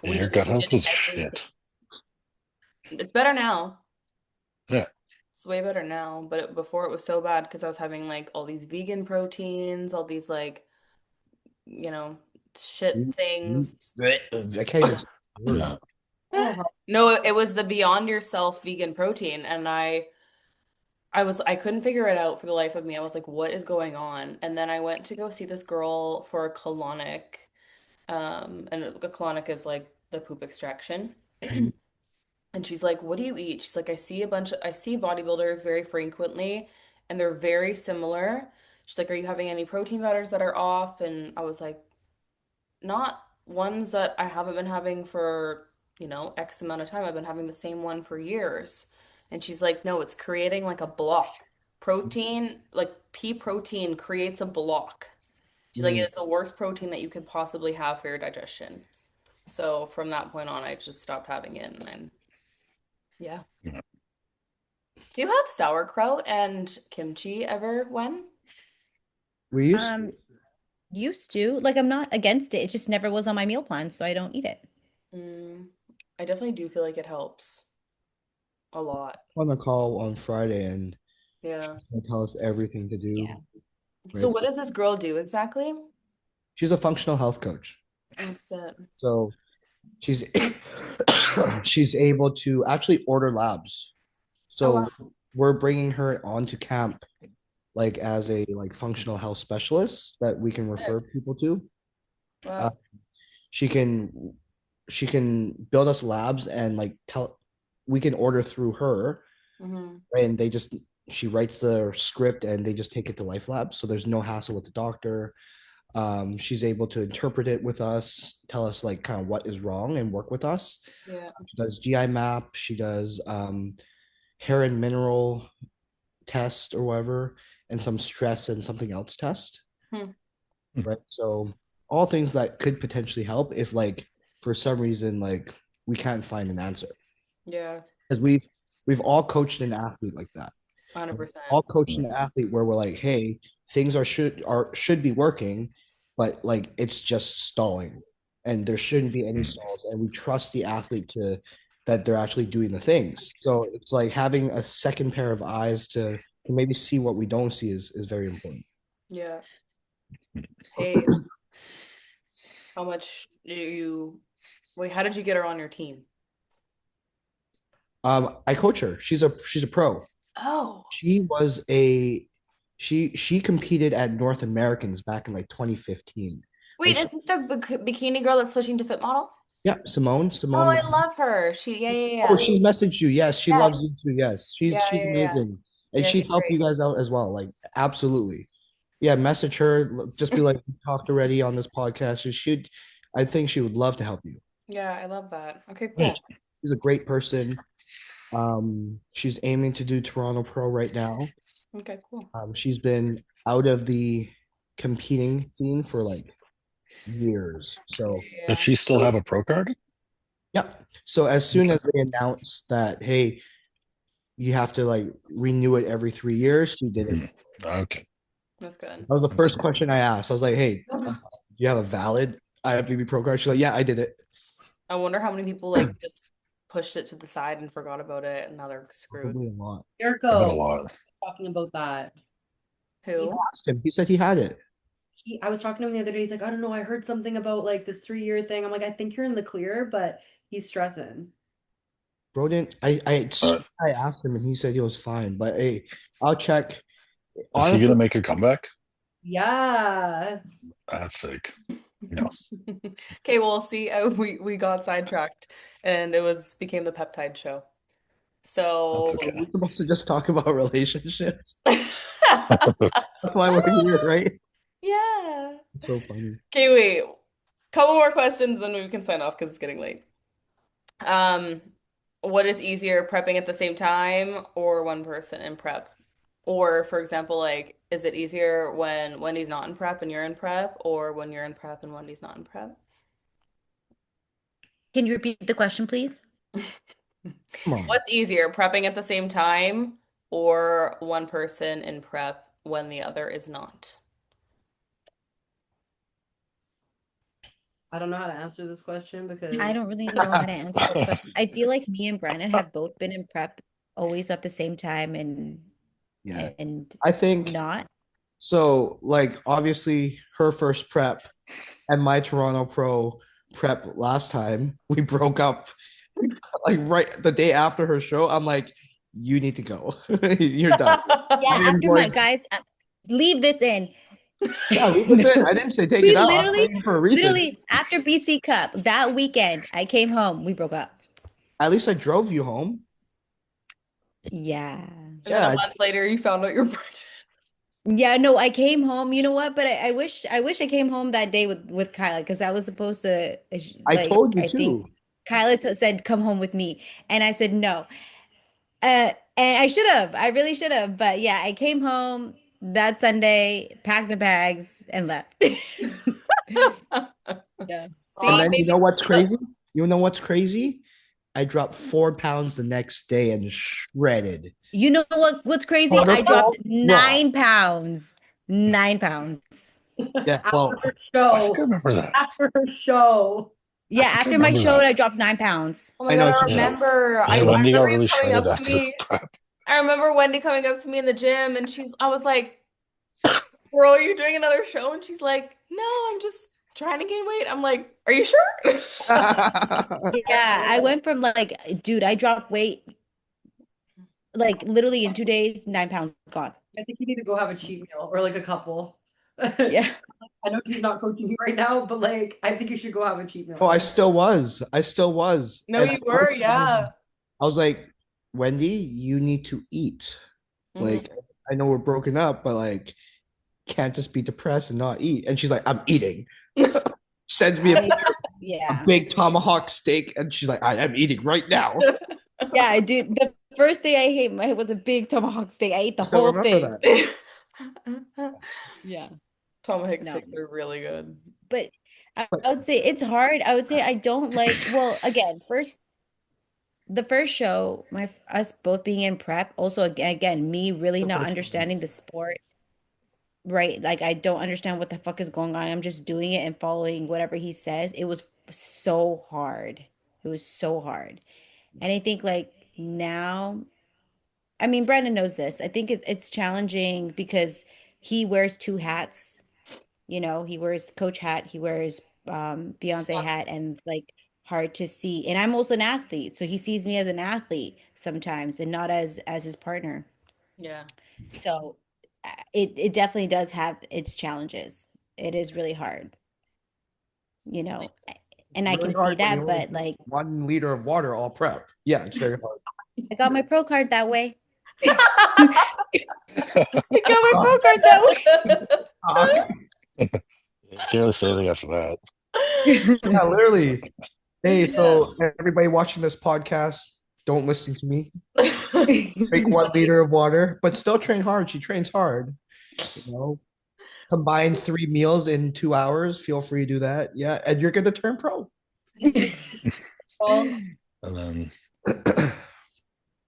Speaker 1: We
Speaker 3: Your gut health
Speaker 1: did
Speaker 3: was
Speaker 1: everything.
Speaker 3: shit.
Speaker 1: It's better now.
Speaker 3: Yeah.
Speaker 1: It's way better now, but before it was so bad because I was having like all these vegan proteins, all these like, you know, shit things.
Speaker 4: I can't even say the word.
Speaker 3: Yeah.
Speaker 5: Oh,
Speaker 1: No, it was the Beyond Yourself vegan protein, and I couldn't figure it out for the life of me. I was like, what is going on? And then I went to go see this girl for a colonic, and a colonic is like the poop extraction. And she's like, "What do you eat?" She's like, I see bodybuilders very frequently, and they're very similar." She's like, "Are you having any protein powders that are off?" And I was like, "Not ones that I haven't been having for, X amount of time. I've been having the same one for years." And she's like, "No, it's creating like a block. Protein, like pea protein creates a block." She's like,
Speaker 4: Mm.
Speaker 1: "It's the worst protein that you could possibly have for your digestion." So from that point on, I just stopped having it, and yeah.
Speaker 3: Yeah.
Speaker 1: Do you have sauerkraut and kimchi ever when?
Speaker 4: We used
Speaker 6: Um, used to. Like I'm not against it. It just never was on my meal plan, so I don't eat it.
Speaker 1: Mm, I definitely do feel like it helps a lot.
Speaker 4: on a call on Friday, and
Speaker 1: Yeah.
Speaker 4: she's gonna tell us everything to
Speaker 6: Yeah.
Speaker 4: do.
Speaker 1: So
Speaker 4: Right?
Speaker 1: what does this girl do exactly?
Speaker 4: She's a functional health coach,
Speaker 1: Oh, shit.
Speaker 4: so she's she's able to actually order labs.
Speaker 1: Oh,
Speaker 4: So
Speaker 1: wow.
Speaker 4: we're bringing her onto camp like as a like functional health specialist that we can refer people to. Uh,
Speaker 1: Wow.
Speaker 4: she can she can build us labs and like tell we can order through her,
Speaker 1: Hmm.
Speaker 4: and she writes the script and they just take it to Life Lab. So there's no hassle with the doctor. She's able to interpret it with us, tell us like kind of what is wrong and work with us.
Speaker 1: Yeah.
Speaker 4: She does GI map, she does hair and mineral test or whatever, and some stress and something else test,
Speaker 1: Hmm.
Speaker 4: right? So all things that could potentially help if like for some reason like we can't find an answer.
Speaker 1: Yeah.
Speaker 4: Because we've all coached an athlete like that. All
Speaker 1: 100%.
Speaker 4: coached an athlete where we're like, hey, things should be working, but like it's just stalling, and there shouldn't be any stalls, and we trust the athlete to that they're actually doing the things. So it's like having a second pair of eyes to maybe see what we don't see is very important.
Speaker 1: Yeah. Hey, how much do you, wait, how did you get her on your team?
Speaker 4: I coach her. She's a pro.
Speaker 1: Oh,
Speaker 4: She was a she competed at North Americans back in like 2015.
Speaker 1: wait,
Speaker 4: Like she,
Speaker 1: is this the bikini girl that's switching to fit model?
Speaker 4: yeah,
Speaker 1: Oh,
Speaker 4: Simone.
Speaker 1: I love her. Yeah, yeah,
Speaker 4: Oh,
Speaker 1: yeah.
Speaker 4: she's messaged you. Yes, she
Speaker 1: Yeah,
Speaker 4: loves you too. Yes,
Speaker 1: yeah,
Speaker 4: she's
Speaker 1: yeah, yeah.
Speaker 4: amazing, and
Speaker 1: Yeah,
Speaker 4: she'd
Speaker 1: she's
Speaker 4: help
Speaker 1: great.
Speaker 4: you guys out as well. Like absolutely, yeah. Message her. Just be like, "We talked already on this podcast." I think she would love to help you.
Speaker 1: Yeah, I love that. Okay,
Speaker 4: Yeah,
Speaker 1: cool.
Speaker 4: she's a great person. She's aiming to do Toronto Pro right now.
Speaker 1: Okay, cool.
Speaker 4: She's been out of the competing scene for like years. So
Speaker 3: Does
Speaker 1: Yeah.
Speaker 3: she still have a pro card?
Speaker 4: yeah. So as soon
Speaker 3: Okay.
Speaker 4: as they announced that, hey, you have to like renew it every 3 years, she did it.
Speaker 3: Hmm. Okay.
Speaker 1: That's good.
Speaker 4: That was the
Speaker 3: That's
Speaker 4: first question I asked. I was like, "Hey, do you have a valid IFBB Pro card?" She's like, "Yeah, I did it."
Speaker 1: I wonder how many people like just pushed it to the side and forgot about it and now they're screwed.
Speaker 4: Probably a lot.
Speaker 3: I bet a
Speaker 5: Jericho
Speaker 3: lot.
Speaker 5: talking about that. He,
Speaker 1: Who?
Speaker 4: Asked him. He said he had it.
Speaker 5: I was talking to him the other day. He's like, I don't know. I heard something about like this 3 year thing. I'm like, I think you're in the clear, but he's stressing.
Speaker 4: Bro didn't.
Speaker 3: Uh,
Speaker 4: I asked him and he said he was fine. But hey, I'll check.
Speaker 3: is he gonna
Speaker 4: Honestly,
Speaker 3: make a comeback?
Speaker 5: Yeah.
Speaker 3: That's sick. No.
Speaker 1: Okay, well, see, we got sidetracked and it was became the peptide show.
Speaker 3: That's
Speaker 1: So
Speaker 4: we're
Speaker 3: okay.
Speaker 4: supposed to just talk about relationships. That's why we're here, right?
Speaker 1: yeah.
Speaker 4: It's so funny.
Speaker 1: Okay, wait. Couple more questions, then we can sign off because it's getting late. Um, what is easier, prepping at the same time or one person in prep? Or, for example, like, is it easier when Wendy's not in prep and you're in prep, or when you're in prep and Wendy's not in prep?
Speaker 6: Can you repeat the question, please?
Speaker 4: Come on.
Speaker 1: What's easier, prepping at the same time or one person in prep when the other is not?
Speaker 5: I don't know how to answer this question because
Speaker 6: I don't really know how to answer this question. I feel like me and Brandon have both been in prep always at the same time
Speaker 4: Yeah.
Speaker 6: and
Speaker 4: I think
Speaker 6: not.
Speaker 4: so. Like, obviously, her first prep and my Toronto Pro prep last time, we broke up like right the day after her show. I'm like, you need to go. You're done.
Speaker 6: Yeah,
Speaker 4: I am
Speaker 6: after my
Speaker 4: going.
Speaker 6: guys, leave this in.
Speaker 4: Yeah, leave it in. I didn't say take it
Speaker 6: We
Speaker 4: out. I'm saying for a reason.
Speaker 6: literally after BC Cup that weekend, I came home. We broke up.
Speaker 4: At least I drove you home.
Speaker 6: Yeah.
Speaker 1: And then
Speaker 4: Yeah,
Speaker 1: a month later, you found out you're pregnant.
Speaker 6: Yeah, no, I came home. You know what? But I wish I came home that day with Kyla because I was supposed to
Speaker 4: I
Speaker 6: like
Speaker 4: told you
Speaker 6: I think
Speaker 4: too.
Speaker 6: Kyla said come home with me, and I said no. And I should have. I really should have. But yeah, I came home that Sunday, packed my bags, and left. Yeah.
Speaker 4: And
Speaker 1: See,
Speaker 4: then you
Speaker 1: maybe.
Speaker 4: know what's crazy? You know what's crazy? I dropped 4 pounds the next day and shredded.
Speaker 6: You know what's crazy? I
Speaker 4: Waterfall
Speaker 6: dropped
Speaker 4: raw.
Speaker 6: 9 pounds. 9 pounds.
Speaker 4: Yeah,
Speaker 5: after
Speaker 4: well,
Speaker 5: her
Speaker 3: I think I
Speaker 5: show,
Speaker 3: remember that.
Speaker 5: after her show.
Speaker 3: I
Speaker 6: Yeah,
Speaker 3: think I
Speaker 6: after my
Speaker 3: remember
Speaker 6: show,
Speaker 3: that.
Speaker 6: I dropped 9 pounds.
Speaker 1: Oh my
Speaker 4: I
Speaker 1: God,
Speaker 4: know.
Speaker 1: I
Speaker 3: Yeah.
Speaker 1: remember.
Speaker 3: Yeah,
Speaker 1: I
Speaker 3: Wendy got
Speaker 1: remember you
Speaker 3: really
Speaker 1: coming
Speaker 3: shredded
Speaker 1: up to
Speaker 3: after
Speaker 1: me.
Speaker 3: prep.
Speaker 1: I remember Wendy coming up to me in the gym, and I was like, "Girl, are you doing another show?" And she's like, "No, I'm just trying to gain weight." I'm like, "Are you sure?"
Speaker 6: Yeah, I went from like, dude, I dropped weight like literally in 2 days, 9 pounds gone.
Speaker 5: I think you need to go have a cheat meal or like a couple.
Speaker 6: Yeah.
Speaker 5: I know she's not coaching you right now, but like I think you should go have a cheat meal.
Speaker 4: Oh, I still was. I still was.
Speaker 1: No,
Speaker 4: And
Speaker 1: you were, yeah.
Speaker 4: I was like, Wendy, you need to eat.
Speaker 1: Mhm.
Speaker 4: Like, I know we're broken up, but like, can't just be depressed and not eat. And she's like, I'm eating. Sends me a
Speaker 6: Yeah.
Speaker 4: big tomahawk steak, and she's like, I am eating right now.
Speaker 6: Yeah, dude, the first day I ate it was a big tomahawk steak. I ate the
Speaker 4: I still
Speaker 6: whole
Speaker 4: remember
Speaker 6: thing.
Speaker 4: that.
Speaker 6: Yeah.
Speaker 1: Tomahawk
Speaker 6: No.
Speaker 1: steaks are really good.
Speaker 6: But I would say it's hard. I would say I don't like, well, again, the first show, us both being in prep, also again, me really
Speaker 4: The
Speaker 6: not
Speaker 4: first one.
Speaker 6: understanding the sport, right? Like I don't understand what the fuck is going on. I'm just doing it and following whatever he says. It was so hard. It was so hard. And I think like now, I mean, Brandon knows this. I think it's challenging because he wears two hats. You know, he wears the coach hat, he wears Beyonce hat, and it's like hard to see. And I'm also an athlete, so he sees me as an athlete sometimes and not as his partner.
Speaker 1: Yeah.
Speaker 6: So it definitely does have its challenges. It is really hard, you know, and I
Speaker 4: Really
Speaker 6: can see
Speaker 4: hard when you
Speaker 6: that,
Speaker 4: only
Speaker 6: but
Speaker 4: drink
Speaker 6: like
Speaker 4: 1 liter of water all prep. Yeah, it's very hard.
Speaker 6: I got my pro card that way.
Speaker 1: I
Speaker 6: I got my pro card that
Speaker 3: Can't really say anything after that.
Speaker 6: way.
Speaker 4: Yeah, literally. Hey, so
Speaker 1: Yes.
Speaker 4: everybody watching this podcast, don't listen to me. Drink 1 liter of water, but still train hard. She trains hard. You know, combine 3 meals in 2 hours. Feel free to do that. Yeah, and you're gonna turn pro.
Speaker 5: Well,
Speaker 3: And then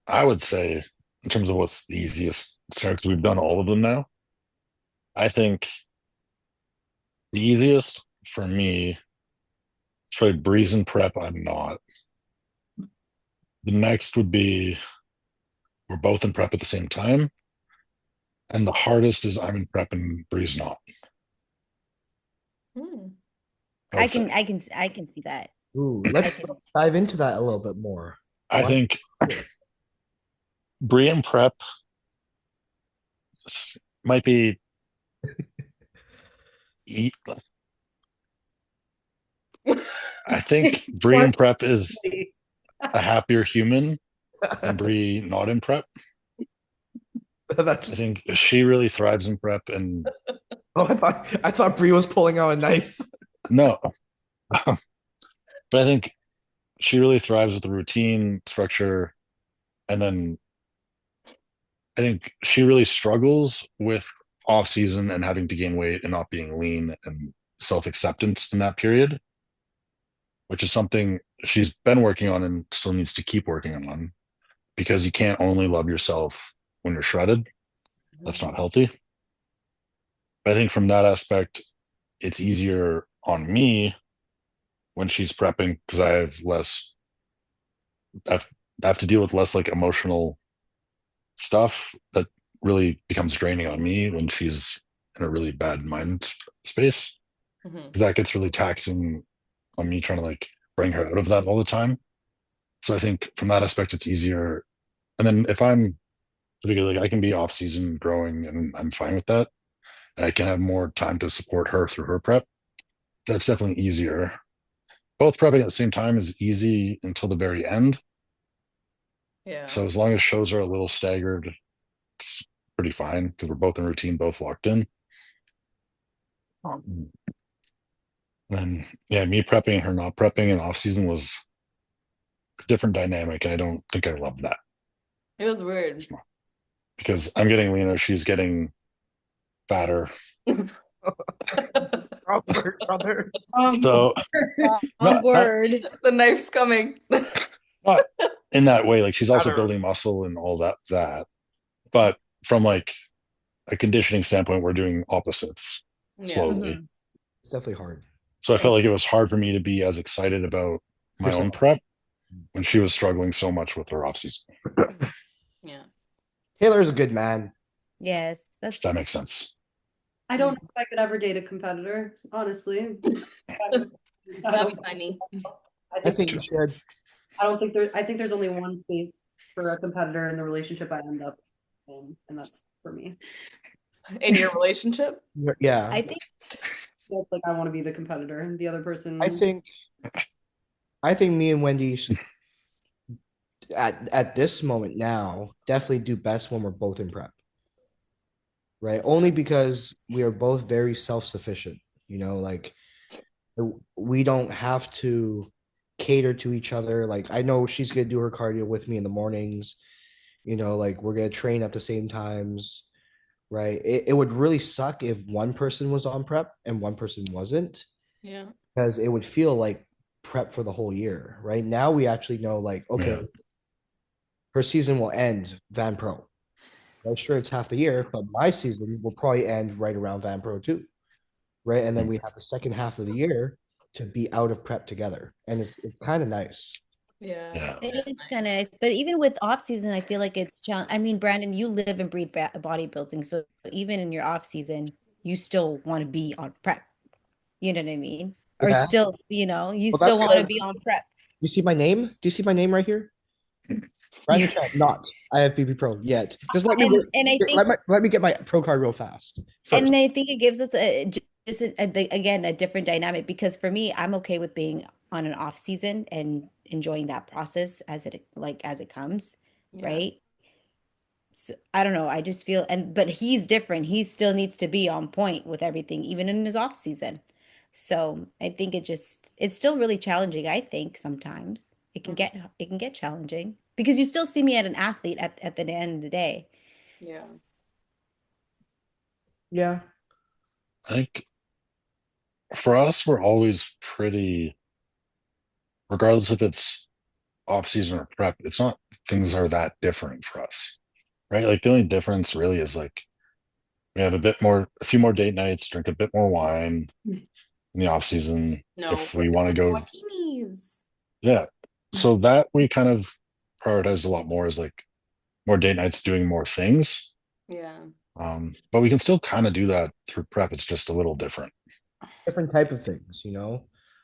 Speaker 3: I would say, in terms of what's the easiest, because we've done all of them now, I think the easiest for me is probably Breeze and Prep. I'm not. The next would be we're both in prep at the same time. And the hardest is I'm in prep and Bree's not.
Speaker 1: Hmm.
Speaker 3: I would say.
Speaker 6: I can see that.
Speaker 4: Ooh,
Speaker 6: I
Speaker 4: let's
Speaker 6: can.
Speaker 4: dive into that a little bit more.
Speaker 3: I think Bree and prep might be eat. I think Bree in prep is a happier human and Bree not in prep.
Speaker 4: That's.
Speaker 3: I think she really thrives in prep, and
Speaker 4: Oh, I thought Bree was pulling out a knife.
Speaker 3: no, but I think she really thrives with the routine structure, and then I think she really struggles with off season and having to gain weight and not being lean and self acceptance in that period, which is something she's been working on and still needs to keep working on because you can't only love yourself when you're shredded. That's not healthy. But I think from that aspect, it's easier on me when she's prepping because I have less, I've, I have to deal with less like emotional stuff that really becomes draining on me when she's in a really bad mind space.
Speaker 1: Mhm.
Speaker 3: Because that gets really taxing on me trying to like bring her out of that all the time. So I think from that aspect, it's easier. And then if I'm particularly like I can be off season growing and I'm fine with that. And I can have more time to support her through her prep. That's definitely easier. Both prepping at the same time is easy until the very end.
Speaker 1: Yeah.
Speaker 3: So as long as shows are a little staggered, it's pretty fine because we're both in routine, both locked in. And yeah, me prepping and her not prepping in off season was a different dynamic, and I don't think I love that
Speaker 1: It was weird.
Speaker 3: because I'm getting leaner, she's getting fatter.
Speaker 4: Brother.
Speaker 3: So
Speaker 6: Wrong
Speaker 3: not
Speaker 6: word.
Speaker 1: The knife's coming.
Speaker 3: not in that way. Like she's also
Speaker 4: Fatter.
Speaker 3: building muscle and all that. But from like a conditioning standpoint, we're doing opposites
Speaker 1: Yeah.
Speaker 3: slowly.
Speaker 4: It's definitely hard.
Speaker 3: So I felt like it was hard for me to be as excited about my own prep when she was struggling so much with her off season.
Speaker 1: Yeah.
Speaker 4: Taylor's a good man.
Speaker 6: Yes,
Speaker 3: If
Speaker 6: that's
Speaker 3: that makes sense.
Speaker 5: I don't know if I could ever date a competitor, honestly.
Speaker 1: That'd be funny.
Speaker 4: I think you should.
Speaker 5: I think there's only one space for a competitor in the relationship I end up in, and that's for me.
Speaker 1: In your relationship?
Speaker 4: Yeah.
Speaker 6: I think
Speaker 5: That's like I want to be the competitor, and the other person.
Speaker 4: I think me and Wendy at this moment now definitely do best when we're both in prep. Right? Only because we are both very self-sufficient, like we don't have to cater to each other. Like I know she's gonna do her cardio with me in the mornings, like we're gonna train at the same times, right? It would really suck if one person was on prep and one person wasn't,
Speaker 1: Yeah.
Speaker 4: because it would feel like prep for the whole year. Right now we actually know, like, okay,
Speaker 3: Yeah.
Speaker 4: her season will end Van Pro. I'm sure it's half the year, but my season will probably end right around Van Pro too, right? And then we have the second half of the year to be out of prep together, and it's kind of nice.
Speaker 1: Yeah.
Speaker 3: Yeah.
Speaker 6: it is kind of nice. But even with off season, I feel like it's challenge. I mean, Brandon, you live and breathe bodybuilding, so even in your off season, you still want to be on prep. You know what I mean? Or
Speaker 4: Yeah.
Speaker 6: still, you
Speaker 4: Well, that's
Speaker 6: still want to
Speaker 4: good.
Speaker 6: be on prep.
Speaker 4: You see my name? Do you see my name right here? Brandon Chan, not IFBB Pro yet. Just let me
Speaker 6: And I think
Speaker 4: let me get my pro card real fast first.
Speaker 6: and I think it gives us again a different dynamic, because for me, I'm okay with being on an off season and enjoying that process as it comes,
Speaker 1: Yeah.
Speaker 6: right? So, I don't know. I just feel but he's different. He still needs to be on point with everything, even in his off season. So I think it's still really challenging. I think sometimes it can get challenging because you still see me at an athlete at the end of the day.
Speaker 1: Yeah.
Speaker 4: Yeah.
Speaker 3: I think for us, we're always pretty, regardless if it's off season or prep, it's not things are that different for us, right? Like the only difference really is like we have a few more date nights, drink a bit more wine in the off season
Speaker 1: No,
Speaker 3: if we want to go.
Speaker 1: bikinis.
Speaker 3: Yeah. So that we kind of prioritize a lot more as like more date nights doing more things.
Speaker 1: Yeah.
Speaker 3: But we can still kind of do that through prep. It's just a little different.
Speaker 4: Different type of things.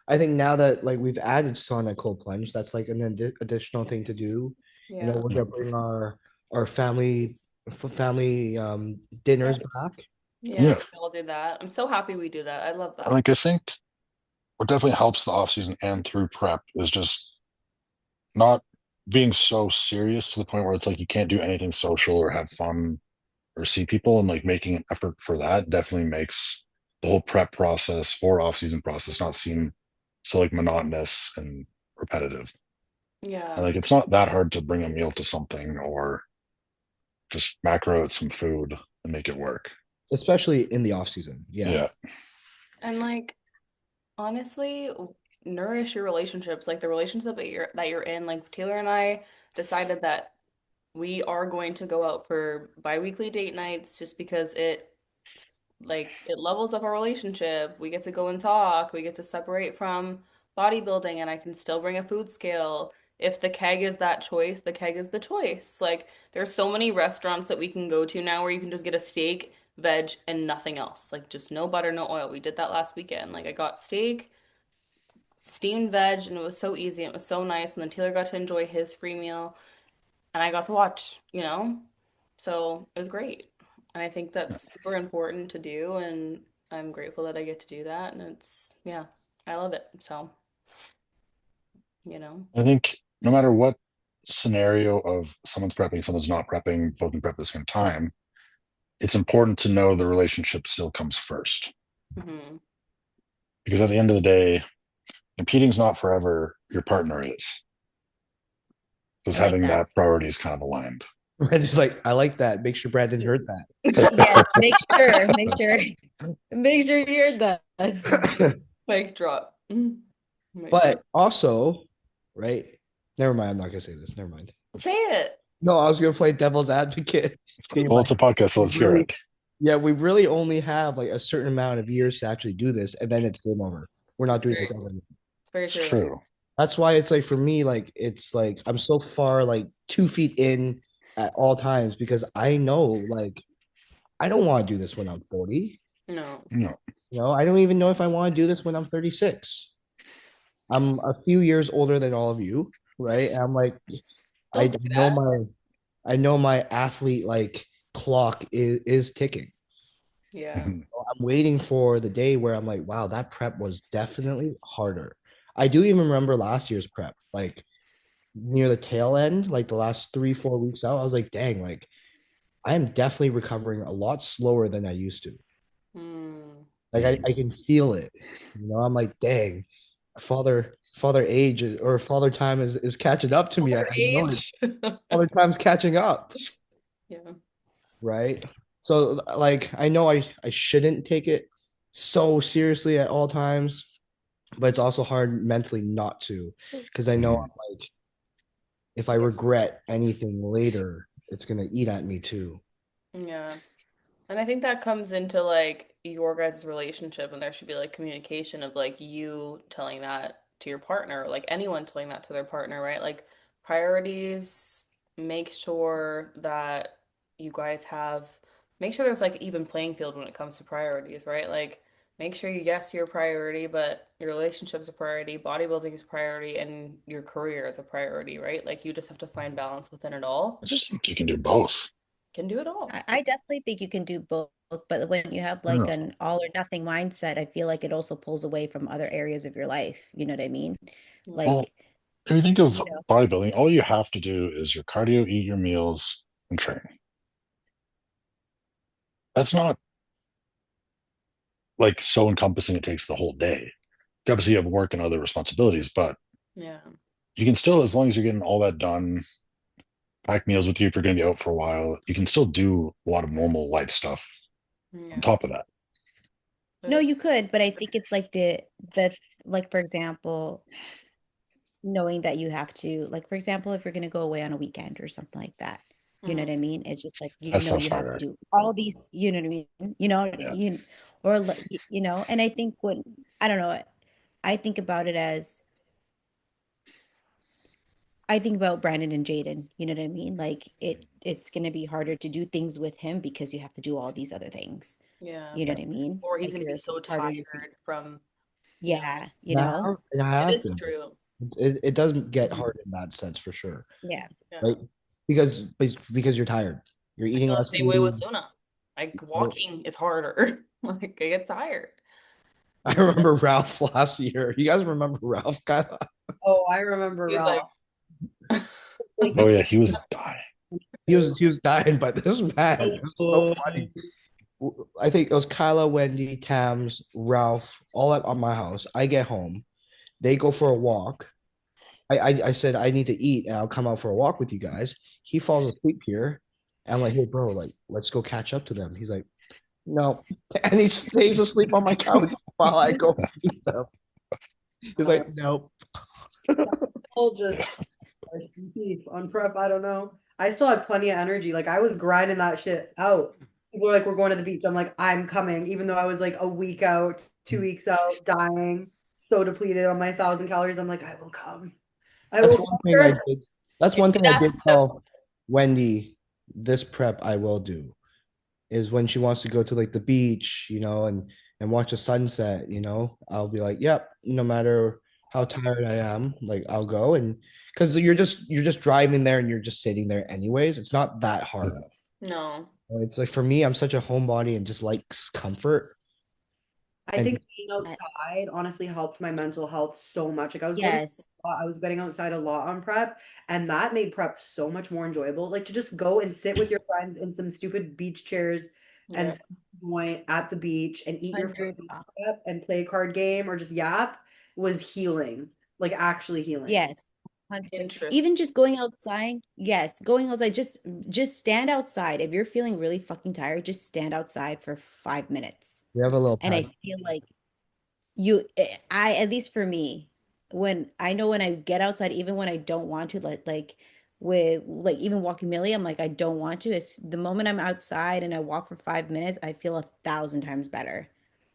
Speaker 4: I think now that like we've added sauna cold plunge, that's like an additional thing to do.
Speaker 1: Yeah.
Speaker 4: We're gonna bring our family dinners back.
Speaker 1: Yeah. We'll do that. I'm so happy we do that. I love that.
Speaker 3: Like I think what definitely helps the off season and through prep is just not being so serious to the point where it's like you can't do anything social or have fun or see people, and like making an effort for that definitely makes the whole prep process or off season process not seem so like monotonous and repetitive.
Speaker 1: Yeah.
Speaker 3: And like it's not that hard to bring a meal to something or just macro out some food and make it work.
Speaker 4: Especially in the off season. Yeah.
Speaker 3: Yeah.
Speaker 1: And like honestly, nourish your relationships. Like the relationship that you're in. Like Taylor and I decided that we are going to go out for bi-weekly date nights just because it levels up our relationship. We get to go and talk. We get to separate from bodybuilding and I can still bring a food scale. If the keg is that choice, the keg is the choice. Like there's so many restaurants that we can go to now where you can just get a steak, veg, and nothing else. Like just no butter, no oil. We did that last weekend. Like I got steak, steamed veg, and it was so easy. It was so nice. And then Taylor got to enjoy his free meal and I got to watch, you know? So it was great. And I think that's super important to do. And I'm grateful that I get to do that. And it's, yeah, I love it. So, you know,
Speaker 3: I think no matter what scenario of someone's prepping, someone's not prepping, both can prep at the same time, it's important to know the relationship still comes first.
Speaker 1: hmm
Speaker 3: Because at the end of the day, competing's not forever, your partner is. Just
Speaker 6: I like
Speaker 3: having
Speaker 6: that.
Speaker 3: that priority is kind of aligned.
Speaker 4: Randy's like, I like that. Make sure Brandon heard that.
Speaker 6: Yes, make sure you heard that.
Speaker 1: mic drop. Mic
Speaker 4: But
Speaker 1: drop.
Speaker 4: also, right? Never mind. I'm not gonna say this. Never mind.
Speaker 1: Say it.
Speaker 4: No, I was gonna play devil's advocate. Being
Speaker 3: Well,
Speaker 4: like,
Speaker 3: it's a podcast, so let's hear it.
Speaker 4: yeah, we really only have like a certain amount of years to actually do this, and then it's game over. We're not doing this ever.
Speaker 1: It's very
Speaker 3: It's
Speaker 1: true.
Speaker 3: true.
Speaker 4: That's why it's like for me, like it's like I'm so far like 2 feet in at all times because I know like I don't want to do this when I'm 40.
Speaker 1: No.
Speaker 3: No.
Speaker 4: You know, I don't even know if I want to do this when I'm 36. I'm a few years older than all of you, right? And I'm like, I
Speaker 1: Don't say
Speaker 4: know
Speaker 1: that.
Speaker 4: I know my athlete like clock is ticking.
Speaker 1: Yeah.
Speaker 4: I'm waiting for the day where I'm like, wow, that prep was definitely harder. I do even remember last year's prep, like near the tail end, like the last 3, 4 weeks out. I was like, dang, like I am definitely recovering a lot slower than I used to.
Speaker 1: Mm.
Speaker 4: Like I can feel it. You know, I'm like, dang, father age or father time is catching up to me. I
Speaker 1: Older
Speaker 4: know it.
Speaker 1: age.
Speaker 4: Father time's catching up,
Speaker 1: Yeah.
Speaker 4: right? So like I know I shouldn't take it so seriously at all times, but it's also hard mentally not to because I know I'm like if I regret anything later, it's gonna eat at me too.
Speaker 1: Yeah. And I think that comes into like your guys' relationship, and there should be like communication of like you telling that to your partner, like anyone telling that to their partner, right? Like priorities, make sure that you guys have, make sure there's like even playing field when it comes to priorities, right? Like make sure you, yes, your priority, but your relationship's a priority, bodybuilding is a priority, and your career is a priority, right? Like you just have to find balance within it all.
Speaker 3: I just think you can do both.
Speaker 1: Can do it all.
Speaker 6: I definitely think you can do both, but when you have like
Speaker 3: Yeah.
Speaker 6: an all or nothing mindset, I feel like it also pulls away from other areas of your life. You know what I mean?
Speaker 3: Well,
Speaker 6: Like,
Speaker 3: if you think of
Speaker 6: you know,
Speaker 3: bodybuilding, all you have to do is your cardio, eat your meals, and train. That's not like so encompassing it takes the whole day. Obviously, you have work and other responsibilities, but
Speaker 1: Yeah.
Speaker 3: you can still, as long as you're getting all that done, pack meals with you if you're going to be out for a while, you can still do a lot of normal life stuff on
Speaker 1: Yeah.
Speaker 3: top of that.
Speaker 6: no, you could, but I think it's like the like for example, knowing that you have to like for example, if you're gonna go away on a weekend or something like that. You know
Speaker 1: Mhm.
Speaker 6: what I mean? It's just like
Speaker 3: That's so
Speaker 6: you have to
Speaker 3: fire.
Speaker 6: do all these, you know what I mean? You know,
Speaker 3: Yeah.
Speaker 6: you know, and I think when I don't know, I think about it as I think about Brandon and Jaden, you know what I mean? Like it's gonna be harder to do things with him because you have to do all these other things.
Speaker 1: Yeah.
Speaker 6: You know what I mean?
Speaker 1: Or he's
Speaker 6: Like
Speaker 1: gonna be
Speaker 6: you're
Speaker 1: so
Speaker 6: harder
Speaker 1: tired from, you know,
Speaker 6: yeah, you
Speaker 4: And
Speaker 6: know?
Speaker 4: I
Speaker 1: it
Speaker 4: have
Speaker 1: is
Speaker 4: been.
Speaker 1: true.
Speaker 4: It doesn't get
Speaker 1: Mhm.
Speaker 4: hard in that sense for sure.
Speaker 6: Yeah.
Speaker 1: Yeah.
Speaker 4: Like because you're tired. You're
Speaker 1: I
Speaker 4: eating
Speaker 1: feel the
Speaker 4: less
Speaker 1: same way with
Speaker 4: food.
Speaker 1: Luna. Like
Speaker 4: Right?
Speaker 1: walking, it's harder. Like I get tired.
Speaker 4: I
Speaker 1: You know?
Speaker 4: remember Ralph last year. You guys remember Ralph, Kyla?
Speaker 5: Oh, I remember
Speaker 1: He's like,
Speaker 5: Ralph. Like
Speaker 3: Oh, yeah, he was dying.
Speaker 4: He was dying, but this man, it was so
Speaker 1: oh,
Speaker 4: funny. I think it was Kyla, Wendy, Tams, Ralph, all at on my house. I get home. They go for a walk. I said I need to eat and I'll come out for a walk with you guys. He falls asleep here. And I'm like, hey, bro, like, let's go catch up to them. He's like, no. And he stays asleep on my couch while I go feed them. He's like, nope.
Speaker 5: people just are sleepy on prep. I don't know. I still had plenty of energy. Like I was grinding that shit out. People were like, "We're going to the beach." I'm like, "I'm coming," even though I was like a week out, 2 weeks out, dying. so depleted on my 1,000 calories. I'm like, I will come. I
Speaker 4: That's
Speaker 5: will
Speaker 4: one thing I
Speaker 5: conquer.
Speaker 4: did. That's one thing I did tell Wendy this prep I will do is when she wants to go to like the beach, and watch a sunset, I'll be like, yep, no matter how tired I am, like I'll go. And because you're just driving there and you're just sitting there anyways. It's not that hard.
Speaker 1: No.
Speaker 4: It's like for me, I'm such a homebody and just likes comfort.
Speaker 5: I
Speaker 4: And
Speaker 5: think being outside honestly helped my mental health so much. Like
Speaker 6: Yes.
Speaker 5: I was getting outside a lot on prep, and that made prep so much more enjoyable. Like to just go and sit with your friends in some stupid beach chairs and
Speaker 1: Yeah.
Speaker 5: joint at the beach and eat your food
Speaker 6: 100.
Speaker 5: and play a card game or just yap was healing. Like actually healing.
Speaker 6: Yes. 100.
Speaker 1: Interesting.
Speaker 6: Even just going outside, yes, going outside, just stand outside. If you're feeling really fucking tired, just stand outside for 5 minutes.
Speaker 4: we have a little
Speaker 6: And I
Speaker 4: pad.
Speaker 6: feel like at least for me, when I get outside, even when I don't want to, like with like even walking Millie, I'm like, I don't want to. It's the moment I'm outside and I walk for 5 minutes, I feel 1,000 times better.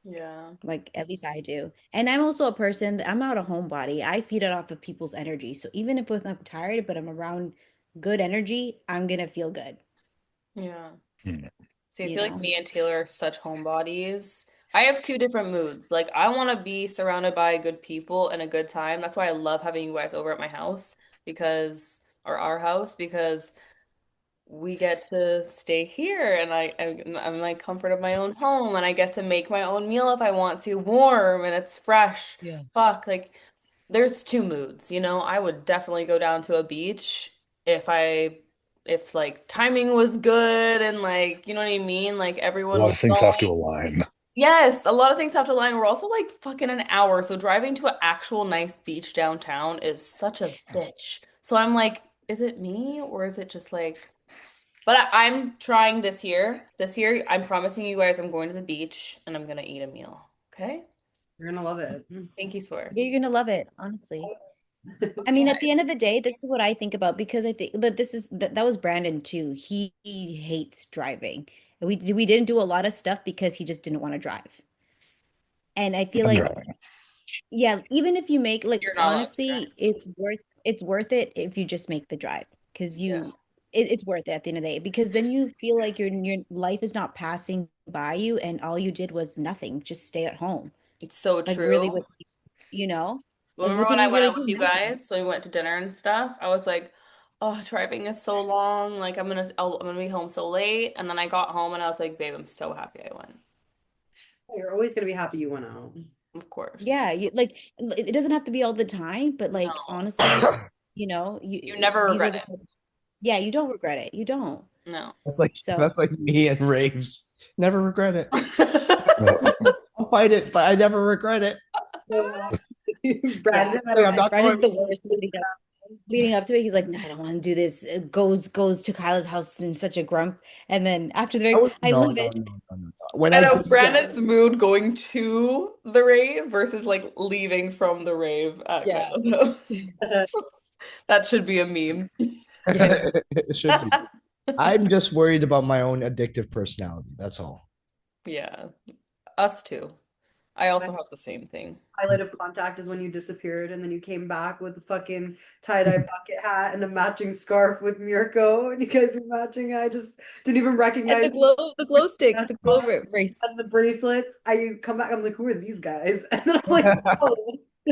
Speaker 1: Yeah.
Speaker 6: Like at least I do. And I'm also a person that I'm not a homebody. I feed it off of people's energy. So even if I'm tired, but I'm around good energy, I'm gonna feel good,
Speaker 1: Yeah.
Speaker 3: Hmm.
Speaker 1: See, I
Speaker 6: you
Speaker 1: feel like
Speaker 6: know?
Speaker 1: me and Taylor are such homebodies. I have two different moods. Like, I want to be surrounded by good people and a good time. That's why I love having you guys over at my house or our house, because we get to stay here and I'm in my comfort of my own home and I get to make my own meal if I want to, warm and it's fresh.
Speaker 6: Yeah.
Speaker 1: Fuck, like, there's two moods, you know? I would definitely go down to a beach if like timing was good and like, you know what I mean? Like
Speaker 3: A
Speaker 1: everyone
Speaker 3: lot
Speaker 1: was
Speaker 3: of things have to
Speaker 1: going.
Speaker 3: align.
Speaker 1: Yes, a lot of things have to align. We're also like fucking an hour, so driving to an actual nice beach downtown is such a bitch. So I'm like, is it me or is it just like but I'm trying this year. This year, I'm promising you guys I'm going to the beach and I'm gonna eat a meal. Okay?
Speaker 5: You're gonna love it.
Speaker 1: Thank you, swear.
Speaker 6: Yeah, you're gonna love it, honestly. I
Speaker 1: Yeah.
Speaker 6: mean, at the end of the day, this is what I think about because I think that that was Brandon too. He hates driving. We didn't do a lot of stuff because he just didn't want to drive. And I feel
Speaker 3: I'm
Speaker 6: like,
Speaker 3: driving.
Speaker 6: yeah, even if you make like
Speaker 1: You're not allowed to drive.
Speaker 6: honestly, it's worth it if you just make the drive because
Speaker 1: Yeah.
Speaker 6: it's worth it at the end of the day because then you feel like your life is not passing by you and all you did was nothing, just stay at home.
Speaker 1: It's so
Speaker 6: Like really,
Speaker 1: true.
Speaker 6: you know, like
Speaker 1: Remember
Speaker 6: what
Speaker 1: when
Speaker 6: did
Speaker 1: I
Speaker 6: we
Speaker 1: went
Speaker 6: really
Speaker 1: out
Speaker 6: do?
Speaker 1: with you
Speaker 6: Nothing.
Speaker 1: guys? So we went to dinner and stuff. I was like, oh, driving is so long. Like I'm gonna be home so late. And then I got home and I was like, babe, I'm so happy I went.
Speaker 5: You're always gonna be happy you went out.
Speaker 1: Of course.
Speaker 6: Yeah, like it doesn't have to be all the time, but like
Speaker 1: No.
Speaker 6: honestly,
Speaker 1: You never
Speaker 6: these are
Speaker 1: regret
Speaker 6: the
Speaker 1: it.
Speaker 6: yeah, you don't regret it. You don't.
Speaker 1: No.
Speaker 4: That's like
Speaker 6: So
Speaker 4: that's like me and raves. Never regret it.
Speaker 3: No.
Speaker 4: I'll fight it, but I never regret it.
Speaker 6: yeah,
Speaker 5: Brandon, I
Speaker 4: Like,
Speaker 5: don't
Speaker 4: I'm not
Speaker 6: Brandon's
Speaker 4: going.
Speaker 6: the worst leading up to it. He's like, no, I don't want to do this. Goes to Kyla's house in such a grump, and then after the
Speaker 4: I
Speaker 6: break,
Speaker 4: was
Speaker 6: I
Speaker 4: no,
Speaker 6: love
Speaker 4: no,
Speaker 6: it.
Speaker 4: no, no, no. When
Speaker 1: I
Speaker 4: I
Speaker 1: know
Speaker 4: did,
Speaker 1: Brandon's mood going to the rave versus like leaving from the rave at
Speaker 6: Yeah.
Speaker 1: Kyla's house. That should be a meme.
Speaker 4: it should be. I'm just worried about my own addictive personality. That's all.
Speaker 1: Yeah, us too. I also have the same thing.
Speaker 5: highlight of contact is when you disappeared and then you came back with a fucking tie-dye bucket hat and a matching scarf with Mirko and you guys were matching. I just didn't even
Speaker 6: And
Speaker 5: recognize
Speaker 6: the glow sticks, the glow race.
Speaker 5: and the bracelets. I come back, I'm like, who are these guys? And then I'm like, oh,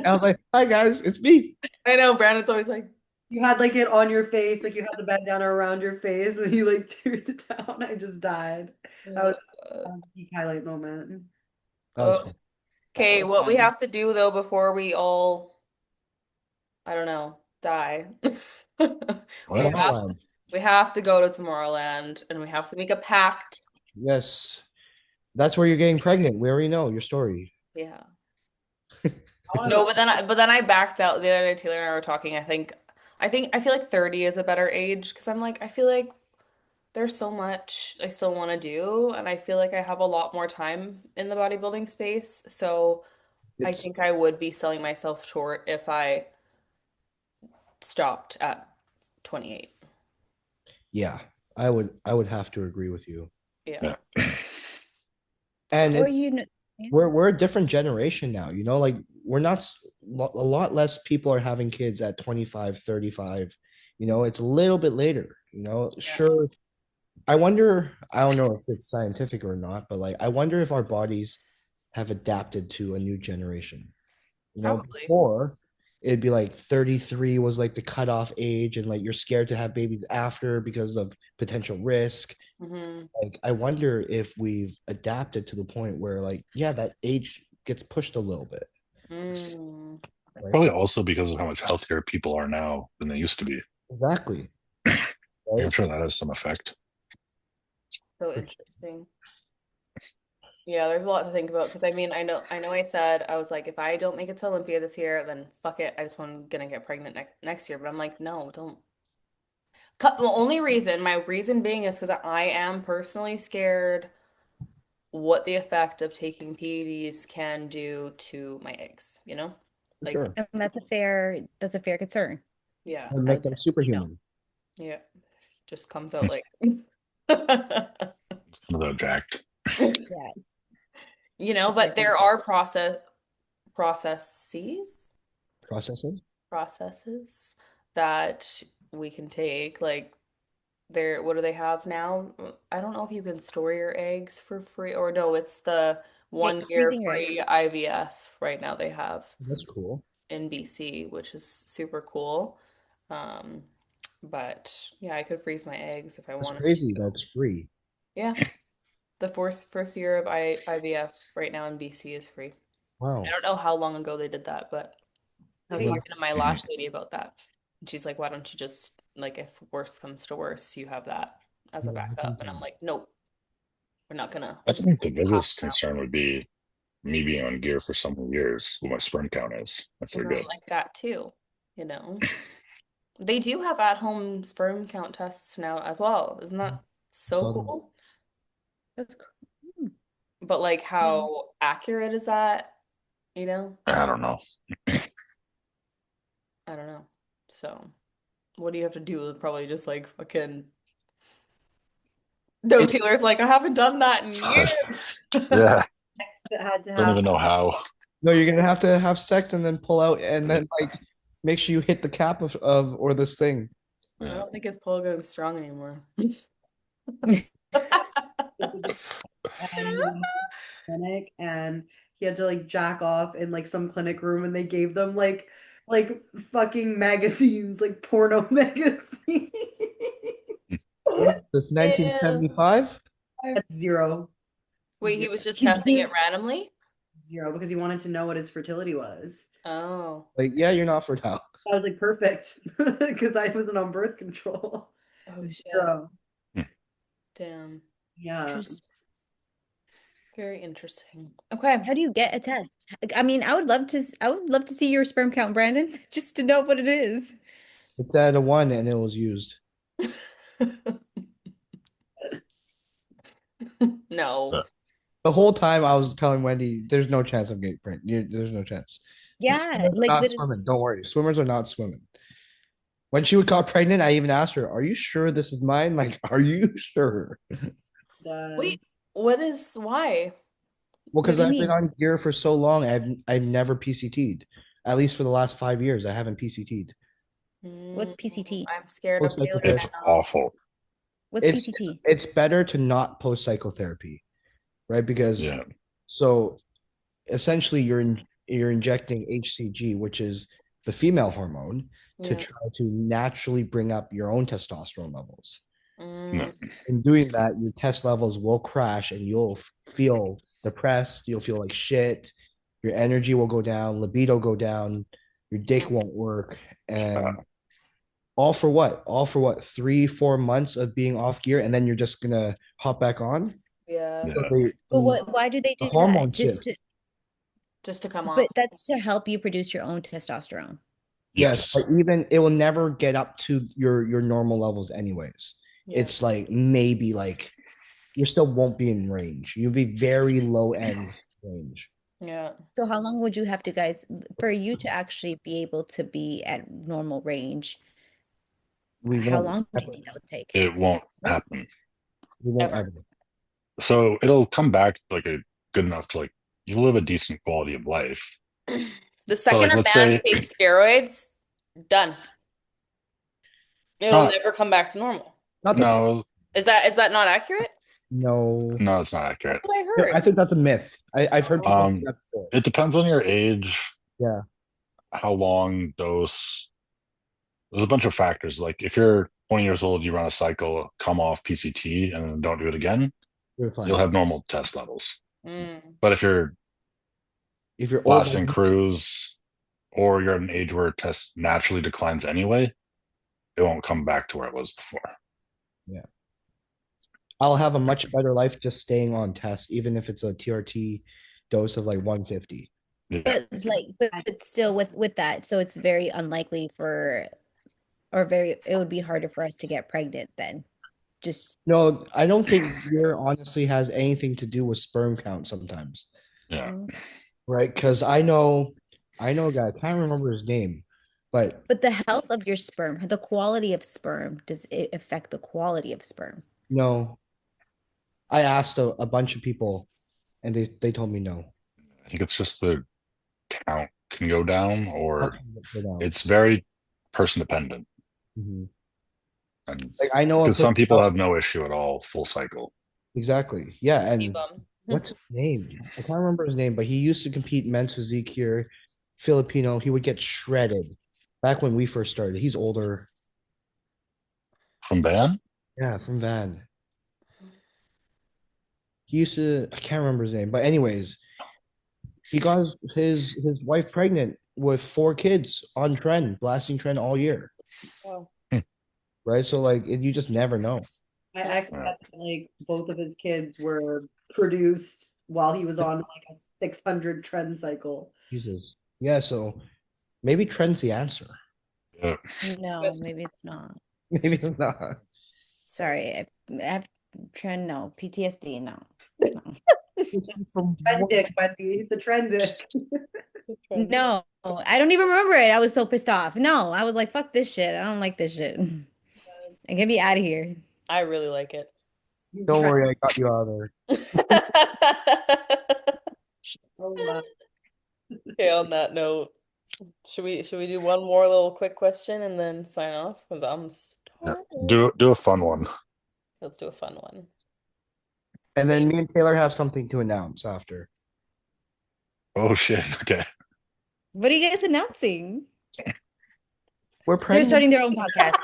Speaker 4: I was like, "Hi guys, it's me."
Speaker 1: I know Brandon's always like,
Speaker 5: you had like it on your face, like you had the bandana around your face, and then you like teared it down. I just died. That was
Speaker 1: uh,
Speaker 5: a peak highlight moment.
Speaker 4: That was fun.
Speaker 6: That
Speaker 1: okay,
Speaker 6: was
Speaker 1: what we
Speaker 6: fun.
Speaker 1: have to do though before we all, I don't know, die. We
Speaker 3: What?
Speaker 1: have
Speaker 4: Tomorrowland.
Speaker 1: we have to go to Tomorrowland and we have to make a pact.
Speaker 4: Yes, that's where you're getting pregnant. We already know your story.
Speaker 1: Yeah.
Speaker 5: I wanna
Speaker 1: No,
Speaker 5: go.
Speaker 1: but then I backed out the other day. Taylor and I were talking. I feel like 30 is a better age because I'm like I feel like there's so much I still want to do, and I feel like I have a lot more time in the bodybuilding space. So I
Speaker 4: It's
Speaker 1: think I would be selling myself short if I stopped at 28.
Speaker 4: yeah. I would have to agree with you.
Speaker 1: Yeah.
Speaker 3: Yeah.
Speaker 4: And
Speaker 6: Or
Speaker 4: it,
Speaker 6: you know, yeah.
Speaker 4: we're a different generation now. Like we're not a lot less people are having kids at 25, 35. It's a little bit later, sure. I wonder, I don't know if it's scientific or not, but like I wonder if our bodies have adapted to a new generation.
Speaker 1: Probably.
Speaker 4: Before it'd be like 33 was like the cutoff age, and like you're scared to have babies after because of potential risk.
Speaker 1: Hmm.
Speaker 4: Like I wonder if we've adapted to the point where like, yeah, that age gets pushed a little bit.
Speaker 1: Mm.
Speaker 4: Right?
Speaker 3: Probably also because of how much healthier people are now than they used to be.
Speaker 4: Exactly.
Speaker 3: Yeah, I'm
Speaker 4: Right?
Speaker 3: sure that has some effect.
Speaker 1: So interesting. Yeah, there's a lot to think about because I know I said I was like, if I don't make it to Olympia this year, then fuck it. I just want gonna get pregnant next year. But I'm like, no, don't. The only reason, my reason being is because I am personally scared what the effect of taking PEDs can do to my eggs, you know?
Speaker 4: For
Speaker 1: Like,
Speaker 4: sure.
Speaker 6: And that's a fair concern,
Speaker 1: yeah,
Speaker 4: And
Speaker 6: I
Speaker 4: make
Speaker 6: would
Speaker 4: them
Speaker 6: say,
Speaker 4: superhuman.
Speaker 1: yeah, just comes out like
Speaker 3: Without jacked.
Speaker 6: yeah.
Speaker 1: but there are processes
Speaker 4: Processes.
Speaker 1: processes that we can take. Like there, what do they have now? I don't know if you can store your eggs for free or no, it's the
Speaker 6: Yeah,
Speaker 1: 1 year
Speaker 6: freezing your eggs.
Speaker 1: free IVF right now they have
Speaker 4: That's cool.
Speaker 1: in BC, which is super cool. Um, but yeah, I could freeze my eggs if I
Speaker 4: That's
Speaker 1: wanted
Speaker 4: crazy.
Speaker 1: to.
Speaker 4: That's free.
Speaker 1: Yeah, the first year of IVF right now in BC is free. I
Speaker 4: Wow.
Speaker 1: don't know how long ago they did that, but I was
Speaker 4: Well,
Speaker 1: talking to my lash lady about that. And she's like, why don't you just, like, if worst comes to worst, you have that as a backup. And I'm like, nope, we're not gonna,
Speaker 3: I
Speaker 1: we're just
Speaker 3: think the
Speaker 1: gonna pass
Speaker 3: biggest
Speaker 1: now.
Speaker 3: concern would be me being on gear for so many years, what my sperm count is, if they're
Speaker 1: And I'm
Speaker 3: good.
Speaker 1: like that too, you know? They do have at-home sperm count tests now as well. Isn't that so
Speaker 4: so
Speaker 1: cool?
Speaker 6: That's cool.
Speaker 1: But like,
Speaker 6: Yeah.
Speaker 1: how accurate is that? You know?
Speaker 3: I don't know.
Speaker 1: I don't know. So, what do you have to do? Probably just like fucking. No,
Speaker 4: it's
Speaker 1: Taylor's like, I haven't done that in years.
Speaker 3: Yeah,
Speaker 5: That had to
Speaker 3: don't even
Speaker 5: happen.
Speaker 3: know how.
Speaker 4: no, you're gonna have to have sex and then pull out and then like make sure you hit the cap of or this thing.
Speaker 1: I
Speaker 3: Yeah.
Speaker 1: don't think his pole gun's strong anymore.
Speaker 5: And clinic, and he had to like jack off in like some clinic room, and they gave them like fucking magazines, like porno magazines.
Speaker 4: This
Speaker 1: Ew.
Speaker 4: 1975.
Speaker 5: At zero.
Speaker 1: Wait, he was just
Speaker 6: He's
Speaker 1: testing
Speaker 6: zero.
Speaker 1: it randomly?
Speaker 5: Zero, because he wanted to know what his fertility was.
Speaker 1: Oh.
Speaker 4: Like, yeah, you're not fertile.
Speaker 5: I was like, perfect, because I wasn't on birth control.
Speaker 1: Oh shit.
Speaker 5: Zero.
Speaker 1: Damn.
Speaker 5: Yeah.
Speaker 6: Just
Speaker 1: Very interesting. Okay.
Speaker 6: how do you get a test? I mean, I would love to see your sperm count, Brandon, just to know what it is.
Speaker 4: It's at a 1 and it was used.
Speaker 1: No.
Speaker 4: The whole time I was telling Wendy, there's no chance I'm getting pregnant. There's no chance.
Speaker 6: Yeah,
Speaker 4: Swimmers are
Speaker 6: like
Speaker 4: not
Speaker 6: literally.
Speaker 4: swimming. Don't worry. Swimmers are not swimming. When she got pregnant, I even asked her, "Are you sure this is mine? Like, are you sure?"
Speaker 1: Wait, why?
Speaker 4: Well,
Speaker 6: What
Speaker 4: because
Speaker 6: do you
Speaker 4: I've been
Speaker 6: mean?
Speaker 4: on gear for so long, I've never PCT'd. At least for the last 5 years, I haven't PCT'd.
Speaker 6: What's PCT?
Speaker 1: I'm scared of
Speaker 4: Post
Speaker 1: failure
Speaker 3: It's
Speaker 4: psychotherapy.
Speaker 1: now.
Speaker 3: awful.
Speaker 6: What's
Speaker 4: It's
Speaker 6: PCT?
Speaker 4: it's better to not post psychotherapy, right? Because
Speaker 3: Yeah.
Speaker 4: so essentially you're injecting HCG, which is the female hormone, to
Speaker 1: Yeah.
Speaker 4: try to naturally bring up your own testosterone levels.
Speaker 3: No.
Speaker 1: Mm,
Speaker 4: In doing that, your test levels will crash and you'll feel depressed. You'll feel like shit. Your energy will go down, libido go down, your dick won't work. And all for what? All for what? 3, 4 months of being off gear, and then you're just gonna hop back on?
Speaker 1: yeah.
Speaker 4: So
Speaker 3: Yeah.
Speaker 6: But why do they
Speaker 4: the
Speaker 6: do that?
Speaker 4: hormone shift.
Speaker 1: Just to come
Speaker 6: But
Speaker 1: off.
Speaker 6: that's to help you produce your own testosterone.
Speaker 4: Yes, but
Speaker 3: Yes.
Speaker 4: even it will never get up to your normal levels anyways.
Speaker 1: Yeah.
Speaker 4: It's like maybe like you still won't be in range. You'll be very low end range.
Speaker 1: Yeah.
Speaker 6: So how long would you have to guys for you to actually be able to be at normal range?
Speaker 4: We
Speaker 6: How
Speaker 4: won't
Speaker 6: long do you
Speaker 4: ever.
Speaker 6: think that would take?
Speaker 3: It won't happen.
Speaker 4: We won't
Speaker 1: Ever.
Speaker 4: ever.
Speaker 3: So it'll come back like a good enough to like you live a decent quality of life.
Speaker 1: The
Speaker 3: But
Speaker 1: second
Speaker 3: like,
Speaker 1: a
Speaker 3: let's
Speaker 1: man
Speaker 3: say,
Speaker 1: takes steroids, done. It'll
Speaker 3: not
Speaker 1: never come back to normal.
Speaker 4: Not this.
Speaker 3: no,
Speaker 1: Is that not accurate?
Speaker 4: No.
Speaker 3: no, it's not accurate.
Speaker 1: What I
Speaker 4: No, I
Speaker 1: heard.
Speaker 4: think that's a myth. I've heard people say
Speaker 3: Um,
Speaker 4: that before.
Speaker 3: it depends on your age,
Speaker 4: Yeah.
Speaker 3: how long dose. There's a bunch of factors. Like if you're 20 years old, you run a cycle, come off PCT, and then don't do it again,
Speaker 4: You're
Speaker 3: you'll
Speaker 4: fine.
Speaker 3: have normal test levels.
Speaker 1: Mm.
Speaker 3: But if you're
Speaker 4: If you're old,
Speaker 3: lasting cruise or you're at an age where test naturally declines anyway, it won't come back to where it was before.
Speaker 4: yeah, I'll have a much better life just staying on test, even if it's a TRT dose of like 150.
Speaker 3: Yeah.
Speaker 6: But still with that, so it's very unlikely it would be harder for us to get pregnant then. Just
Speaker 4: No, I don't think year honestly has anything to do with sperm count sometimes,
Speaker 3: Yeah.
Speaker 4: right? Because I know a guy, I can't remember his name, but
Speaker 6: but the health of your sperm, the quality of sperm, does it affect the quality of sperm?
Speaker 4: no, I asked a bunch of people and they told me no.
Speaker 3: I think it's just the count can go down
Speaker 4: How
Speaker 3: or
Speaker 4: can it go down?
Speaker 3: it's very person dependent.
Speaker 4: Mhm.
Speaker 3: And
Speaker 4: Like I know a
Speaker 3: because some
Speaker 4: person,
Speaker 3: people have no issue at all, full cycle.
Speaker 4: exactly. Yeah, and
Speaker 1: Sebum.
Speaker 4: what's his name? I can't remember his name, but he used to compete in men's physique here. Filipino. He would get shredded back when we first started. He's older.
Speaker 3: From Van?
Speaker 4: Yeah, from Van. He used to, I can't remember his name, but anyways, he got his wife pregnant with 4 kids on trend, blasting trend all year.
Speaker 1: Wow.
Speaker 4: Right. So like you just never know.
Speaker 5: My ex said that, like both of his kids were produced while he was on like a 600 trend cycle.
Speaker 4: Jesus. Yeah, so maybe trend's the answer.
Speaker 3: Yeah.
Speaker 6: No, maybe it's not.
Speaker 4: Maybe it's not.
Speaker 6: Sorry, I've trend no PTSD no.
Speaker 4: From
Speaker 5: Trend
Speaker 4: what?
Speaker 5: dick, Wendy, the trend dick.
Speaker 6: No, I don't even remember it. I was so pissed off. No, I was like, fuck this shit. I don't like this shit. And get me out of here.
Speaker 1: I really like it.
Speaker 4: Don't worry, I got you out of there.
Speaker 1: Okay, on that note, should we do one more little quick question and then sign off? Because I'm
Speaker 3: Yeah.
Speaker 1: starving.
Speaker 3: Do a fun one.
Speaker 1: Let's do a fun one.
Speaker 4: And then me and Taylor have something to announce after.
Speaker 3: Oh shit. Okay.
Speaker 6: What are you guys announcing?
Speaker 4: We're
Speaker 6: They're
Speaker 4: pregnant.
Speaker 6: starting their own podcast.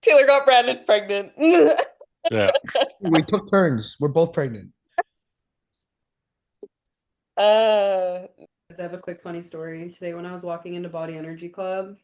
Speaker 1: Taylor got Brandon pregnant.
Speaker 3: Yeah.
Speaker 4: We took turns. We're both pregnant.
Speaker 1: Uh,
Speaker 5: I have a quick funny story. Today when I was walking into Body Energy Club,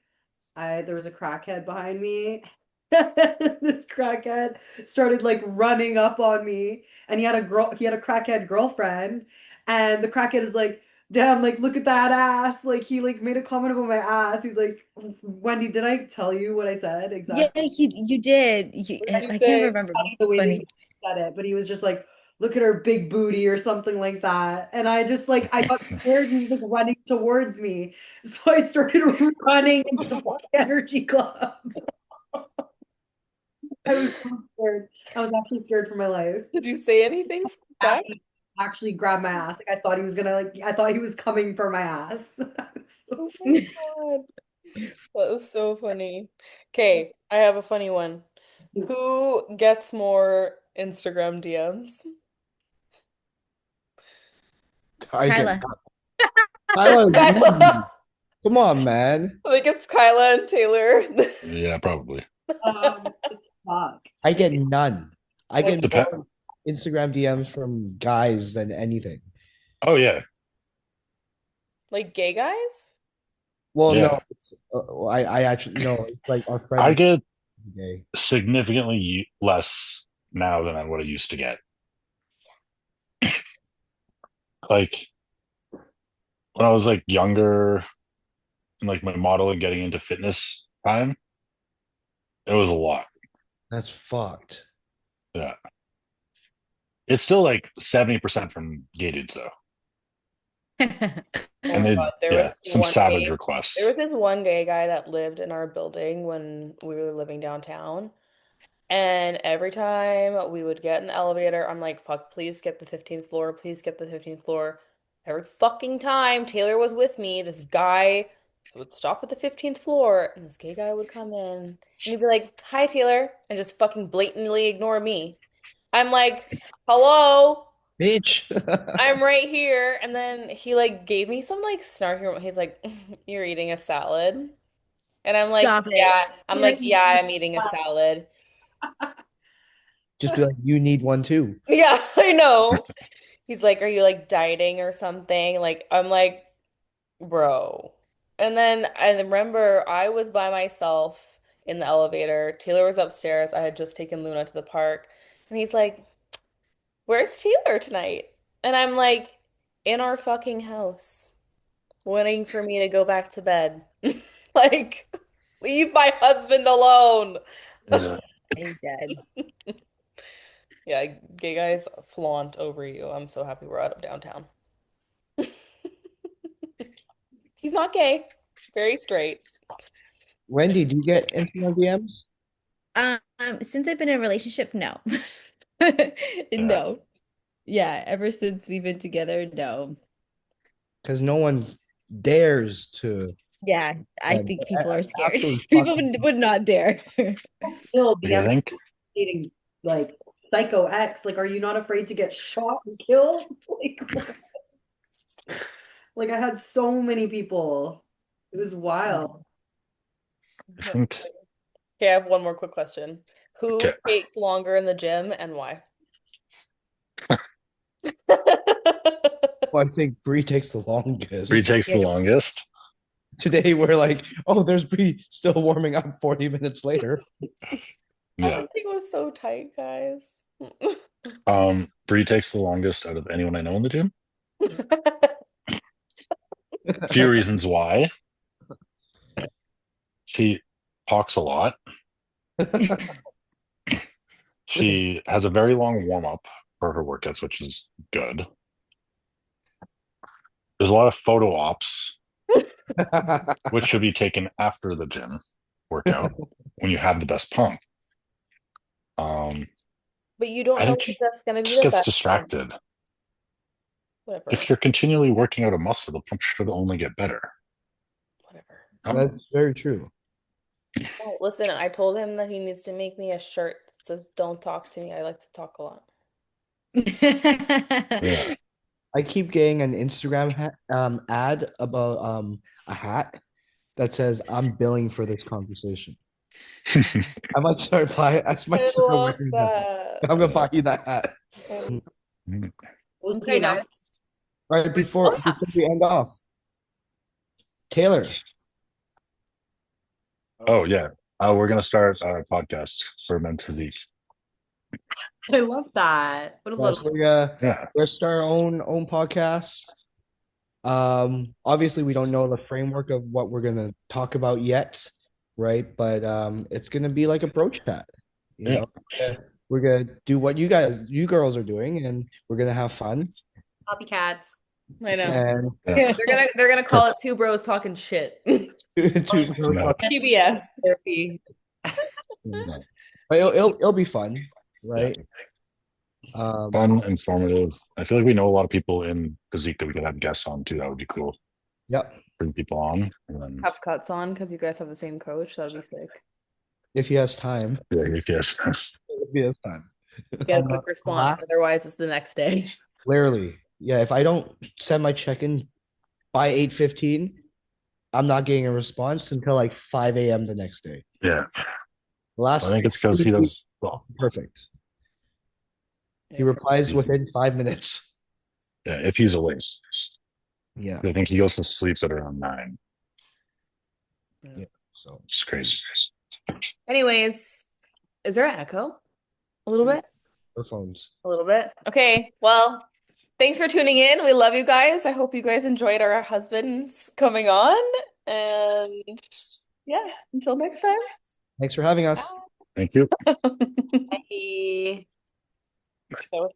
Speaker 5: there was a crackhead behind me. This crackhead started like running up on me, and he had a crackhead girlfriend, and the crackhead is like, damn, like look at that ass. Like he like made a comment about my ass. He's like, Wendy, did I tell you what I said
Speaker 6: Yeah,
Speaker 5: exactly?
Speaker 6: you did.
Speaker 1: what did you
Speaker 6: I can't
Speaker 1: say?
Speaker 6: remember.
Speaker 5: The way that
Speaker 6: Funny.
Speaker 5: he said it, but he was just like, look at her big booty or something like that. And I just like I got scared and he was like running towards me. So I started running into the Body Energy Club. I was so scared. I was actually scared for my life.
Speaker 1: Did you say anything back?
Speaker 5: He actually grabbed my ass. Like I thought he was gonna like I thought he was coming for my ass.
Speaker 1: Oh my God. That was so funny. Okay, I have a funny one. Who gets more Instagram DMs?
Speaker 4: I
Speaker 6: Kyla.
Speaker 4: get Tyler,
Speaker 1: Kyla.
Speaker 4: come on, man.
Speaker 1: I think it's Kyla and Taylor.
Speaker 3: Yeah, probably.
Speaker 5: It's fucked.
Speaker 4: I get none. I get
Speaker 3: Depend.
Speaker 4: more Instagram DMs from guys than anything.
Speaker 3: Oh yeah.
Speaker 1: Like gay guys?
Speaker 4: Well,
Speaker 3: Yeah.
Speaker 4: no, it's I actually no, it's like our friend
Speaker 3: I get
Speaker 4: gay.
Speaker 3: significantly less now than what I used to get. Like when I was like younger and like my modeling getting into fitness time, it was a lot.
Speaker 4: That's fucked.
Speaker 3: Yeah. It's still like 70% from gay dudes though.
Speaker 1: Oh
Speaker 3: And
Speaker 1: my
Speaker 3: they
Speaker 1: God, there was
Speaker 3: yeah, some
Speaker 1: one
Speaker 3: savage
Speaker 1: gay.
Speaker 3: requests.
Speaker 1: There was this one gay guy that lived in our building when we were living downtown. And every time we would get an elevator, I'm like, fuck, please get the 15th floor, please get the 15th floor. Every fucking time Taylor was with me, this guy would stop at the 15th floor and this gay guy would come in and he'd be like, "Hi, Taylor," and just fucking blatantly ignore me. I'm like, "Hello,
Speaker 4: Bitch.
Speaker 1: I'm right here." And then he like gave me some like snarky, he's like, "You're eating a salad." And I'm like,
Speaker 6: Stop it.
Speaker 1: "Yeah." I'm like, "Yeah, I'm eating a salad."
Speaker 4: Just be like, you need one too.
Speaker 1: Yeah, I know. He's like, "Are you like dieting or something?" Like, I'm like, "Bro." And then I remember I was by myself in the elevator. Taylor was upstairs. I had just taken Luna to the park. And he's like, "Where's Taylor tonight?" And I'm like, "In our fucking house, waiting for me to go back to bed." Like, leave my husband alone.
Speaker 3: Yeah.
Speaker 6: I'm dead.
Speaker 1: Yeah, gay guys flaunt over you. I'm so happy we're out of downtown. He's not gay, very straight.
Speaker 4: Wendy, do you get Instagram DMs?
Speaker 6: Since I've been in a relationship, no.
Speaker 3: Yeah.
Speaker 6: No. Yeah, ever since we've been together, no.
Speaker 4: Because no one dares to.
Speaker 6: Yeah, I
Speaker 4: And
Speaker 6: think people are scared.
Speaker 4: absolutely
Speaker 6: People
Speaker 4: fucking.
Speaker 6: would not dare.
Speaker 5: Still,
Speaker 3: What do you think?
Speaker 5: dating like psycho X. Like, are you not afraid to get shot and killed? Like I had so many people. It was wild.
Speaker 3: I think.
Speaker 1: Okay, I have one more quick question. Who
Speaker 3: Okay.
Speaker 1: takes longer in the gym and why?
Speaker 4: Well, I think Bree takes the longest.
Speaker 3: Bree takes the
Speaker 6: Yeah.
Speaker 3: longest.
Speaker 4: Today we're like, oh, there's Bree still warming up 40 minutes later.
Speaker 3: Yeah.
Speaker 1: Everything was so tight, guys.
Speaker 3: Bree takes the longest out of anyone I know in the gym. A few reasons why. She talks a lot. She has a very long warm up for her workouts, which is good. There's a lot of photo ops, which should be taken after the gym workout when you have the best pump.
Speaker 1: But you don't
Speaker 3: I
Speaker 1: know
Speaker 3: think
Speaker 1: if
Speaker 3: she
Speaker 1: that's going to be
Speaker 3: just
Speaker 1: the
Speaker 3: gets
Speaker 1: best one.
Speaker 3: distracted.
Speaker 1: Whatever.
Speaker 3: If you're continually working out a muscle, the pump should only get better.
Speaker 1: Whatever.
Speaker 4: That's very true.
Speaker 1: Oh, listen, I told him that he needs to make me a shirt that says "Don't talk to me. I like to talk a lot."
Speaker 3: Yeah.
Speaker 4: I keep getting an Instagram ad about a hat that says I'm billing for this conversation. I might start buying. I might
Speaker 1: I
Speaker 4: start
Speaker 1: love
Speaker 4: wearing that.
Speaker 1: that.
Speaker 4: I'm gonna buy you that hat.
Speaker 5: Was
Speaker 1: Okay,
Speaker 5: the
Speaker 1: guys.
Speaker 4: Right before
Speaker 1: Oh, yeah.
Speaker 4: before we end off, Taylor.
Speaker 3: Oh yeah. We're gonna start our podcast for men's physique.
Speaker 5: I love that. What a
Speaker 4: Yes,
Speaker 5: little
Speaker 3: Yeah.
Speaker 4: we're start our own podcast. Obviously we don't know the framework of what we're gonna talk about yet, right? But it's gonna be like a bro chat. You
Speaker 3: Yeah.
Speaker 4: know, we're gonna do what you girls are doing, and we're gonna have fun.
Speaker 5: copycats.
Speaker 1: I know.
Speaker 4: And
Speaker 3: Yeah.
Speaker 1: They're gonna call it two bros talking shit.
Speaker 4: to
Speaker 1: TBS.
Speaker 5: Therapy.
Speaker 4: but it'll be fun, right?
Speaker 3: Fun, informative. I feel like we know a lot of people in physique that we could have guests on too. That would be cool.
Speaker 4: Yep.
Speaker 3: Bring people on, and then
Speaker 1: Have cuts on because you guys have the same coach. That'd be sick.
Speaker 4: If he has time.
Speaker 3: yeah, yes.
Speaker 4: If he has time.
Speaker 1: Get a quick response. Otherwise, it's the next day.
Speaker 4: Clearly. Yeah, if I don't send my check-in by 8:15, I'm not getting a response until like 5 a.m. the next day.
Speaker 3: Yeah.
Speaker 4: Last
Speaker 3: I think it's because he does well.
Speaker 4: perfect. He replies within 5 minutes.
Speaker 3: Yeah, if he's awake.
Speaker 4: Yeah.
Speaker 3: I think he goes to sleep at around 9.
Speaker 4: Yeah. So
Speaker 3: It's crazy.
Speaker 1: Anyways, is there an echo? A little bit?
Speaker 4: the phones.
Speaker 1: A little bit. Okay. Well, thanks for tuning in. We love you guys. I hope you guys enjoyed our husbands coming on. And yeah, until next time.
Speaker 4: Thanks for having us.
Speaker 3: Thank you.
Speaker 5: Bye.
Speaker 1: So